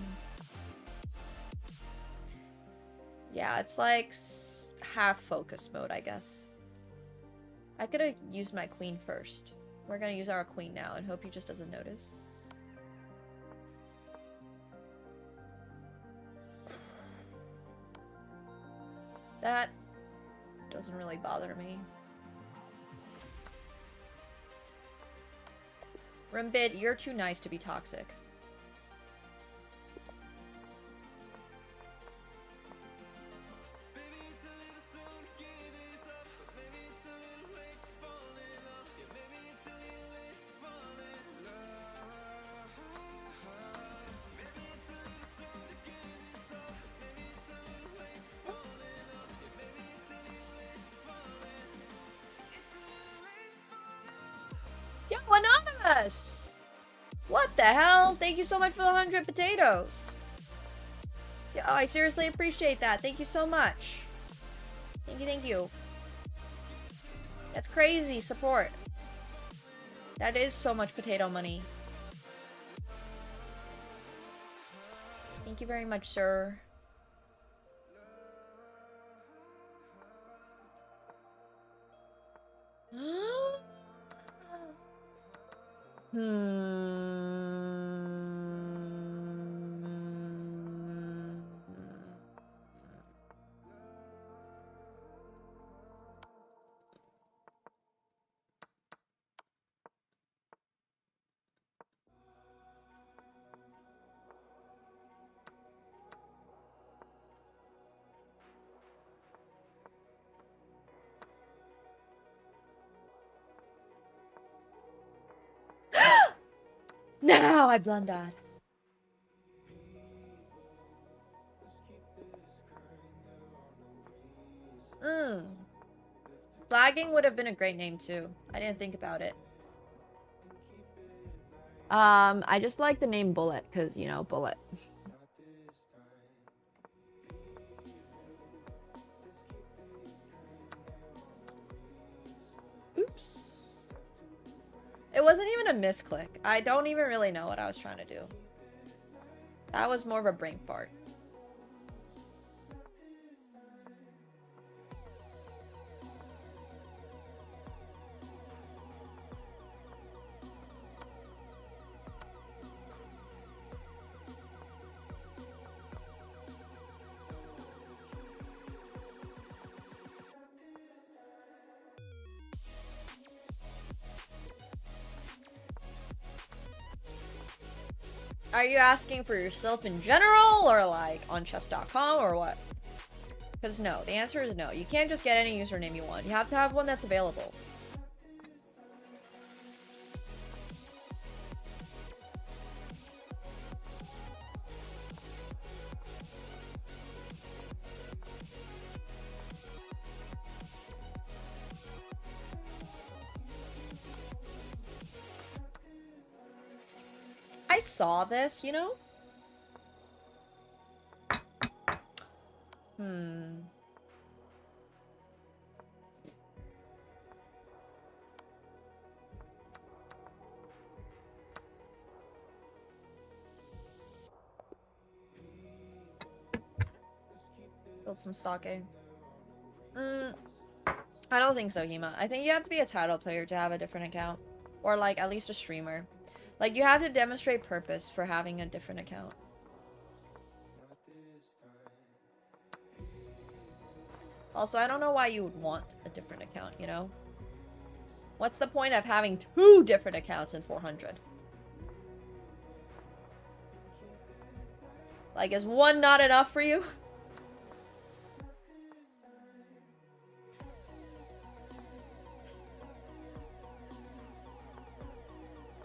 Yeah, it's like half focus mode, I guess. I could have used my queen first. We're gonna use our queen now and hope he just doesn't notice. That doesn't really bother me. Rimbid, you're too nice to be toxic. Yo, Anonymous! What the hell? Thank you so much for the 100 potatoes. Yo, I seriously appreciate that. Thank you so much. Thank you, thank you. That's crazy support. That is so much potato money. Thank you very much, sir. No, I blundered. Flagging would have been a great name too. I didn't think about it. I just like the name Bullet because, you know, Bullet. Oops. It wasn't even a misclick. I don't even really know what I was trying to do. That was more of a brain fart. Are you asking for yourself in general, or like on chess.com, or what? Because no, the answer is no. You can't just get any username you want. You have to have one that's available. I saw this, you know? Build some sake. I don't think so, Hima. I think you have to be a title player to have a different account. Or, like, at least a streamer. Like, you have to demonstrate purpose for having a different account. Also, I don't know why you would want a different account, you know? What's the point of having 2 different accounts in 400? Like, is one not enough for you?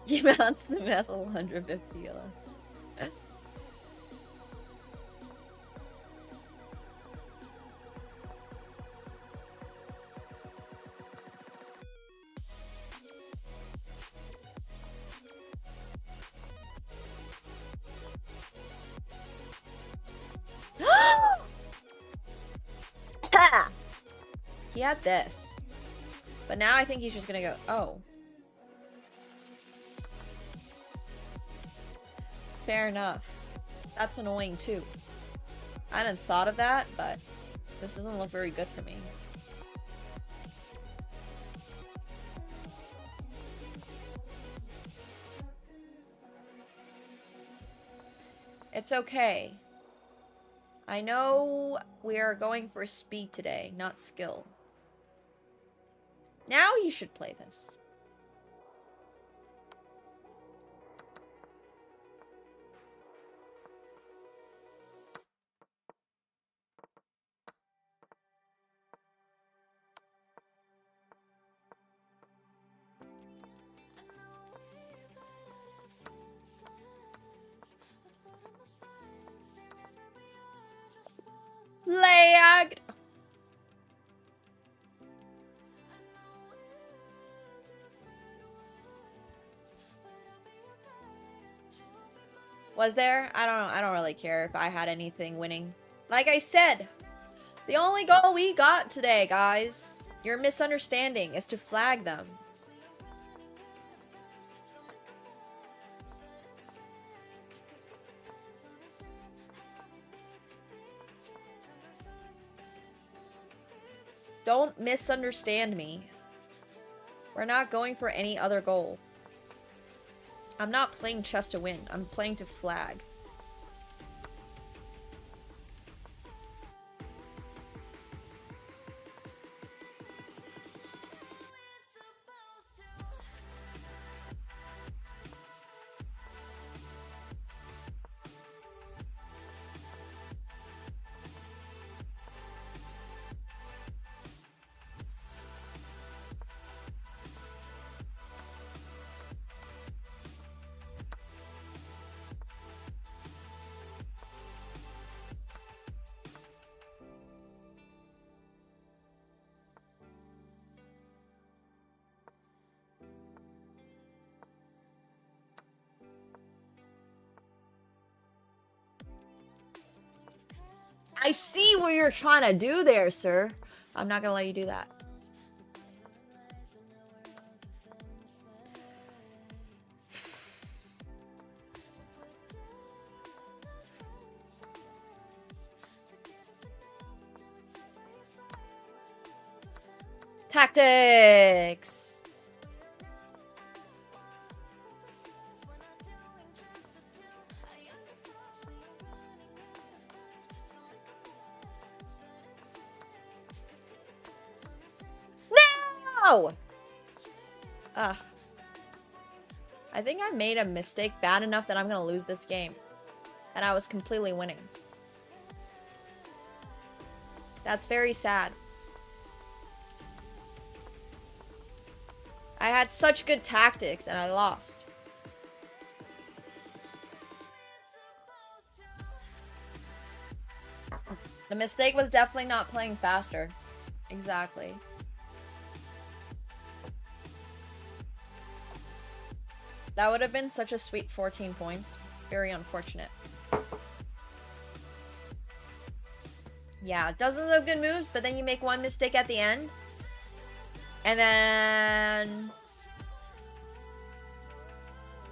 He mounts the metal 150 kilo. He had this. But now I think he's just gonna go, oh. Fair enough. That's annoying too. I hadn't thought of that, but this doesn't look very good for me. It's okay. I know we are going for speed today, not skill. Now he should play this. Lag. Was there? I don't know. I don't really care if I had anything winning. Like I said, the only goal we got today, guys, your misunderstanding, is to flag them. Don't misunderstand me. We're not going for any other goal. I'm not playing chess to win. I'm playing to flag. I see what you're trying to do there, sir. I'm not gonna let you do that. Tactics. No! Ugh. I think I made a mistake bad enough that I'm gonna lose this game. And I was completely winning. That's very sad. I had such good tactics and I lost. The mistake was definitely not playing faster. Exactly. That would have been such a sweet 14 points. Very unfortunate. Yeah, dozens of good moves, but then you make one mistake at the end. And then...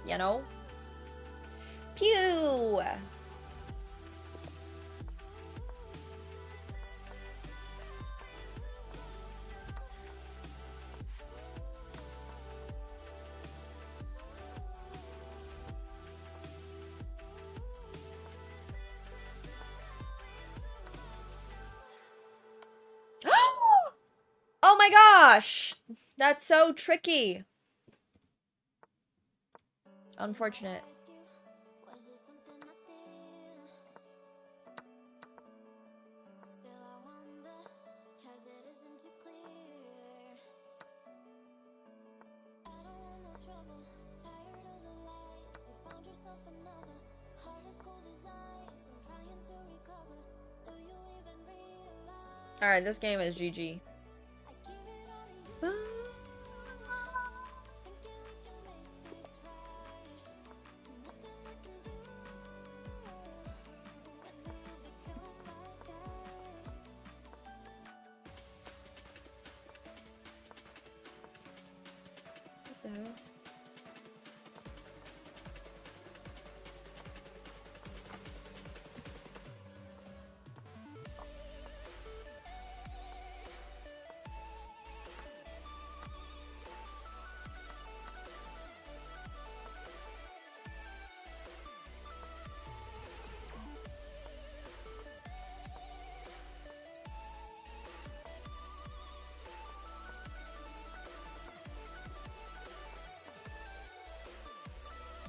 You know? Pew! Oh my gosh! That's so tricky. Unfortunate. Alright, this game is GG.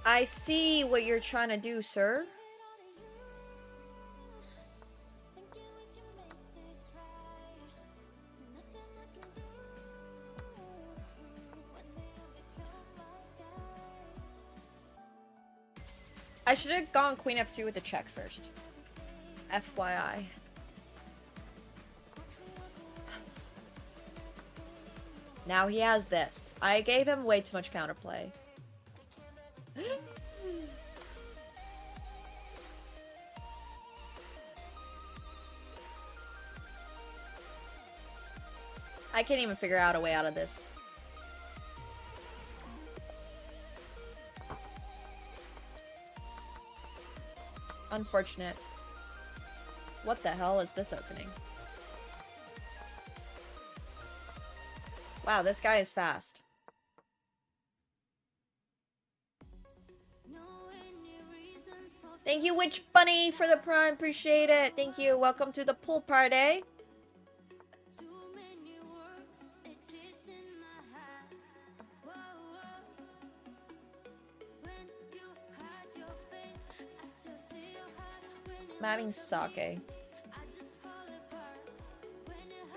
I see what you're trying to do, sir. I should have gone Queen F2 with the check first. FYI. Now he has this. I gave him way too much counterplay. I can't even figure out a way out of this. Unfortunate. What the hell is this opening? Wow, this guy is fast. Thank you, Witch Bunny, for the prime. Appreciate it. Thank you. Welcome to the pool party. I'm having sake.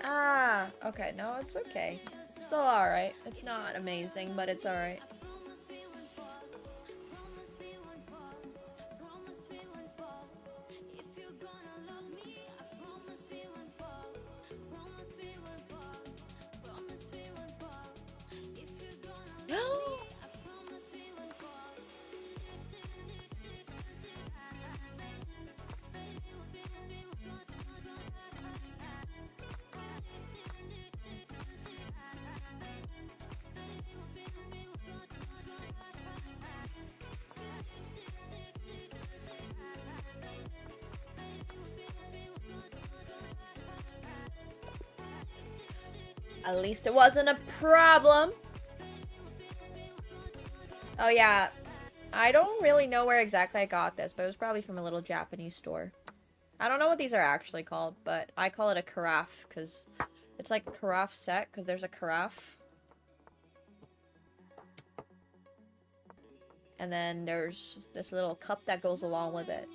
Ah, okay. No, it's okay. It's still alright. It's not amazing, but it's alright. At least it wasn't a problem. Oh yeah, I don't really know where exactly I got this, but it was probably from a little Japanese store. I don't know what these are actually called, but I call it a carafe because it's like a carafe set because there's a carafe. And then there's this little cup that goes along with it.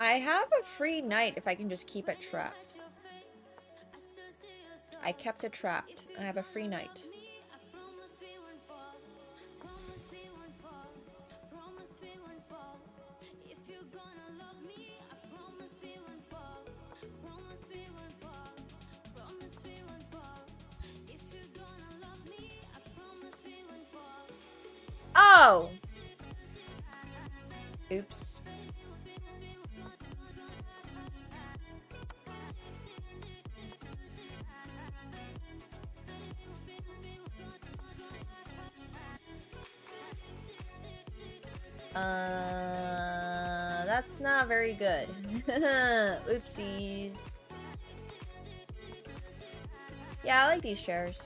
I have a free night if I can just keep it trapped. I kept it trapped. I have a free night. Oh! Oops. That's not very good. Oopsies. Yeah, I like these chairs.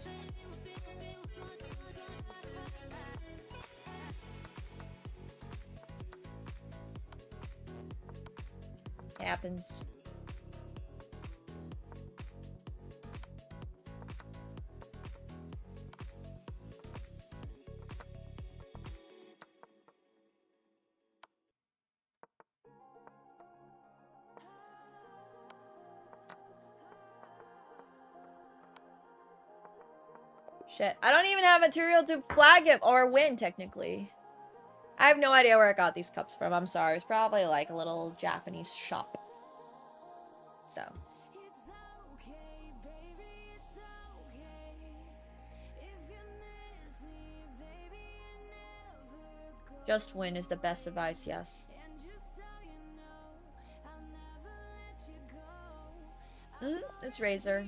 Happens. Shit, I don't even have material to flag him or win, technically. I have no idea where I got these cups from. I'm sorry. It's probably like a little Japanese shop. So. Just win is the best advice, yes. It's Razor.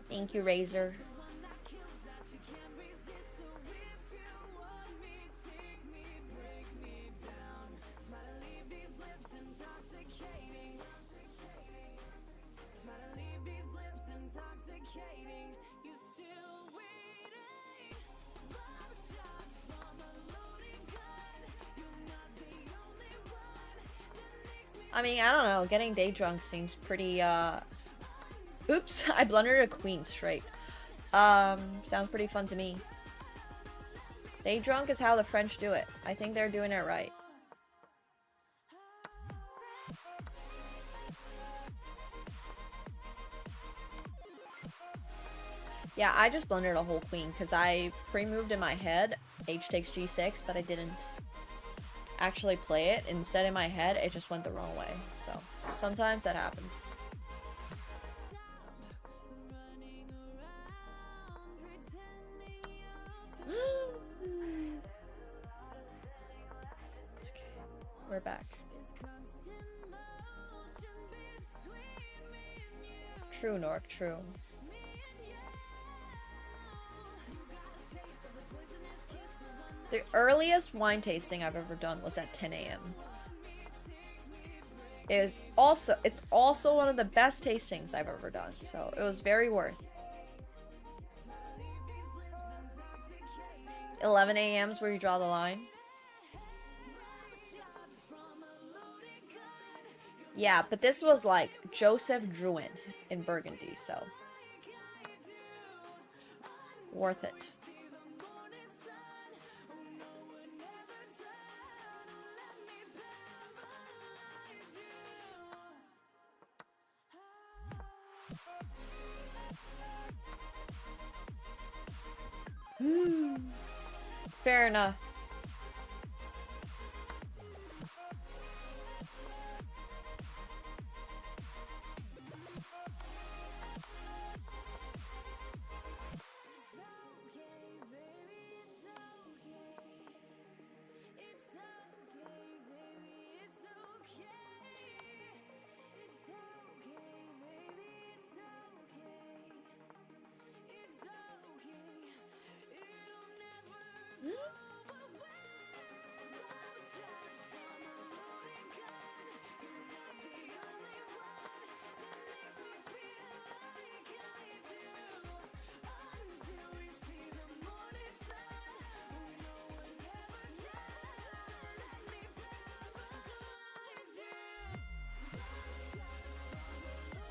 Thank you, Razor. I mean, I don't know. Getting day drunk seems pretty, Oops, I blundered a queen straight. Sounds pretty fun to me. Day drunk is how the French do it. I think they're doing it right. Yeah, I just blundered a whole queen because I pre-moved in my head h takes g6, but I didn't actually play it. Instead, in my head, it just went the wrong way. So, sometimes that happens. It's okay. We're back. True, Nork, true. The earliest wine tasting I've ever done was at 10 a.m. It's also one of the best tastings I've ever done, so it was very worth. 11 a.m. is where you draw the line. Yeah, but this was like Joseph Drouin in Burgundy, so worth it. Fair enough.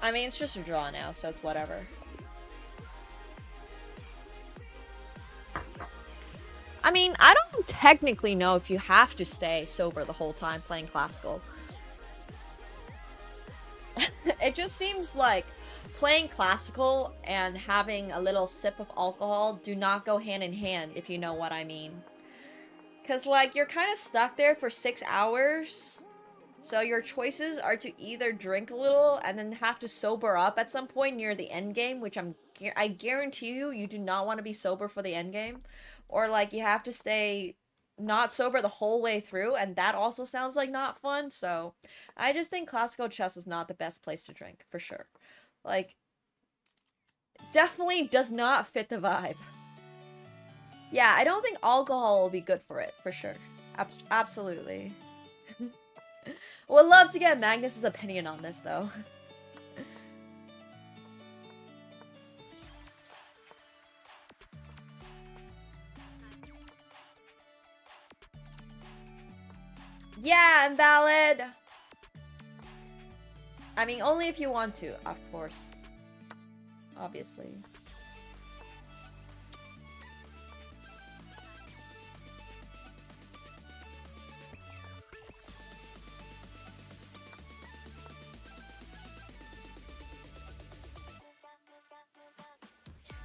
I mean, it's just a draw now, so it's whatever. I mean, I don't technically know if you have to stay sober the whole time playing classical. It just seems like playing classical and having a little sip of alcohol do not go hand in hand, if you know what I mean. Because, like, you're kind of stuck there for 6 hours. So your choices are to either drink a little and then have to sober up at some point near the end game, which I guarantee you do not want to be sober for the end game. Or, like, you have to stay not sober the whole way through, and that also sounds like not fun. So I just think classical chess is not the best place to drink, for sure. Like, definitely does not fit the vibe. Yeah, I don't think alcohol will be good for it, for sure. Absolutely. Would love to get Magnus's opinion on this, though. Yeah, invalid! I mean, only if you want to, of course. Obviously.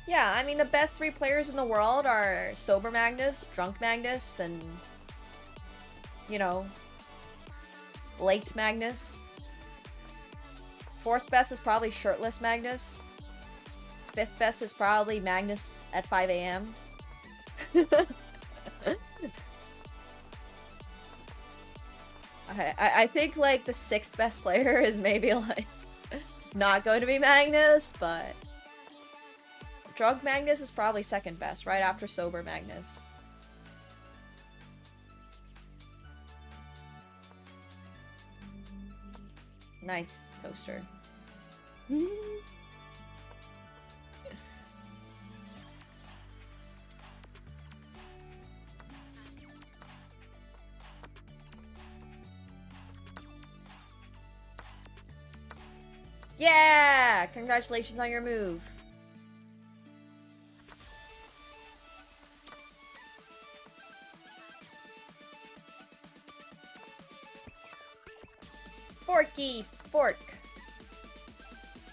Yeah, I mean, the best 3 players in the world are Sober Magnus, Drunk Magnus, and, you know, Late Magnus. 4th best is probably Shirtless Magnus. 5th best is probably Magnus at 5 a.m. I think, like, the 6th best player is maybe, like, not going to be Magnus, but Drunk Magnus is probably 2nd best, right after Sober Magnus. Nice, Toaster. Yeah! Congratulations on your move. Forky Fork.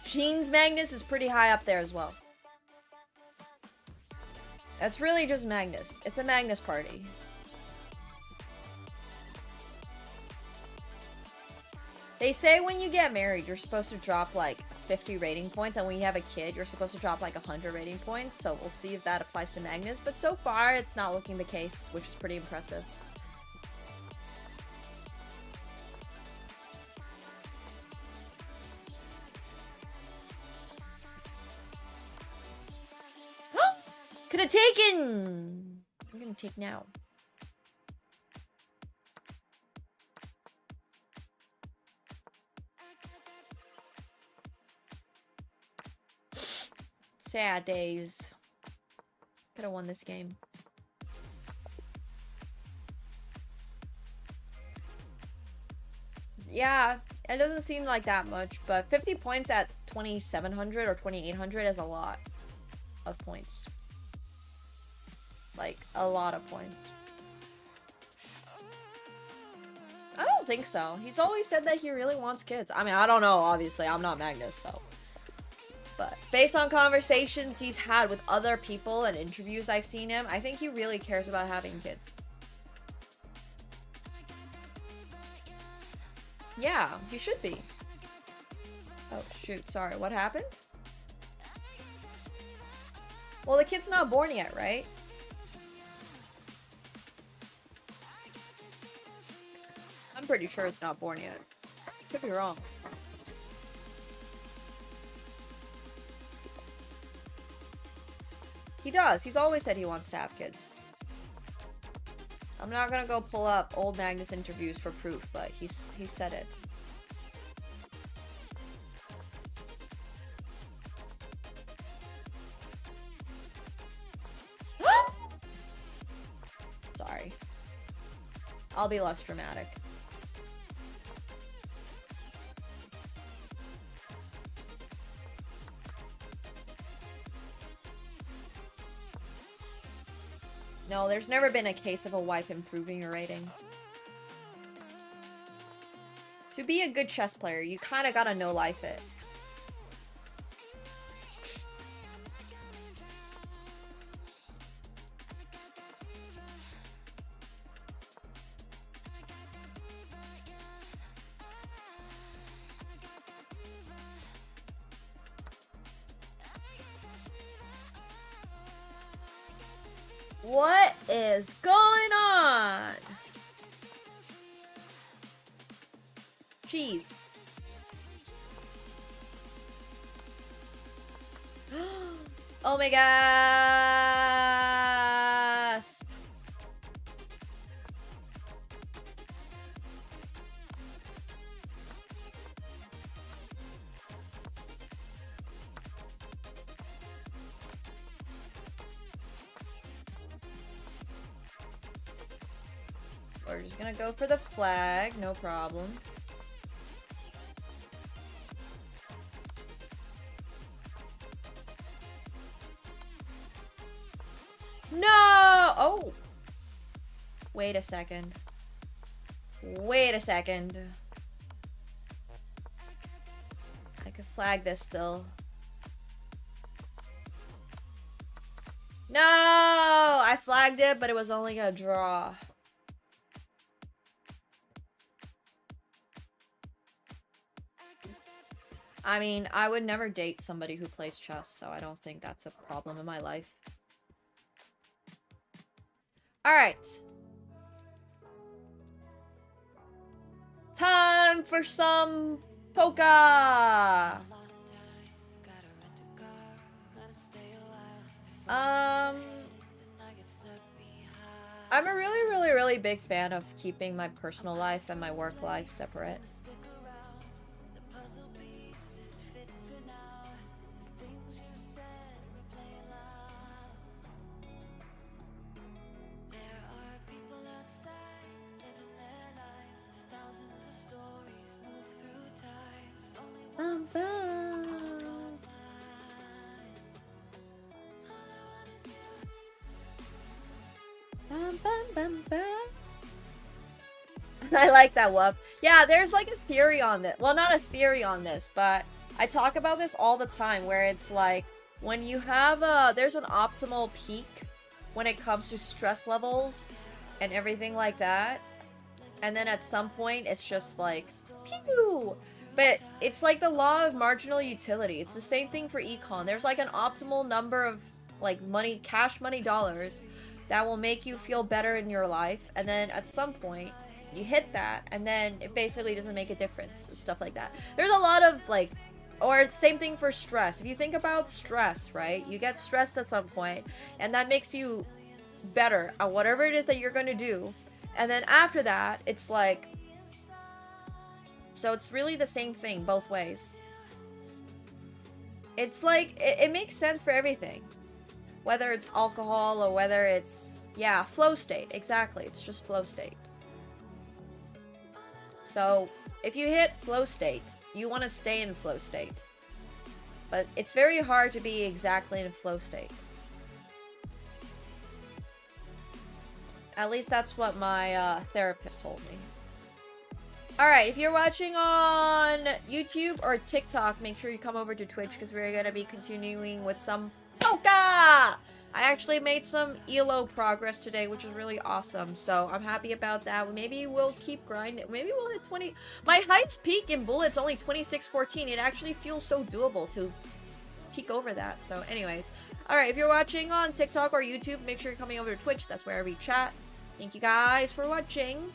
Jeans Magnus is pretty high up there as well. That's really just Magnus. It's a Magnus party. They say when you get married, you're supposed to drop like 50 rating points, and when you have a kid, you're supposed to drop like 100 rating points, so we'll see if that applies to Magnus, but so far, it's not looking the case, which is pretty impressive. Could have taken! I'm gonna take now. Sad days. Could have won this game. Yeah, it doesn't seem like that much, but 50 points at 2,700 or 2,800 is a lot of points. Like, a lot of points. I don't think so. He's always said that he really wants kids. I mean, I don't know, obviously. I'm not Magnus, so. But based on conversations he's had with other people and interviews I've seen him, I think he really cares about having kids. Yeah, he should be. Oh, shoot. Sorry, what happened? Well, the kid's not born yet, right? I'm pretty sure it's not born yet. Could be wrong. He does. He's always said he wants to have kids. I'm not gonna go pull up old Magnus interviews for proof, but he said it. Sorry. I'll be less dramatic. No, there's never been a case of a wife improving your rating. To be a good chess player, you kind of gotta know life it. What is going on? Jeez. Oh my gasp. We're just gonna go for the flag, no problem. No! Oh! Wait a second. Wait a second. I could flag this still. No! I flagged it, but it was only a draw. I mean, I would never date somebody who plays chess, so I don't think that's a problem in my life. Alright. Time for some polka! I'm a really big fan of keeping my personal life and my work life separate. I like that, Wub. Yeah, there's like a theory on this. Well, not a theory on this, but I talk about this all the time where it's like when you have there's an optimal peak when it comes to stress levels and everything like that. And then at some point it's just like pew! But it's like the law of marginal utility. It's the same thing for econ. There's like an optimal number of like money, cash money dollars that will make you feel better in your life. And then at some point you hit that and then it basically doesn't make a difference. Stuff like that. There's a lot of like, or same thing for stress. If you think about stress, right? You get stressed at some point and that makes you better at whatever it is that you're going to do. And then after that, it's like, so it's really the same thing both ways. It's like, it makes sense for everything. Whether it's alcohol or whether it's, yeah, flow state. Exactly. It's just flow state. So if you hit flow state, you want to stay in flow state. But it's very hard to be exactly in flow state. At least that's what my therapist told me. Alright, if you're watching on YouTube or TikTok, make sure you come over to Twitch because we're going to be continuing with some polka! I actually made some ELO progress today, which is really awesome. So I'm happy about that. Maybe we'll keep grinding. Maybe we'll hit 20. My highest peak in Bullet's only 26:14. It actually feels so doable to peek over that. So anyways. Alright, if you're watching on TikTok or YouTube, make sure you're coming over to Twitch. That's where we chat. Thank you guys for watching.